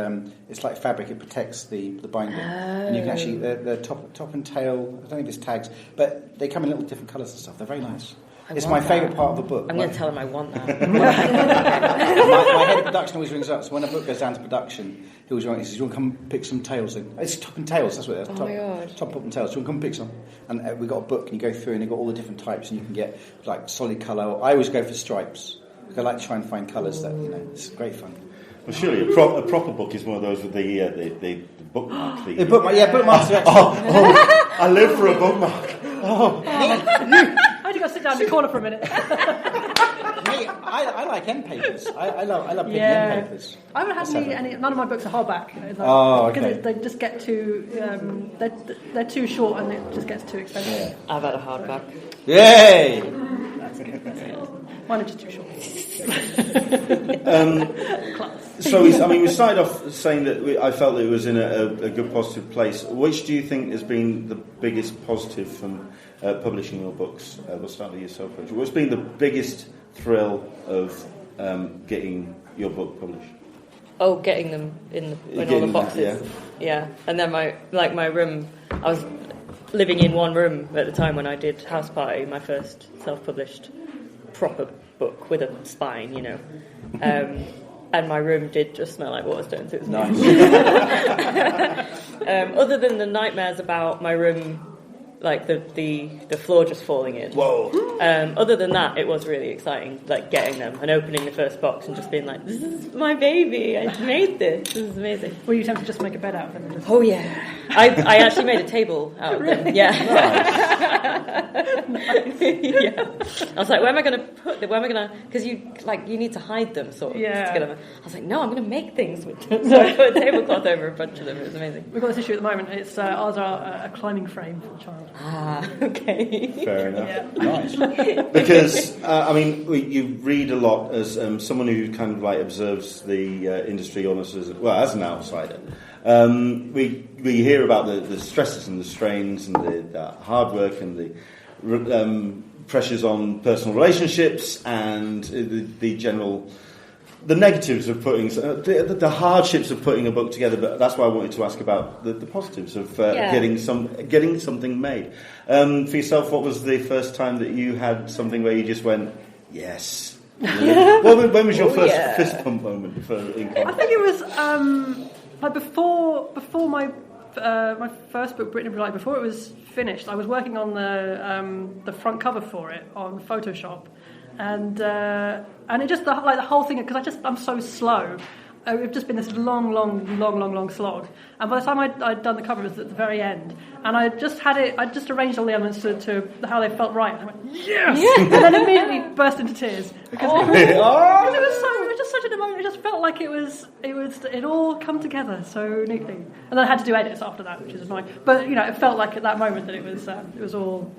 it's like fabric. It protects the binding, and you can actually the top and tail. I don't know if it's tags, but they come in little different colours and stuff. They're very nice. It's my favourite part of the book. I'm going to tell him I want that. my head of production always rings up. So when a book goes down to production, he always rings. He says, "You want to come pick some tails?" It's top and tails. That's what it is. Oh my god! Top and tails. Do you want to come pick some? And we got a book, and you go through, and they've got all the different types, and you can get like solid colour. I always go for stripes. I like to try and find colours that it's great fun. Well, surely a proper book is one of those with the bookmark. The bookmarks. I live for a bookmark. I had to go sit down in the corner for a minute. I like end papers. I love picking end papers. I haven't had any. None of my books are hardback. Because they just get too. They're too short and it just gets too expensive. Yeah. I've had a hardback. Yay! Mine are just too short. So we started off saying that I felt that it was in a good positive place. Which do you think has been the biggest positive from publishing your books? We'll start with yourself. What's been the biggest thrill of getting your book published? Oh, getting them in all the boxes. Yeah. And then my room, I was living in one room at the time when I did House Party, my first self-published proper book with a spine, and my room did just smell like Waterstones. It was nice. Other than the nightmares about my room, like the floor just falling in. Whoa. Other than that, it was really exciting, like getting them and opening the first box and just being like, "This is my baby! I made this. This is amazing." Were you tempted to just make a bed out of them? Oh yeah, I actually made a table out of them. Yeah. Nice. Yeah. I was like, where am I going to put them? Where am I going to? Because you need to hide them sort of. Yeah. Together. I was like, no, I'm going to make things with them. So I put a tablecloth over a bunch of them. It was amazing. We've got this issue at the moment. It's ours are a climbing frame for the child. Ah, okay. Fair enough. Yeah. Nice. Because you read a lot as someone who kind of like observes the industry almost as an outsider. We hear about the stresses and the strains and the hard work and the pressures on personal relationships and the general. The negatives of putting the hardships of putting a book together, but that's why I wanted to ask about the positives of getting something made. For yourself, what was the first time that you had something where you just went, yes? When was your first fist pump moment for income? I think it was like before my first book, Britain Like, before it was finished. I was working on the front cover for it on Photoshop. And it just the whole thing, because I'm so slow. It's just been this long slog. And by the time I'd done the cover, it was at the very end. And I just arranged all the elements to how they felt right. And I went, yes! And then immediately burst into tears. Because it was just such a moment. It just felt like it all come together so neatly. And then I had to do edits after that, which is annoying. But it felt like at that moment that it was all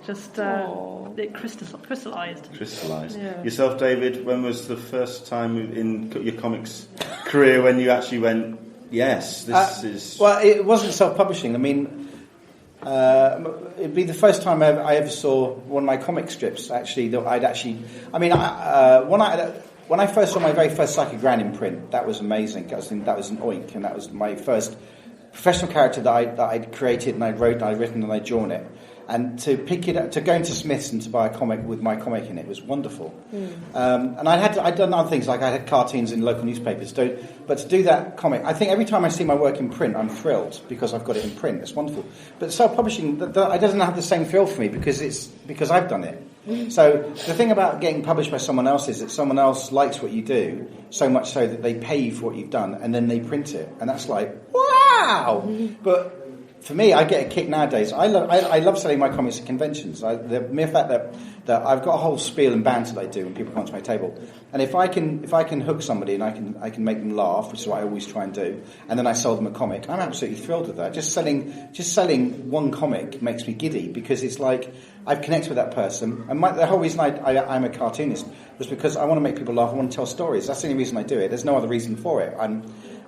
just it crystallised. Crystallised. Yeah. Yourself, David. When was the first time in your comics career when you actually went, yes, this is? Well, it wasn't self-publishing. I mean. It'd be the first time I ever saw one of my comic strips. Actually, that I'd actually. I mean, when I first saw my very first Psychogram in print, that was amazing. That was an Oink, and that was my first professional character that I'd created and I'd written and I'd drawn it. And to pick it up, to go into Smith's and to buy a comic with my comic in it was wonderful. And I'd done other things, like I had cartoons in local newspapers. But to do that comic, I think every time I see my work in print, I'm thrilled because I've got it in print. It's wonderful. But self-publishing, it doesn't have the same thrill for me because I've done it. So the thing about getting published by someone else is that someone else likes what you do so much so that they pay you for what you've done and then they print it, and that's like wow. But for me, I get a kick nowadays. I love selling my comics at conventions. The mere fact that I've got a whole spiel and banter that I do when people come to my table, and if I can hook somebody and I can make them laugh, which is what I always try and do, and then I sell them a comic, I'm absolutely thrilled with that. Just selling one comic makes me giddy because it's like I've connected with that person. And the whole reason I'm a cartoonist was because I want to make people laugh. I want to tell stories. That's the only reason I do it. There's no other reason for it.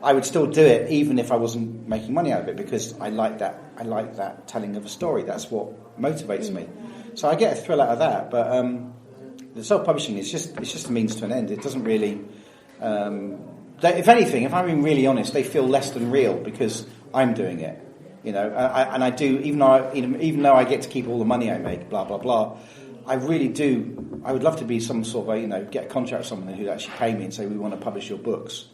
I would still do it even if I wasn't making money out of it because I like that. I like that telling of a story. That's what motivates me. So I get a thrill out of that. But the self-publishing is just a means to an end. It doesn't really. If anything, if I'm being really honest, they feel less than real because I'm doing it. And I do, even though I get to keep all the money I make, blah blah blah. I really do. I would love to be some sort of get a contract with someone who'd actually pay me and say we want to publish your books.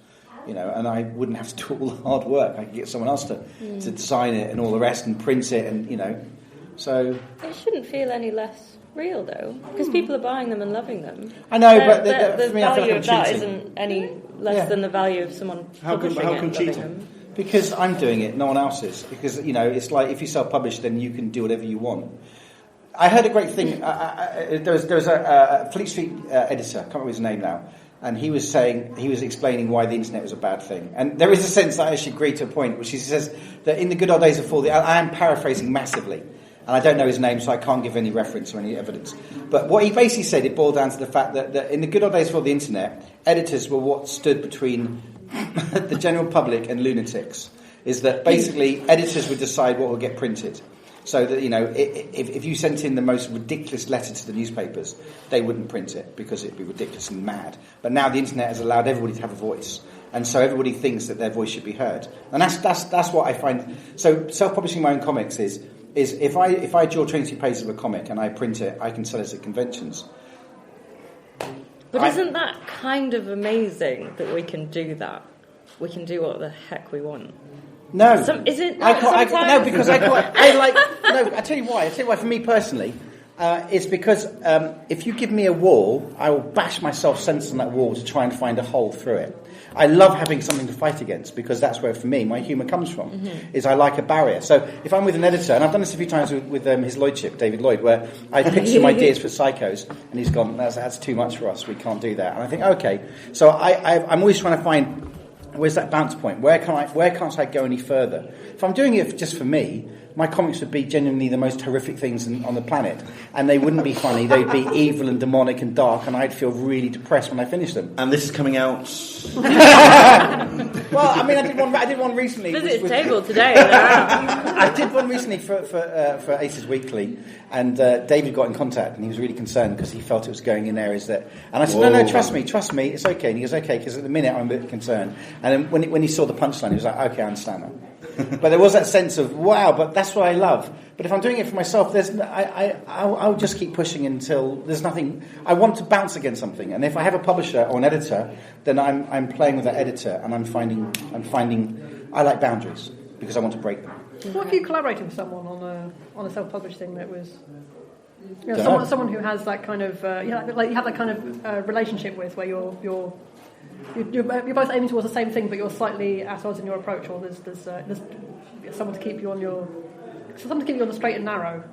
And I wouldn't have to do all the hard work. I could get someone else to design it and all the rest and print it and so. It shouldn't feel any less real though, because people are buying them and loving them. I know, but the for me, I feel value like of that isn't any less than the value of someone publishing it and loving them. Because I'm doing it, no one else is. Because it's like if you self-publish, then you can do whatever you want. I heard a great thing. There was a Fleet Street editor. I can't remember his name now. And he was explaining why the internet was a bad thing. And there is a sense that I actually agree to a point, which he says that in the good old days before I am paraphrasing massively, and I don't know his name, so I can't give any reference or any evidence. But what he basically said, it boiled down to the fact that in the good old days before the internet, editors were what stood between the general public and lunatics. Is that basically editors would decide what would get printed. So that, if you sent in the most ridiculous letter to the newspapers, they wouldn't print it because it'd be ridiculous and mad. But now the internet has allowed everybody to have a voice, and so everybody thinks that their voice should be heard. And that's what I find. So self-publishing my own comics is if I draw 22 pages of a comic and I print it, I can sell it at conventions. But isn't that kind of amazing that we can do that? We can do what the heck we want. No, is it? No, because I like. No, I tell you why. For me personally, it's because if you give me a wall, I will bash myself senseless on that wall to try and find a hole through it. I love having something to fight against because that's where, for me, my humour comes from. Is I like a barrier. So if I'm with an editor, and I've done this a few times with his Lloydship, David Lloyd, where I pitch some ideas for Psychos, and he's gone, that's too much for us. We can't do that. And I think, okay. So I'm always trying to find. Where's that bounce point? Where can't I go any further? If I'm doing it just for me, my comics would be genuinely the most horrific things on the planet, and they wouldn't be funny. They'd be evil and demonic and dark, and I'd feel really depressed when I finished them. And this is coming out. Well, I mean, I did one recently. Visit his table today. I did one recently for Aces Weekly, and David got in contact, and he was really concerned because he felt it was going in areas that. And I said, no, trust me, it's okay. And he goes, okay, because at the minute I'm a bit concerned. And then when he saw the punchline, he was like, okay, I understand that. But there was that sense of wow, but that's what I love. But if I'm doing it for myself, I'll just keep pushing until there's nothing. I want to bounce against something, and if I have a publisher or an editor, then I'm playing with that editor, and I'm finding I like boundaries because I want to break them. What if you collaborated with someone on a self-published thing that was someone who has that kind of you have that kind of relationship with where you're both aiming towards the same thing, but you're slightly at odds in your approach, or there's someone to keep you on the straight and narrow.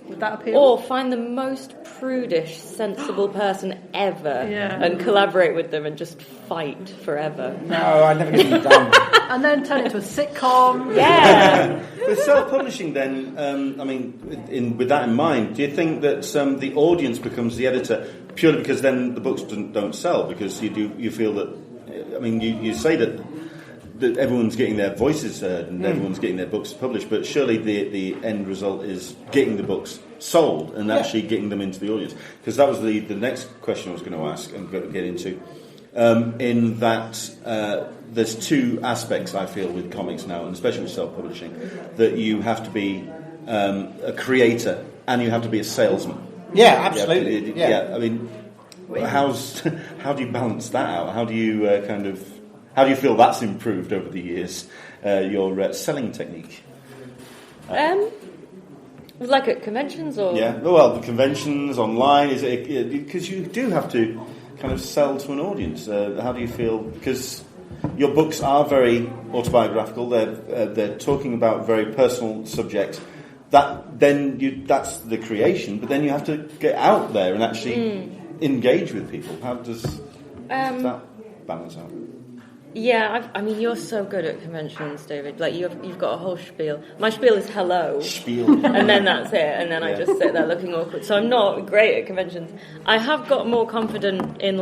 Would that appeal? Or find the most prudish, sensible person ever and collaborate with them and just fight forever. No, I'd never get it done. And then turn it into a sitcom. Yeah. With self-publishing, then, with that in mind, do you think that the audience becomes the editor purely because then the books don't sell? Because you feel that, you say that everyone's getting their voices heard and everyone's getting their books published, but surely the end result is getting the books sold and actually getting them into the audience. Because that was the next question I was going to ask and get into. In that there's two aspects, I feel, with comics now, and especially with self-publishing, that you have to be a creator and you have to be a salesman. Yeah, absolutely. How do you balance that out? How do you how do you feel that's improved over the years, your selling technique? Like at conventions or? Yeah, the conventions, online, is it because you do have to kind of sell to an audience? How do you feel? Because your books are very autobiographical. They're talking about very personal subjects. That's the creation, but then you have to get out there and actually engage with people. How does that balance out? Yeah, you're so good at conventions, David. Like you've got a whole spiel. My spiel is hello, and then that's it. And then I just sit there looking awkward. So I'm not great at conventions. I have got more confident in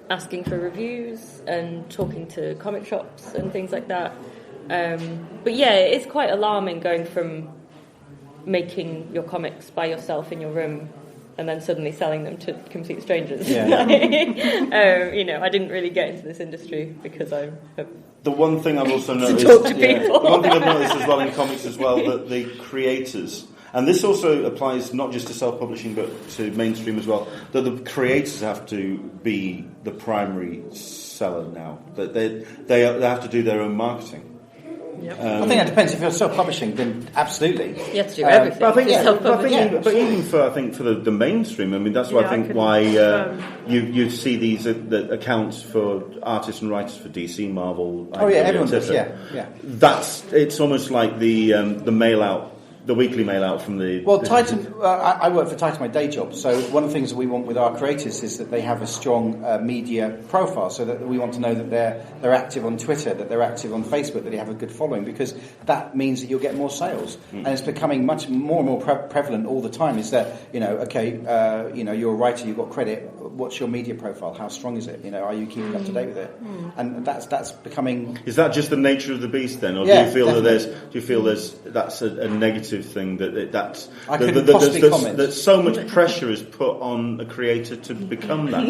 asking for reviews and talking to comic shops and things like that. But yeah, it's quite alarming going from making your comics by yourself in your room and then suddenly selling them to complete strangers. Yeah. I didn't really get into this industry because I have the one thing I've also noticed, talk to people. The one thing I've noticed as well in comics as well, that the creators, and this also applies not just to self-publishing but to mainstream as well, that the creators have to be the primary seller now. That they have to do their own marketing. Yep. I think that depends. If you're self-publishing, then absolutely. You have to do everything. But even for the mainstream, that's why you see these accounts for artists and writers for DC, Marvel. Everyone does. Yeah. It's almost like the mail out. The weekly mail out from the... Well, Titan, I work for Titan, my day job, so one of the things that we want with our creators is that they have a strong media profile, so that we want to know that they're active on Twitter, that they're active on Facebook, that they have a good following, because that means that you'll get more sales. And it's becoming much more and more prevalent all the time, is that, you're a writer, you've got credit, what's your media profile? How strong is it? Are you keeping up to date with it? And that's becoming... Is that just the nature of the beast then? Or do you feel that's a negative thing that so much pressure is put on a creator to become that?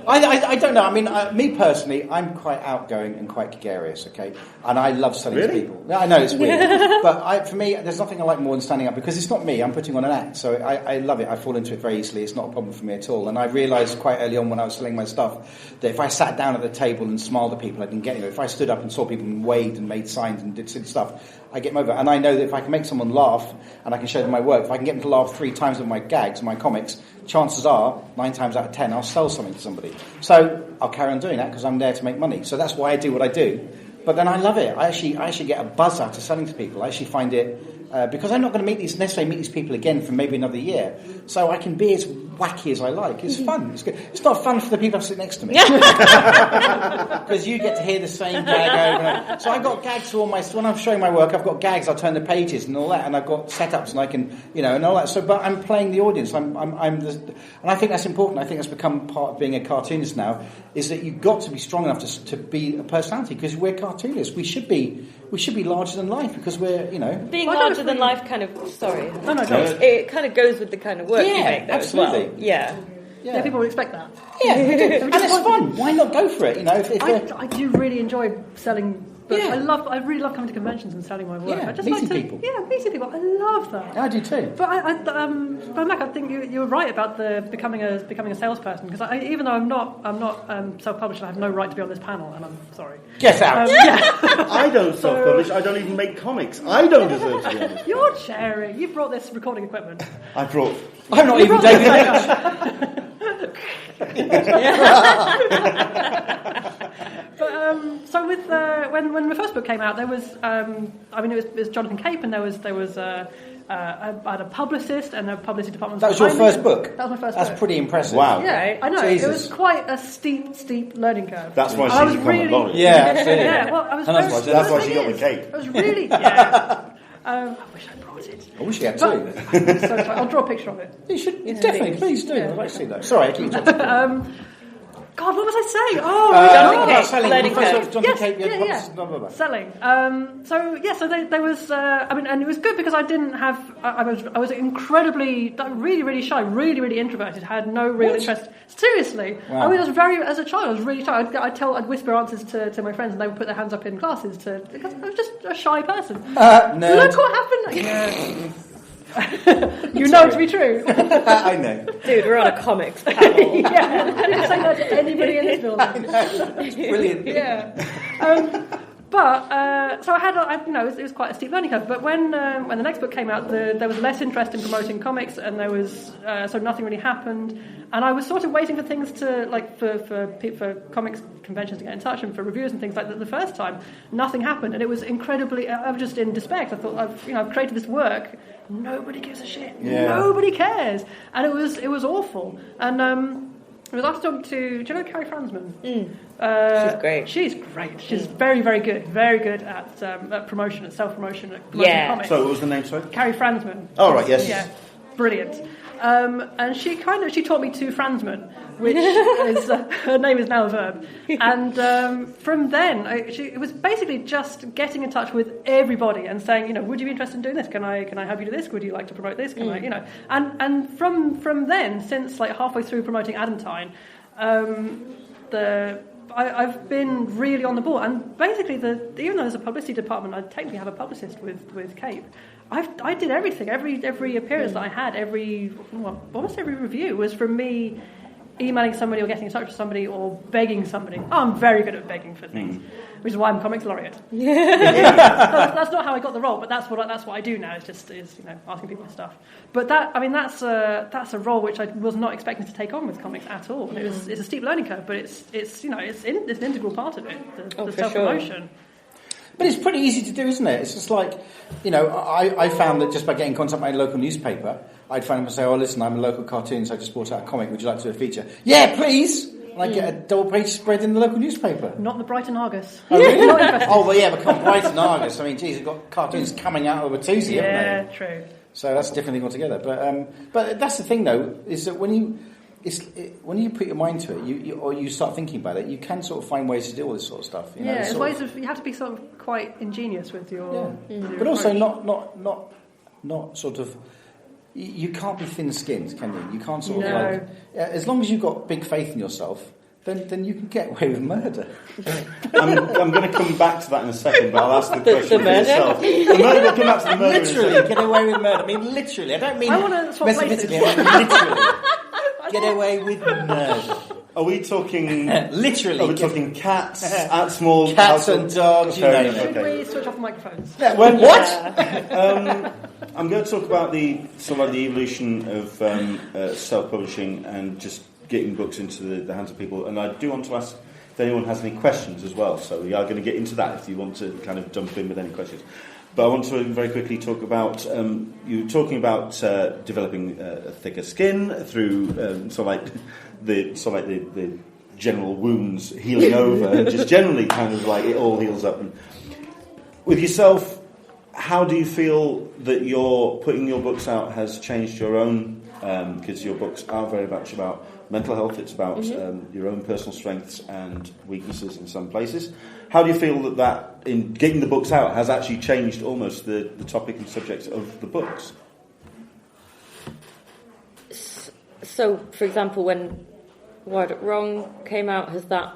I don't know. Me personally, I'm quite outgoing and quite gregarious, okay? And I love selling to people. I know it's weird, but for me, there's nothing I like more than standing up, because it's not me. I'm putting on an act, so I love it. I fall into it very easily. It's not a problem for me at all. And I realised quite early on when I was selling my stuff that if I sat down at the table and smiled at people, I didn't get anywhere. If I stood up and saw people and waved and made signs and did silly stuff, I get them over. And I know that if I can make someone laugh and I can show them my work, if I can get them to laugh 3 times with my gags, my comics, chances are 9 times out of 10 I'll sell something to somebody. So I'll carry on doing that because I'm there to make money. So that's why I do what I do. But then I love it. I actually get a buzz out of selling to people. I actually find it because I'm not going to necessarily meet these people again for maybe another year. So I can be as wacky as I like. It's fun. It's good. It's not fun for the people who sit next to me. Because you get to hear the same gag over and over. So I've got gags for when I'm showing my work, I've got gags, I'll turn the pages and all that, and I've got setups and I can, and all that. So, but I'm playing the audience. And I think that's important. I think that's become part of being a cartoonist now, is that you've got to be strong enough to be a personality, because we're cartoonists. We should be larger than life, because we're, Being larger than life kind of, sorry. No, it kind of goes with the kind of work you make, though, absolutely. As well. Yeah. Yeah, people would expect that. Yeah, and it's fun. Why not go for it? I do really enjoy selling books. Yeah. I really love coming to conventions and selling my work. Yeah, I just meeting people. Yeah, meeting people. I love that. I do too. But but Mac, I think you were right about the becoming a salesperson, because even though I'm not self-published, I have no right to be on this panel, and I'm sorry. Get out. I don't self-publish. I don't even make comics. I don't deserve to be on this. You're sharing. You brought this recording equipment. I'm not even David Leach. But So with when my first book came out, there was it was Jonathan Cape, and there was I had a publicist and a publicity department. That was your first book? That was my first book. That's pretty impressive. Wow. Yeah, I know. Jesus. It was quite a steep learning curve. That's why she's become a lawyer. Yeah, absolutely. Yeah, well, I was that's why she got the cape. I was really... Yeah. I wish I brought it. I wish you had too. So sorry. I'll draw a picture of it. You should definitely, please do. I'd like to see that. Sorry, I keep talking. God, what was I saying? Oh, selling. Selling. So there was. And it was good because I didn't have. I was incredibly, really shy, really introverted. Had no real interest. Seriously, wow. I was as a child, I was really shy. I'd whisper answers to my friends, and they would put their hands up in classes because I was just a shy person. Look what happened. Yeah. You know to be true. I know. Dude, we're on a comics panel. Yeah, I didn't say that to anybody in this building. It's brilliant. Yeah. So I had, it was quite a steep learning curve. But when the next book came out, there was less interest in promoting comics, and there was so nothing really happened. And I was sort of waiting for things to for comics conventions to get in touch and for reviews and things like that. The first time, nothing happened, and it was incredibly. I was just in despair. I thought I've created this work. Nobody gives a shit. Yeah. Nobody cares, and it was awful. And I was after talking to. Do you know Carrie Fransman? She's great. She's great. She's very good at promotion, at self-promotion, at promoting comics. So what was the name? Sorry, Carrie Fransman. Oh right, yes. Yeah, brilliant. And she taught me to Fransman, which is her name is now a verb. And from then, it was basically just getting in touch with everybody and saying, would you be interested in doing this? Can I help you do this? Would you like to promote this? Can I, And from then, since like halfway through promoting Adamtine, I've been really on the ball. And basically, even though there's a publicity department, I technically have a publicist with Cape. I did everything. Every appearance that I had, almost every review was from me emailing somebody or getting in touch with somebody or begging somebody. Oh, I'm very good at begging for things, which is why I'm comics laureate. That's not how I got the role, but that's what I do now. Is asking people for stuff. But that's a role which I was not expecting to take on with comics at all. And it's a steep learning curve, but it's an integral part of it. The self-promotion. Sure. But it's pretty easy to do, isn't it? It's just like, I found that just by getting in contact with my local newspaper, I'd phone them and say, oh, listen, I'm a local cartoonist, I just brought out a comic, would you like to do a feature? Yeah, please! And I get a double-page spread in the local newspaper. Not the Brighton Argus. Oh, really? Not interested. Oh, well, yeah, but Brighton Argus. I mean, geez, they've got cartoons coming out of a Watusi, haven't they? Yeah, true. So that's a different thing altogether. But that's the thing, though, is that when you put your mind to it, or you start thinking about it, you can sort of find ways to deal with this sort of stuff. You have to be sort of quite ingenious with your. Yeah. With your but approach. also not sort of. You can't be thin-skinned, can you? You can't sort of as long as you've got big faith in yourself, then you can get away with murder. I'm going to come back to that in a second, but I'll ask the question for yourself. The murder, we'll come back to the murder. Literally, get away with murder. I mean, literally. I don't mean metaphysically. I mean, literally. Get away with murder. Are we talking literally? Are we talking cats, small cats and dogs? You name it. Should we switch off the microphones? Yeah, what? I'm going to talk about the evolution of self-publishing and just getting books into the hands of people. And I do want to ask if anyone has any questions as well. So we are going to get into that if you want to kind of jump in with any questions. But I want to very quickly talk about you talking about developing a thicker skin through the general wounds healing over, and just generally kind of like it all heals up. And with yourself, how do you feel that your putting your books out has changed your own? Because your books are very much about mental health. It's about your own personal strengths and weaknesses in some places. How do you feel that in getting the books out has actually changed almost the topic and subject of the books? So, for example, when Wired Up Wrong came out, has that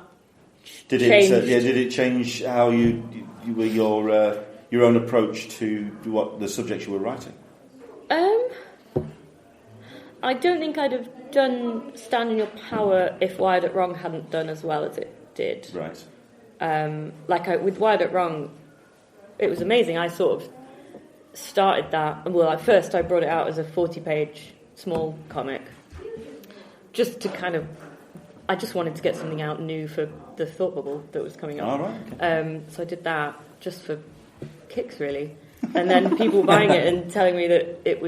changed? Did it change how you were your own approach to what the subjects you were writing? I don't think I'd have done Stand in Your Power if Wired Up Wrong hadn't done as well as it did. Right. With Wired Up Wrong, it was amazing. I sort of started that. Well, at first I brought it out as a 40-page small comic, just to kind of I just wanted to get something out new for the Thought Bubble that was coming up. Oh, right, okay. So I did that just for kicks, really. And then people buying it and telling me that it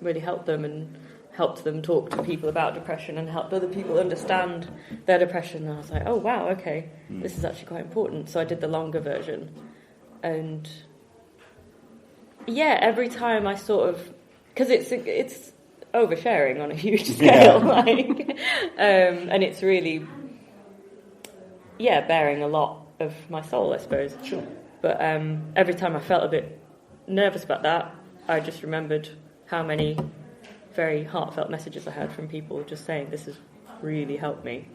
really helped them and helped them talk to people about depression and helped other people understand their depression. And I was like, oh, wow, okay, this is actually quite important. So I did the longer version. And, yeah, every time I sort of... Because it's oversharing on a huge scale, and it's really, bearing a lot of my soul, I suppose. Sure. But every time I felt a bit nervous about that, I just remembered how many very heartfelt messages I had from people just saying, this has really helped me.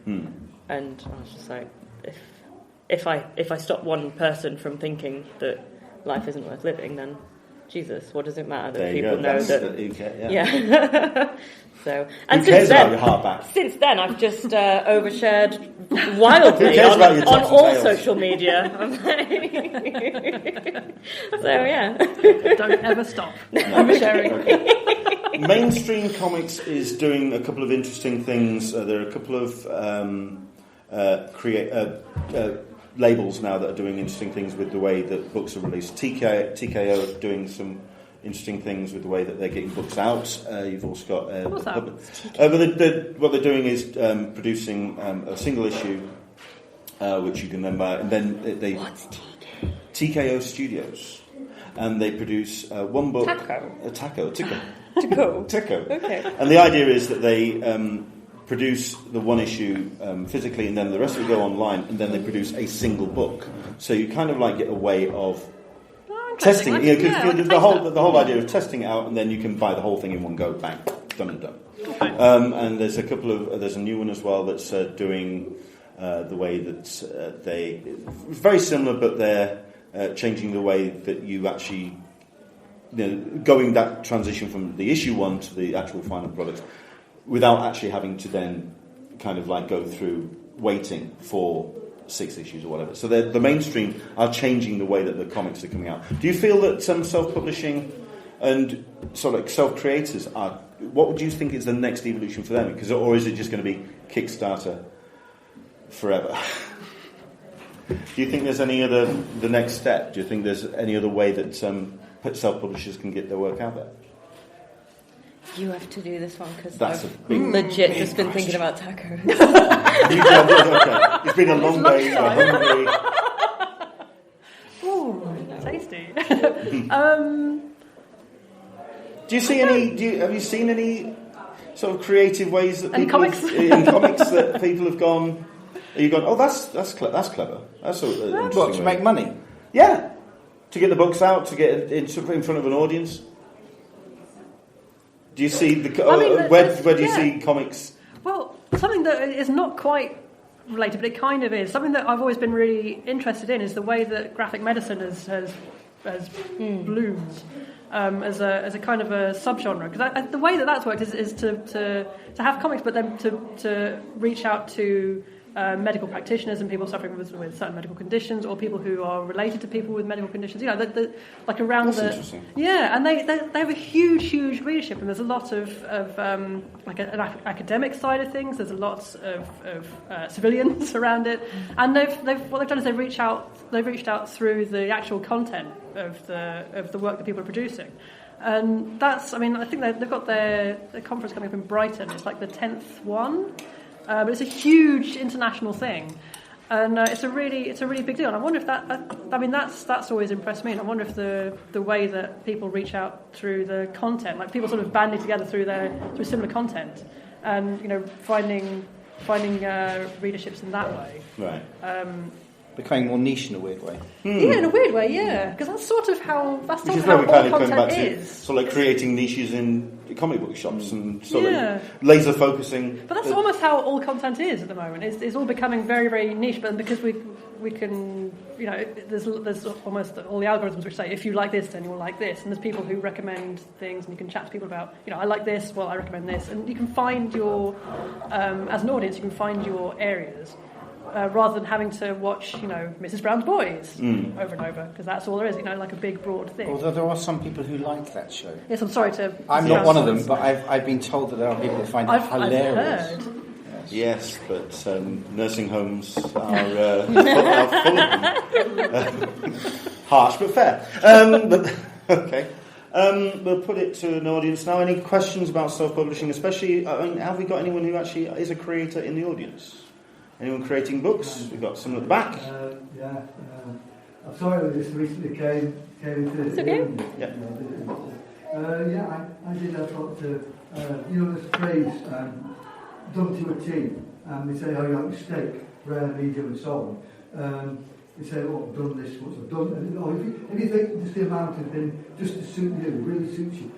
And I was just like, if I stop one person from thinking that life isn't worth living, then Jesus, what does it matter that people know that? So, and since then, I've just overshared wildly on all social media. So yeah, don't ever stop oversharing. Mainstream Comics is doing a couple of interesting things. There are a couple of labels now that are doing interesting things with the way that books are released. TKO are doing some interesting things with the way that they're getting books out. You've also got... what they're doing is producing a single issue, which you can then buy. And then What's TKO Studios. And they produce one book... Tico. Okay. And the idea is that they... produce the one issue physically, and then the rest will go online, and then they produce a single book. So you kind of like get a way of testing. The whole idea of testing it out, and then you can buy the whole thing in one go, bang, done and done. Okay. And there's a new one as well that's doing the way that it's very similar, but they're changing the way that you actually, going that transition from the issue one to the actual final product, without actually having to then kind of like go through waiting for 6 issues or whatever. So the mainstream are changing the way that the comics are coming out. Do you feel that some self-publishing and sort of like self-creators are... What would you think is the next evolution for them? Or is it just going to be Kickstarter forever? Do you think there's the next step? Do you think there's any other way that self-publishers can get their work out there? You have to do this one because I've legit just been thinking about tacos. It's been a long day. Hungry. Ooh, tasty. Have you seen any sort of creative ways that in comics that people have gone? You've gone, oh, that's clever. That's interesting. What, to make money? Yeah, to get the books out, to get it in front of an audience. Do you see where do you see comics? Well, something that is not quite related, but it kind of is. Something that I've always been really interested in is the way that graphic medicine has bloomed as a kind of a subgenre. Because the way that that's worked is to have comics, but then to reach out to medical practitioners and people suffering with certain medical conditions, or people who are related to people with medical conditions. Like around That's the interesting. Yeah, and they have a huge readership, and there's a lot of like an academic side of things. There's a lot of civilians around it, and what they've done is they've reached out through the actual content of the work that people are producing. And that's, I think they've got their conference coming up in Brighton. It's like the 10th one. But it's a huge international thing, and it's a really big deal. And I wonder if that's always impressed me. And I wonder if the way that people reach out through the content, like people sort of banding together through similar content, and finding readerships in that way. Right. Becoming more niche in a weird way. Yeah, in a weird way, yeah. Because that's sort of how all content is. So like creating niches in comic book shops and sort of laser focusing. But that's almost how all content is at the moment. It's all becoming very, very niche. But because we can, there's almost all the algorithms which say if you like this, then you will like this. And there's people who recommend things, and you can chat to people about, I like this. Well, I recommend this, and you can find your as an audience, you can find your areas. Rather than having to watch, Mrs. Brown's Boys over and over, because that's all there is, like a big, broad thing. Although there are some people who like that show. Yes, I'm sorry to... I'm not one of them, but I've been told that there are people who find it hilarious. I've heard. Yes, but nursing homes are full of them. Harsh, but fair. Okay. We'll put it to an audience now. Any questions about self-publishing, especially, have we got anyone who actually is a creator in the audience? Anyone creating books? We've got someone at the back. I'm sorry I just recently came into It's okay. I did. I thought, this phrase, done to a T. They say, how you like your steak, rare, medium, and so on. They say, I've done this, what I've done. If you think just the amount has been just to suit you, really suits you,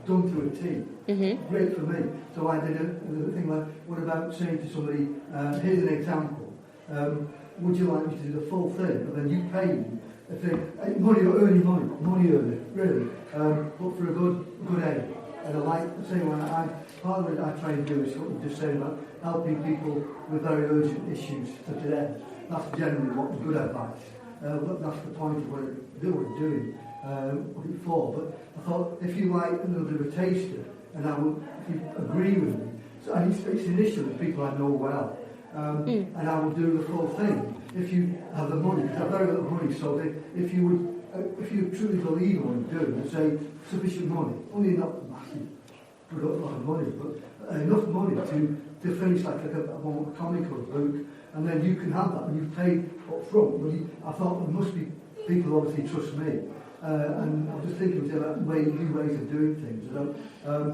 done to a T. Mm-hmm. Great for me. So I did a thing like, what about saying to somebody, here's an example, would you like me to do the full thing? And then you pay me a thing, money earner, really, but for a good aim. And I like to say, part of what I try and do is what we're just saying about helping people with very urgent issues for today. That's generally what good advice. That's the point of what we're doing before. But I thought, if you like a little bit of a taster, and if you agree with me, so it's initially people I know well, and I will do the full thing. If you have the money, because I have very little money, so if you truly believe in what you're doing, and say sufficient money, only not massive, a lot of money, but enough money to finish like a comic or a book. And then you can have that when you've paid up front. I thought there must be people obviously trust me. And I'm just thinking about new ways of doing things. I've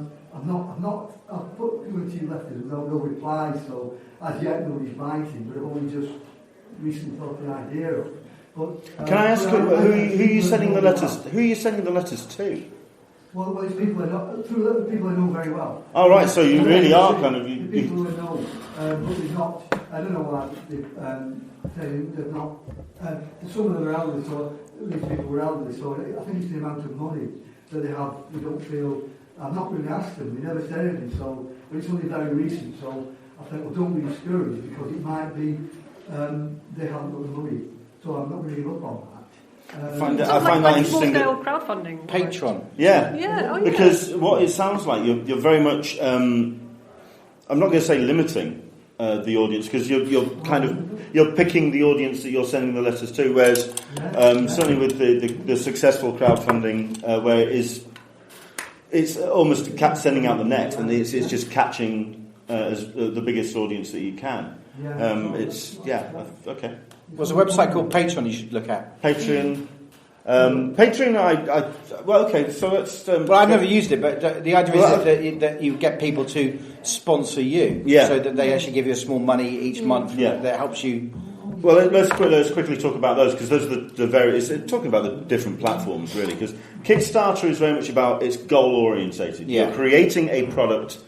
put 2 or 2 letters with no reply, so as yet nobody's biting, but I've only just recently thought the idea of. But, can I ask who are you sending the letters? Who are you sending the letters to? Well, it's people I know very well. Oh, right, so you really are kind of... The people who I know, but they're not... I don't know why they're not... some of them are elderly, so these people were elderly, so I think it's the amount of money that they have. They don't feel... I've not really asked them, they never said anything, so... But it's only very recent, so I think, don't be discouraged, because it might be they haven't got the money. So I'm not going to give up on that. I find that interesting. Small-scale crowdfunding. Patreon. Yeah. Because what it sounds like, you're very much. I'm not going to say limiting the audience, because you're picking the audience that you're sending the letters to. Whereas certainly with the successful crowdfunding, where it's almost sending out the net, and it's just catching as the biggest audience that you can. Okay. There's a website called Patreon you should look at. Patreon. Patreon, okay, so that's... I've never used it, but the idea is that you get people to sponsor you, so that they actually give you a small money each month that helps you... Well, let's quickly talk about those, because those are the various... Talking about the different platforms, really, because Kickstarter is very much about, it's goal-orientated. You're creating a product...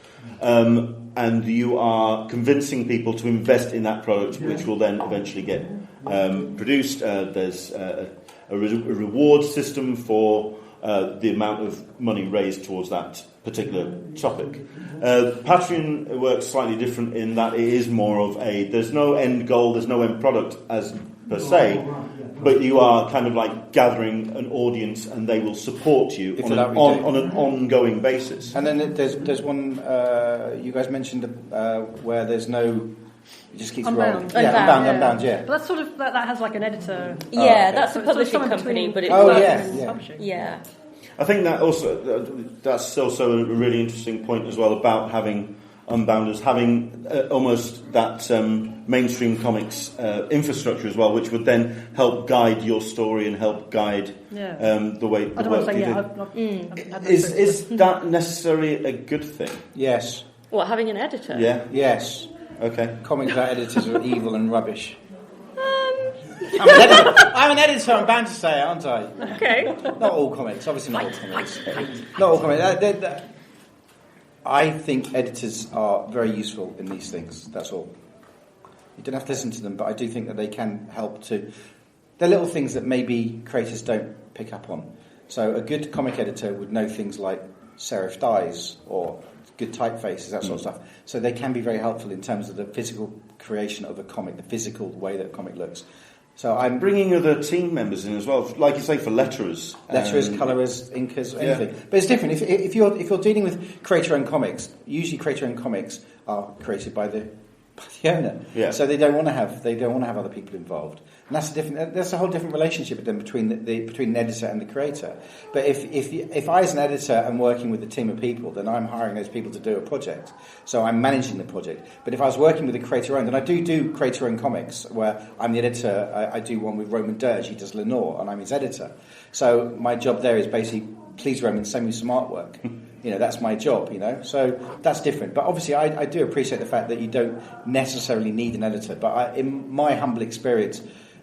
and you are convincing people to invest in that product, which will then eventually get produced. There's a reward system for the amount of money raised towards that particular topic. Patreon works slightly different in that it is more of there's no end goal, there's no end product as per se, but you are kind of like gathering an audience, and they will support you on an ongoing basis. And then there's one you guys mentioned where there's no. It just keeps rolling. Unbound, yeah. But that's sort of that has like an editor. Yeah, that's a publishing company, but it works. Publishing. Yeah. I think that's also a really interesting point as well about having Unbounders having almost that mainstream comics infrastructure as well, which would then help guide your story and help guide the way the work you do. Is that necessarily a good thing? Yes. What, having an editor? Yeah. Yes. Okay. Comics without editors are evil and rubbish. I'm an editor, I'm bound to say it, aren't I? Okay. Not all comics, obviously not all comics. Not all comics. I think editors are very useful in these things, that's all. You don't have to listen to them, but I do think that they can help to... They're little things that maybe creators don't pick up on. So a good comic editor would know things like serif dies or good typefaces, that sort of stuff. So they can be very helpful in terms of the physical creation of a comic, the physical way that a comic looks. So I'm bringing other team members in as well, like you say, for letterers, colourers, inkers, anything. But it's different. If you're dealing with creator-owned comics, usually creator-owned comics are created by the the owner. Yeah. So they don't want to have other people involved. And that's a whole different relationship then between between the editor and the creator. But if I as an editor am working with a team of people, then I'm hiring those people to do a project. So I'm managing the project. But if I was working with a creator-owned, and I do creator-owned comics where I'm the editor, I do one with Roman Dirge, he does Lenore, and I'm his editor. So my job there is basically, please Roman, send me some artwork. That's my job, So that's different. But obviously I do appreciate the fact that you don't necessarily need an editor. But in my humble experience,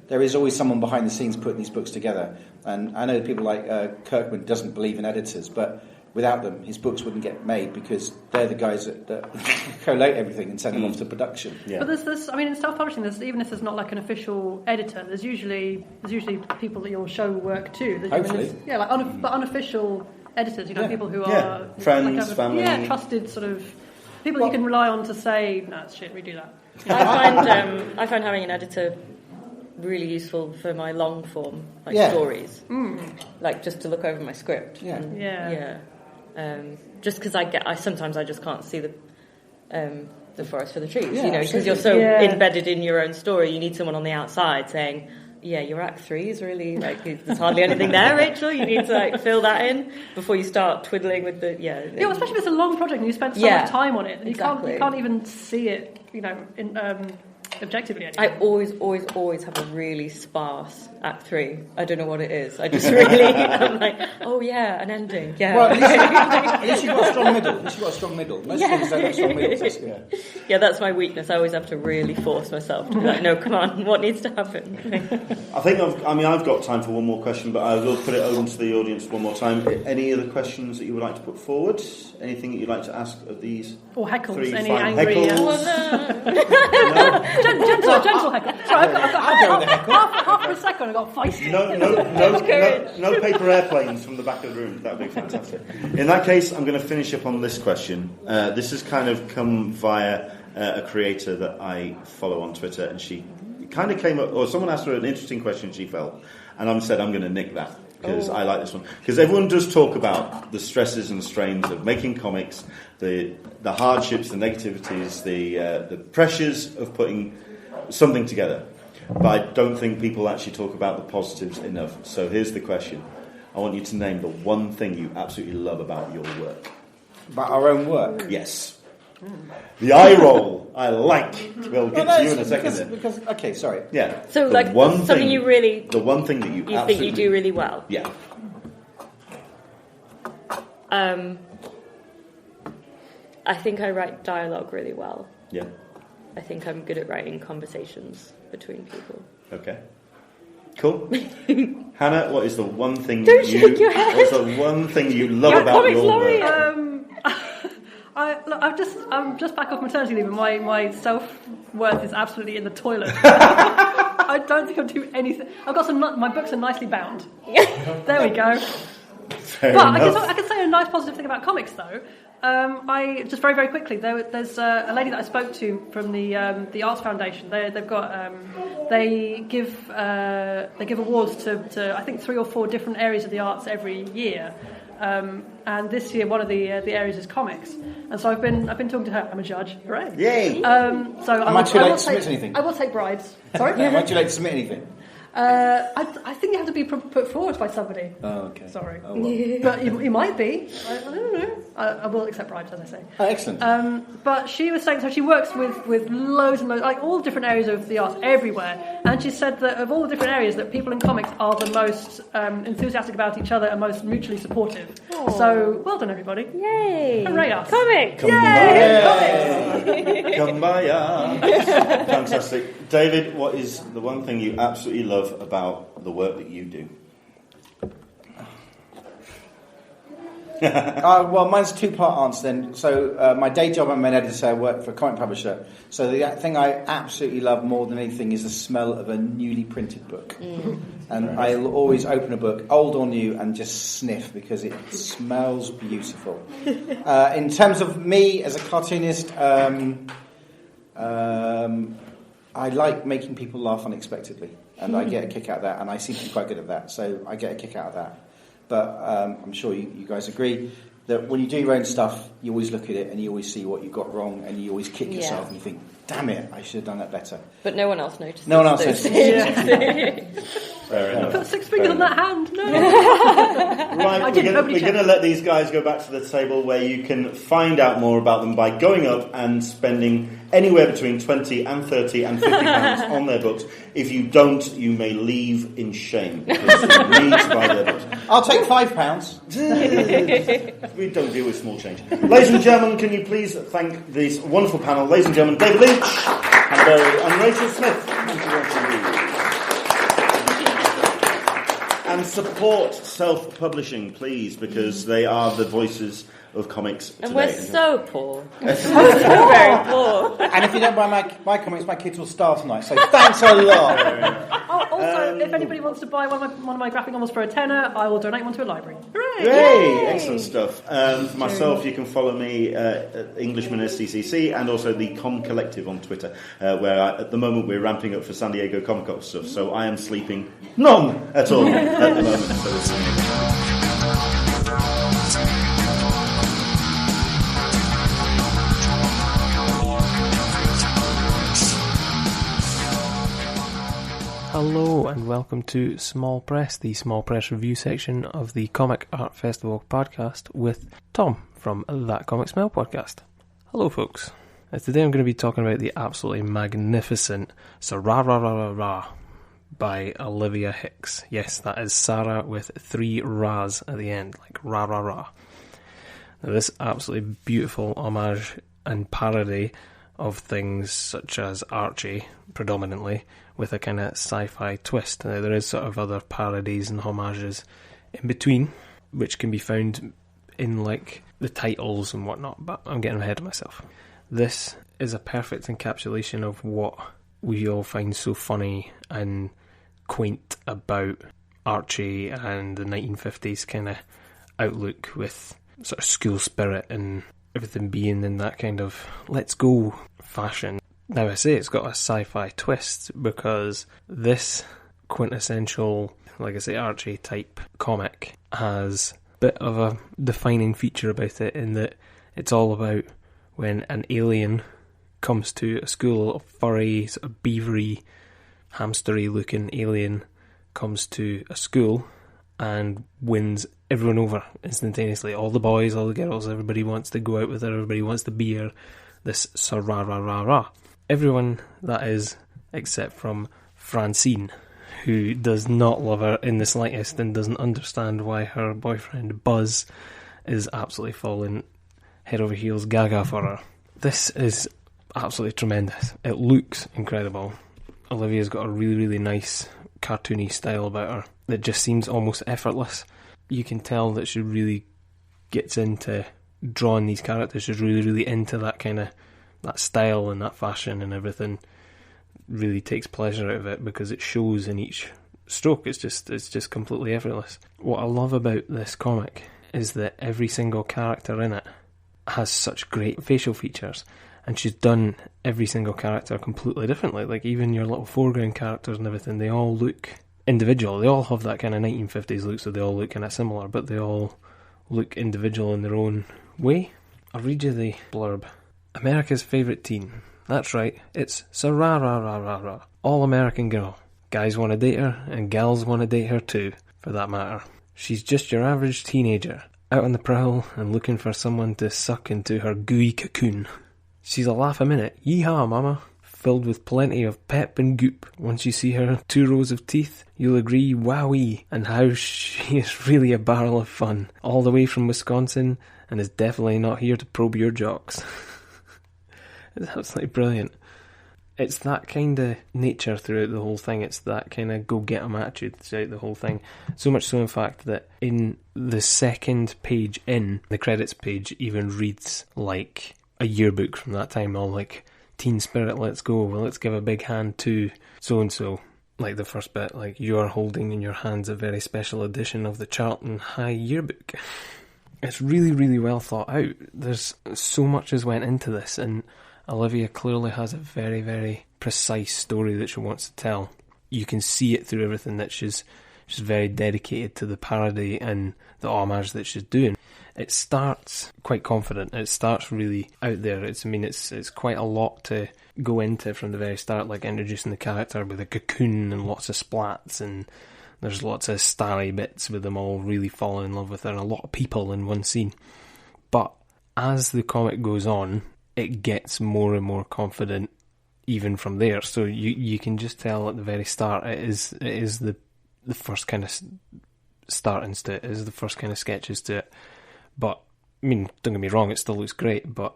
there is always someone behind the scenes putting these books together. And I know people like Kirkman doesn't believe in editors, but without them, his books wouldn't get made because they're the guys that collate everything and send them off to production. Yeah. But there's this, in self-publishing, even if there's not like an official editor, there's usually people that you'll show work to. Hopefully. But unofficial editors, people who are... Friends, family. Yeah, trusted sort of... People you can rely on to say, no, it's shit, redo that. I find having an editor really useful for my long form stories, just to look over my script. Just because I sometimes just can't see the forest for the trees, because you're so embedded in your own story. You need someone on the outside saying, your act 3 is really there's hardly anything there, Raechel. You need to fill that in before you start twiddling with the especially if it's a long project and you spend so much time on it, and you can't even see it, objectively. Anyway. I always have a really sparse Act 3. I don't know what it is. I just really, I'm like, an ending. Yeah. Well, at least you've got a strong middle. Most things don't have strong middles. Yeah, that's my weakness. I always have to really force myself to be like, no, come on, what needs to happen? I think I've got time for one more question, but I will put it open to the audience one more time. Any other questions that you would like to put forward? Anything that you'd like to ask of these? Or heckles? Three any fine angry? Heckles? Gentle heckle. Sorry, I'll go with the heckle. Half a second, I got feisty. No paper airplanes from the back of the room. That would be fantastic. In that case, I'm going to finish up on this question. This has kind of come via a creator that I follow on Twitter, and she kind of came up, or someone asked her an interesting question she felt, and I said I'm going to nick that. Because I like this one. Because everyone does talk about the stresses and strains of making comics, the hardships, the negativities, the pressures of putting something together. But I don't think people actually talk about the positives enough. So here's the question. I want you to name the one thing you absolutely love about your work. About our own work? Yes. The eye roll I like. We'll get to you in a second. Because okay, sorry. Yeah. So something the one thing that you think you do really well. Yeah. I think I write dialogue really well. Yeah. I think I'm good at writing conversations between people. Okay. Cool. Hannah, what is the one thing Don't shake your head. What's the one thing you love about your work? I'm just back off maternity leave, and my self-worth is absolutely in the toilet. I don't think I'll do anything. I've got my books are nicely bound. There we go. I can say a nice positive thing about comics, though. I just very, very quickly. There's a lady that I spoke to from the Arts Foundation. They've got they give awards to I think 3 or 4 different areas of the arts every year. And this year, one of the areas is comics, and so I've been talking to her. I'm a judge, hooray! Yay! Am I too late to submit anything? I will take bribes. Sorry, am I too late to submit anything? I think you have to be put forward by somebody. Oh, okay. Sorry. Oh, well. But you might be. I don't know. I will accept bribes, as I say. Oh, excellent. But she was saying, so she works with loads and loads, like all different areas of the arts everywhere. And she said that of all the different areas, that people in comics are the most enthusiastic about each other and most mutually supportive. Aww. So, well done, everybody. Yay. Hooray us. Comics. Yay. Kumbaya. Fantastic. David, what is the one thing you absolutely love about the work that you do? Well, mine's a 2-part answer then. So my day job, I'm an editor, I work for a comic publisher. So the thing I absolutely love more than anything is the smell of a newly printed book. And I'll always open a book, old or new, and just sniff because it smells beautiful. In terms of me as a cartoonist, I like making people laugh unexpectedly. And I get a kick out of that, and I seem to be quite good at that. So I get a kick out of that. But I'm sure you guys agree that when you do your own stuff, you always look at it and you always see what you got wrong, and you always kick yourself and you think, damn it, I should have done that better. But no one else noticed. No one else noticed. Fair enough. Put 6 fingers on that hand. No. Right, we're going to let these guys go back to the table where you can find out more about them by going up and spending anywhere between 20 and 30 and 50 pounds on their books. If you don't, you may leave in shame, because you need to buy their books. I'll take £5. We don't deal with small change. Ladies and gentlemen, can you please thank this wonderful panel. Ladies and gentlemen, David Leach and Berry and Rachael Smith. Thank you very much. And support self-publishing, please, because they are the voices of comics today. And we're so poor. Very poor. And if you don't buy my comics, my kids will starve tonight, so thanks a lot. Also, if anybody wants to buy one of my graphic novels for £10, I will donate one to a library. Hooray! Yay! Excellent stuff. For myself, you can follow me at Englishman SCCC and also the Con Collective on Twitter, where at the moment we're ramping up for San Diego Comic-Con stuff, so I am sleeping none at all at the moment. Hello and welcome to Small Press, the Small Press review section of the Comic Art Festival podcast with Tom from That Comic Smell podcast. Hello folks. Today I'm going to be talking about the absolutely magnificent Sararara by Olivia Hicks. Yes, that is Sarah with 3 Ras at the end, like ra-ra-ra. Now this absolutely beautiful homage and parody of things such as Archie, predominantly, with a kind of sci-fi twist. Now, there is sort of other parodies and homages in between, which can be found in, like, the titles and whatnot, but I'm getting ahead of myself. This is a perfect encapsulation of what we all find so funny and quaint about Archie and the 1950s kind of outlook, with sort of school spirit and everything being in that kind of let's go fashion. Now I say it's got a sci-fi twist because this quintessential, like I say, Archie type comic has a bit of a defining feature about it, in that it's all about when an alien comes to a school, a furry, sort of beavery, hamstery looking alien comes to a school and wins everyone over instantaneously. All the boys, all the girls, everybody wants to go out with her, everybody wants to be her, this Sararara. Everyone, that is, except from Francine, who does not love her in the slightest and doesn't understand why her boyfriend Buzz is absolutely falling head over heels gaga for her. This is absolutely tremendous. It looks incredible. Olivia's got a really, really nice cartoony style about her that just seems almost effortless. You can tell that she really gets into drawing these characters. She's really, really into that kind of that style and that fashion and everything. Really takes pleasure out of it because it shows in each stroke. It's just completely effortless. What I love about this comic is that every single character in it has such great facial features, and she's done every single character completely differently. Like even your little foreground characters and everything, they all look individual. They all have that kind of 1950s look, so they all look kind of similar, but they all look individual in their own way. I'll read you the blurb. America's favourite teen. That's right, it's Sararara, all-American girl. Guys want to date her, and gals want to date her too, for that matter. She's just your average teenager, out on the prowl and looking for someone to suck into her gooey cocoon. She's a laugh a minute, yeehaw mama, filled with plenty of pep and goop. Once you see her 2 rows of teeth, you'll agree wowee, and how she is really a barrel of fun, all the way from Wisconsin, and is definitely not here to probe your jocks. It's absolutely brilliant. It's that kind of nature throughout the whole thing. It's that kind of go-get-em attitude throughout the whole thing. So much so, in fact, that in the second page in, the credits page even reads like a yearbook from that time, all like, teen spirit, let's go, well, let's give a big hand to so-and-so. Like the first bit, like, you are holding in your hands a very special edition of the Charlton High yearbook. It's really, really well thought out. There's so much has went into this, and Olivia clearly has a very, very precise story that she wants to tell. You can see it through everything that she's very dedicated to the parody and the homage that she's doing. It starts quite confident. It starts really out there. It's quite a lot to go into from the very start, like introducing the character with a cocoon and lots of splats, and there's lots of starry bits with them all really falling in love with her, and a lot of people in one scene. But as the comic goes on, it gets more and more confident even from there. So you can just tell at the very start it is the first kind of startings to it. It is the first kind of sketches to it. But, I mean, don't get me wrong, it still looks great, but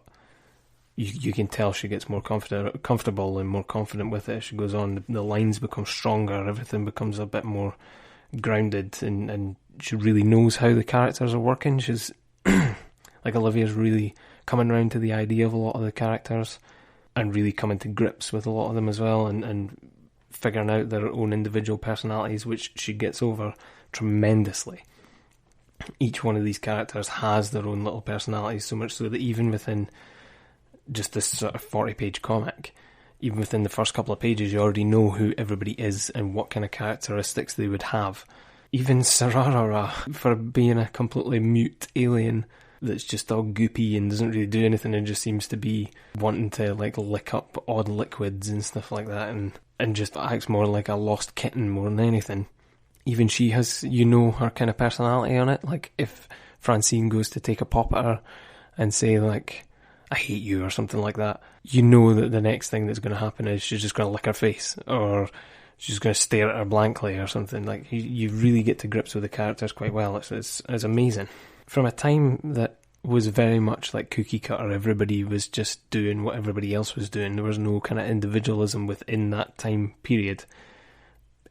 you can tell she gets more comfortable and more confident with it as she goes on. The lines become stronger, everything becomes a bit more grounded, and she really knows how the characters are working. She's, like, Olivia's really coming around to the idea of a lot of the characters and really coming to grips with a lot of them as well, and figuring out their own individual personalities, which she gets over tremendously. Each one of these characters has their own little personalities, so much so that even within just this sort of 40-page comic, even within the first couple of pages, you already know who everybody is and what kind of characteristics they would have. Even Sararara, for being a completely mute alien that's just all goopy and doesn't really do anything and just seems to be wanting to like lick up odd liquids and stuff like that, and just acts more like a lost kitten more than anything. Even she has, her kind of personality on it. Like if Francine goes to take a pop at her and say like, I hate you or something like that, you know that the next thing that's going to happen is she's just going to lick her face or she's going to stare at her blankly or something. Like you really get to grips with the characters quite well. It's amazing. From a time that was very much like cookie cutter, everybody was just doing what everybody else was doing. There was no kind of individualism within that time period.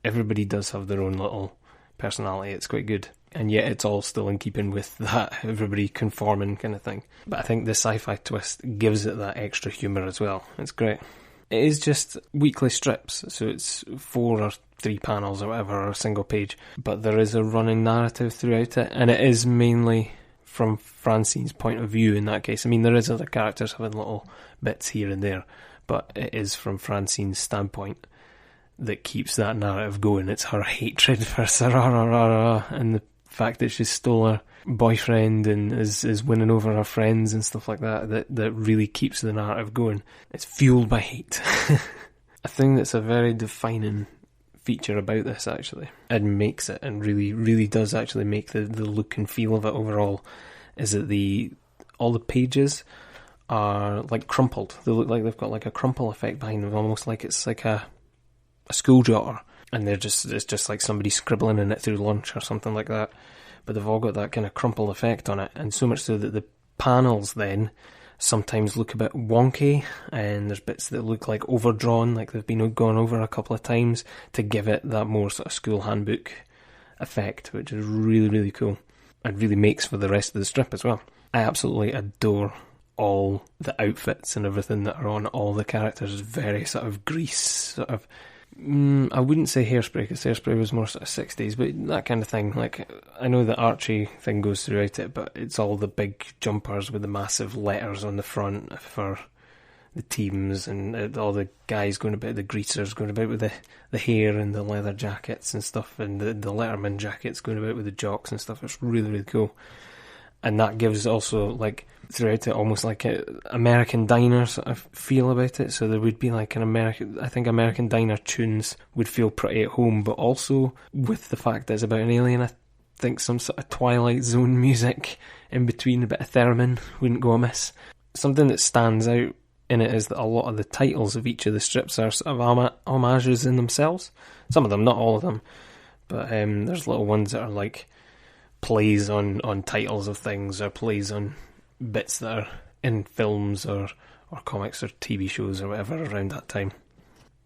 Everybody does have their own little personality. It's quite good. And yet it's all still in keeping with that everybody conforming kind of thing. But I think the sci-fi twist gives it that extra humour as well. It's great. It is just weekly strips, so it's 4 or 3 panels or whatever, or a single page. But there is a running narrative throughout it, and it is mainly from Francine's point of view in that case. I mean, there is other characters having little bits here and there, but it is from Francine's standpoint that keeps that narrative going. It's her hatred for Sararara and the fact that she stole her boyfriend and is winning over her friends and stuff like that really keeps the narrative going. It's fueled by hate. A thing that's a very defining feature about this, actually, and makes it, and really, really does actually make the look and feel of it overall, is that all the pages are like crumpled. They look like they've got like a crumple effect behind them, almost like it's like a school jotter, and it's just like somebody scribbling in it through lunch or something like that. But they've all got that kind of crumple effect on it, and so much so that the panels then sometimes look a bit wonky, and there's bits that look like overdrawn, like they've been gone over a couple of times to give it that more sort of school handbook effect, which is really, really cool, and really makes for the rest of the strip as well. I absolutely adore all the outfits and everything that are on all the characters. It's very sort of Grease, sort of, I wouldn't say Hairspray, because Hairspray was more sort of 60s, but that kind of thing. Like, I know the Archie thing goes throughout it, but it's all the big jumpers with the massive letters on the front for the teams, and all the guys going about, the greasers going about with the hair and the leather jackets and stuff, and the Letterman jackets going about with the jocks and stuff. It's really, really cool. And that gives also, like, throughout it, almost like an American Diner sort of feel about it. So there would be like I think American Diner tunes would feel pretty at home, but also with the fact that it's about an alien, I think some sort of Twilight Zone music in between, a bit of theremin wouldn't go amiss. Something that stands out in it is that a lot of the titles of each of the strips are sort of homages in themselves. Some of them, not all of them, but there's little ones that are like plays on titles of things, or plays on bits that are in films or comics or TV shows or whatever around that time.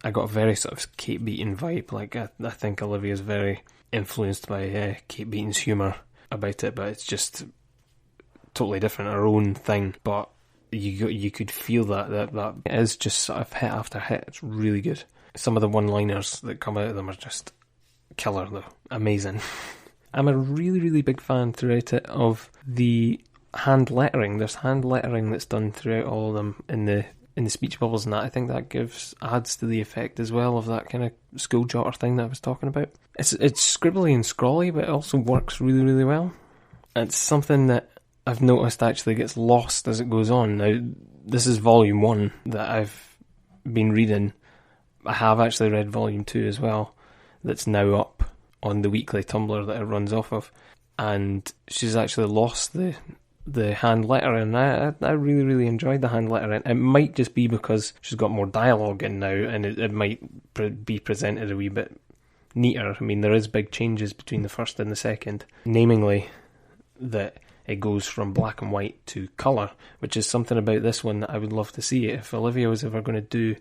I got a very sort of Kate Beaton vibe. Like I think Olivia's very influenced by Kate Beaton's humour about it, but it's just totally different, her own thing. But you could feel that it is just sort of hit after hit. It's really good. Some of the one-liners that come out of them are just killer, though. Amazing. I'm a really, really big fan throughout it of the hand lettering. There's hand lettering that's done throughout all of them in the speech bubbles and that. I think that adds to the effect as well of that kind of school jotter thing that I was talking about. It's scribbly and scrawly, but it also works really, really well. It's something that I've noticed actually gets lost as it goes on. Now, this is volume 1 that I've been reading. I have actually read volume 2 as well, that's now up on the weekly Tumblr that it runs off of. And she's actually lost the hand lettering. I really, really enjoyed the hand lettering. It might just be because she's got more dialogue in now, and it might be presented a wee bit neater. I mean, there is big changes between the first and the second, namely that it goes from black and white to colour, which is something about this one that I would love to see. If Olivia was ever going to do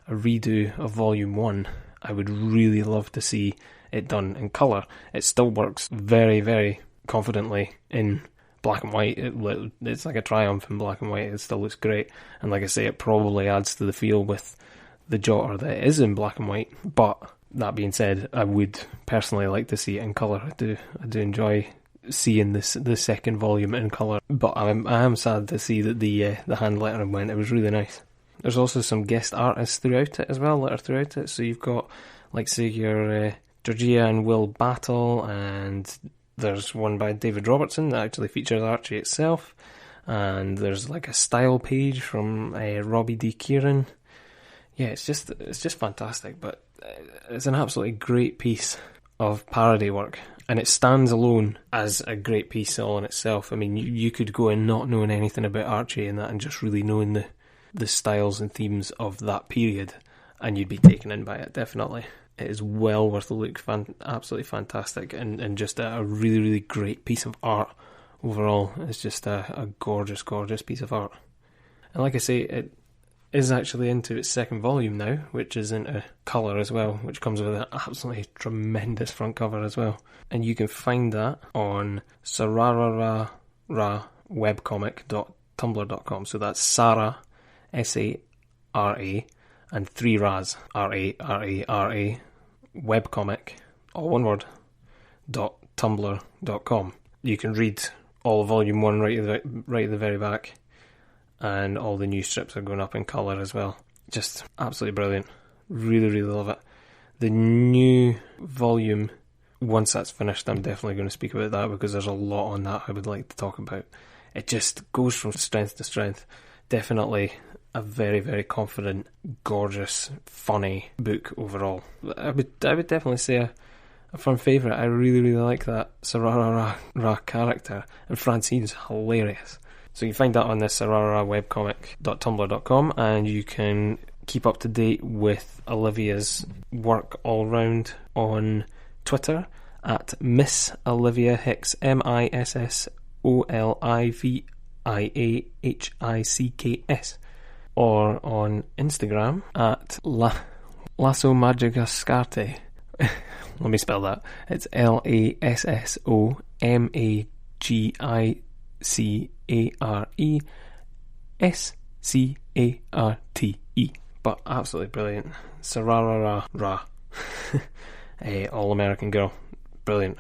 a redo of volume 1, I would really love to see it done in colour. It still works very, very confidently in black and white. It's like a triumph in black and white. It still looks great, and like I say, it probably adds to the feel with the jotter that is in black and white. But that being said, I would personally like to see it in colour. I do enjoy seeing the second volume in colour, but I am sad to see that the hand lettering went. It was really nice. There's also some guest artists throughout it as well, that are throughout it. So you've got, like, say, your Georgia and Will Battle, and there's one by David Robertson that actually features Archie itself, and there's like a style page from Robbie D. Kieran. Yeah, it's just fantastic, but it's an absolutely great piece of parody work, and it stands alone as a great piece all in itself. I mean, you could go in not knowing anything about Archie and that, and just really knowing the styles and themes of that period, and you'd be taken in by it, definitely. It is well worth the look, absolutely fantastic, and just a really, really great piece of art overall. It's just a gorgeous, gorgeous piece of art. And like I say, it is actually into its second volume now, which is into colour as well, which comes with an absolutely tremendous front cover as well. And you can find that on Sararara webcomic.tumblr.com. So that's Sarah, S-A-R-A, and 3 Ras, R-A-R-A-R-A, webcomic, all one word, .tumblr.com. You can read all volume 1 right at the very back, and all the new strips are going up in colour as well. Just absolutely brilliant. Really, really love it. The new volume, once that's finished, I'm definitely going to speak about that, because there's a lot on that I would like to talk about. It just goes from strength to strength. Definitely a very, very confident, gorgeous, funny book overall. I would definitely say a fan favourite. I really, really like that Sararara character, and Francine's hilarious. So you can find that on the Sararara webcomic.tumblr.com, and you can keep up to date with Olivia's work all round on Twitter at Miss Olivia Hicks, MissOliviahICKS, or on Instagram at Lasso Magica Scarte. Let me spell that. It's LASSOMAGICARESCARTE. But absolutely brilliant. Sararara. All American Girl. Brilliant.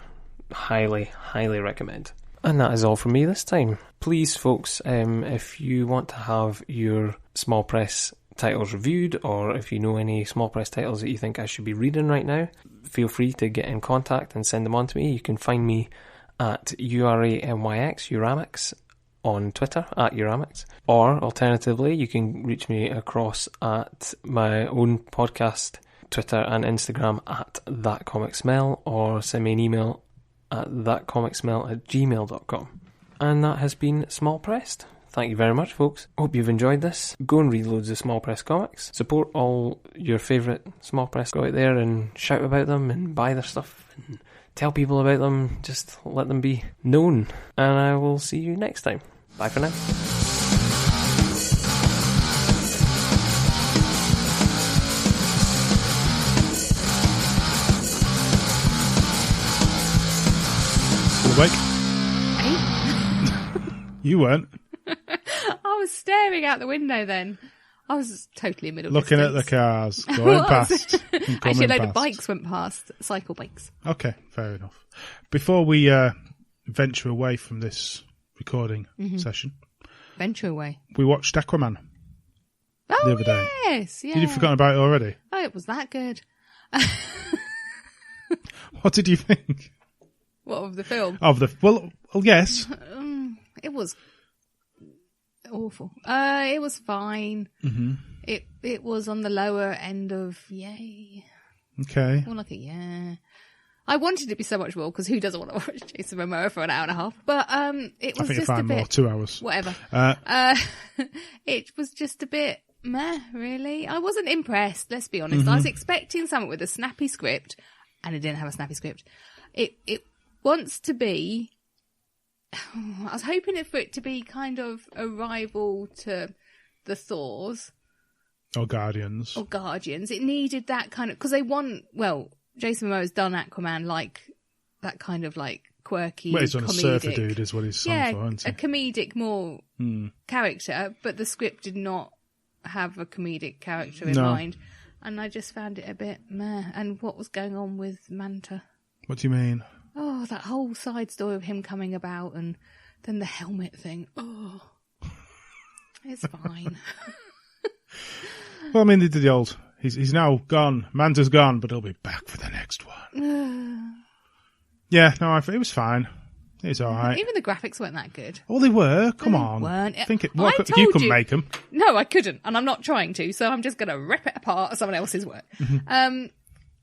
Highly, highly recommend. And that is all from me this time. Please, folks, if you want to have your small press titles reviewed, or if you know any small press titles that you think I should be reading right now, feel free to get in contact and send them on to me. You can find me at URAMYX on Twitter, at URAMYX, or alternatively you can reach me across at my own podcast Twitter and Instagram at thatcomicsmell, or send me an email at thatcomicsmell@gmail.com. And that has been Small Pressed. Thank you very much, folks. Hope you've enjoyed this. Go and read loads of Small Press comics. Support all your favourite Small Press. Go out there and shout about them and buy their stuff and tell people about them. Just let them be known. And I will see you next time. Bye for now. Awake? You weren't. I was staring out the window then. I was totally middle looking distance. at the cars going past. Actually, a load of bikes went past, cycle bikes. Okay, fair enough. Before we venture away from this recording session. Venture away. We watched Aquaman the other day. Yes, yeah. You'd forgotten about it already? Oh, it was that good. What did you think? What, of the film? Well, yes. It was awful. It was fine. Mm-hmm. It was on the lower end of yay. Okay. More like a yeah. I wanted it to be so much more, because who doesn't want to watch Jason Momoa for an hour and a half? But it was just a bit more, 2 hours. Whatever. It was just a bit meh, really. I wasn't impressed, let's be honest. I was expecting something with a snappy script, and it didn't have a snappy script. It wants to be... I was hoping for it to be kind of a rival to the Thors. Or Guardians. It needed that kind of... Because they want... Well, Jason Momoa's done Aquaman like that kind of like quirky, well, he's on comedic... a surfer dude is what he's signed for, isn't he? A comedic more character, but the script did not have a comedic character in mind. And I just found it a bit meh. And what was going on with Manta? What do you mean? Oh, that whole side story of him coming about and then the helmet thing. Oh, it's fine. Well, I mean, they did the old... He's now gone. Manta's gone, but he'll be back for the next one. Yeah, no, it was fine. It was all right. Even the graphics weren't that good. Oh, they were. Come on. Weren't. You couldn't make them. No, I couldn't, and I'm not trying to. So I'm just going to rip it apart of someone else's work.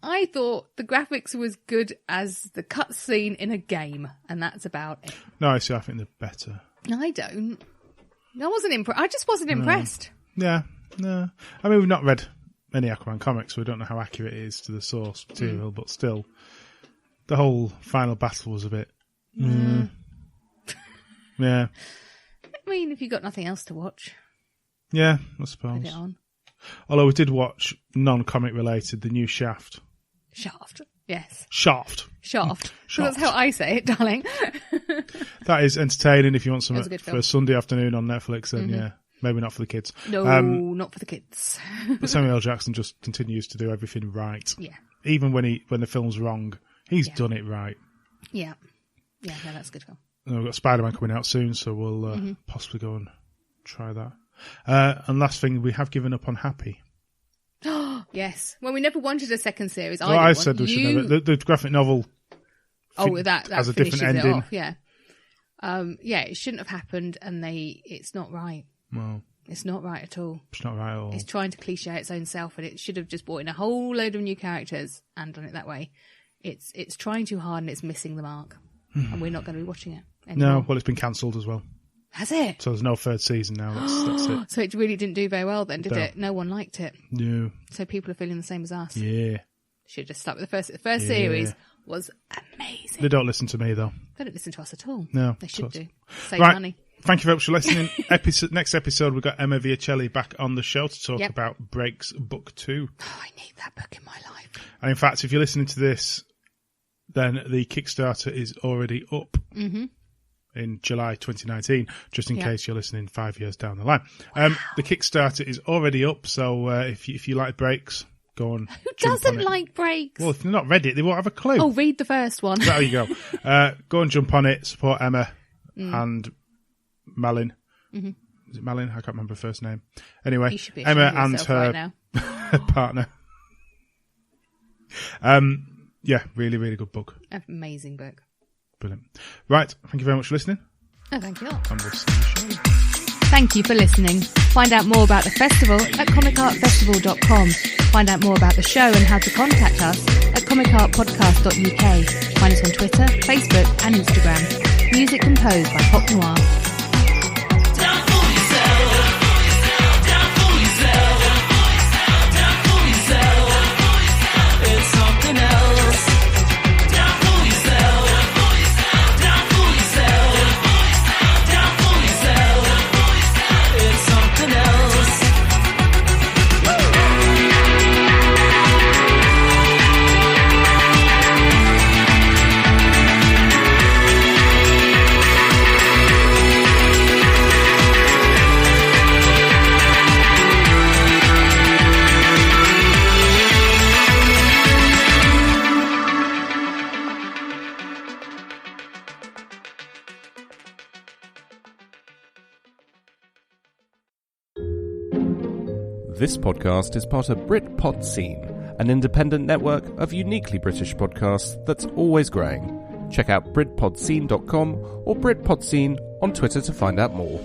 I thought the graphics was good as the cutscene in a game, and that's about it. No, I think they're better. I don't. I wasn't impressed. I just wasn't impressed. Yeah, no. I mean, we've not read any Aquaman comics, so we don't know how accurate it is to the source material, but still, the whole final battle was a bit... Yeah. I mean, if you've got nothing else to watch. Yeah, I suppose. Put it on. Although we did watch non-comic related, the new Shaft. Yes. Shaft. That's how I say it, darling. That is entertaining if you want something for a Sunday afternoon on Netflix, then yeah. Maybe not for the kids. No, not for the kids. But Samuel L. Jackson just continues to do everything right. Yeah. Even when the film's wrong, he's done it right. Yeah. Yeah, no, that's a good film. And we've got Spider-Man coming out soon, so we'll possibly go and try that. And last thing, we have given up on Happy. Yes. Well, we never wanted a second series. Well, I said we should never. The graphic novel that has a different ending. Off, yeah. It shouldn't have happened, and it's not right. Well, it's not right at all. It's not right at all. It's trying to cliche its own self, and it should have just brought in a whole load of new characters and done it that way. It's trying too hard, and it's missing the mark. And we're not going to be watching it anymore. No, well, it's been cancelled as well. Has it? So there's no third season now. That's it. So it really didn't do very well then, did it? No one liked it. No. So people are feeling the same as us. Yeah. Should have just stuck with the first series. Was amazing. They don't listen to me though. They don't listen to us at all. No, they should do. Save money. Thank you very much for listening. Next episode, we've got Emma Viacelli back on the show to talk about Breaks Book 2. Oh, I need that book in my life. And in fact, if you're listening to this, then the Kickstarter is already up in July 2019, just in case you're listening 5 years down the line. Wow. The Kickstarter is already up, so if you like Breaks, go on. Who doesn't like Breaks? Well, if they're not read it, they won't have a clue. Oh, read the first one. There you go. Go and jump on it, support Emma and Malin. Is it Malin? I can't remember her first name. Anyway, Emma and her partner. Yeah, really, really good book. Amazing book. Brilliant. Right, thank you very much for listening. Oh, thank you. And we'll see you shortly. Thank you for listening. Find out more about the festival at comicartfestival.com. Find out more about the show and how to contact us at comicartpodcast.uk. Find us on Twitter, Facebook and Instagram. Music composed by Pop Noir. This podcast is part of Britpod Scene, an independent network of uniquely British podcasts that's always growing. Check out BritpodScene.com or Britpod Scene on Twitter to find out more.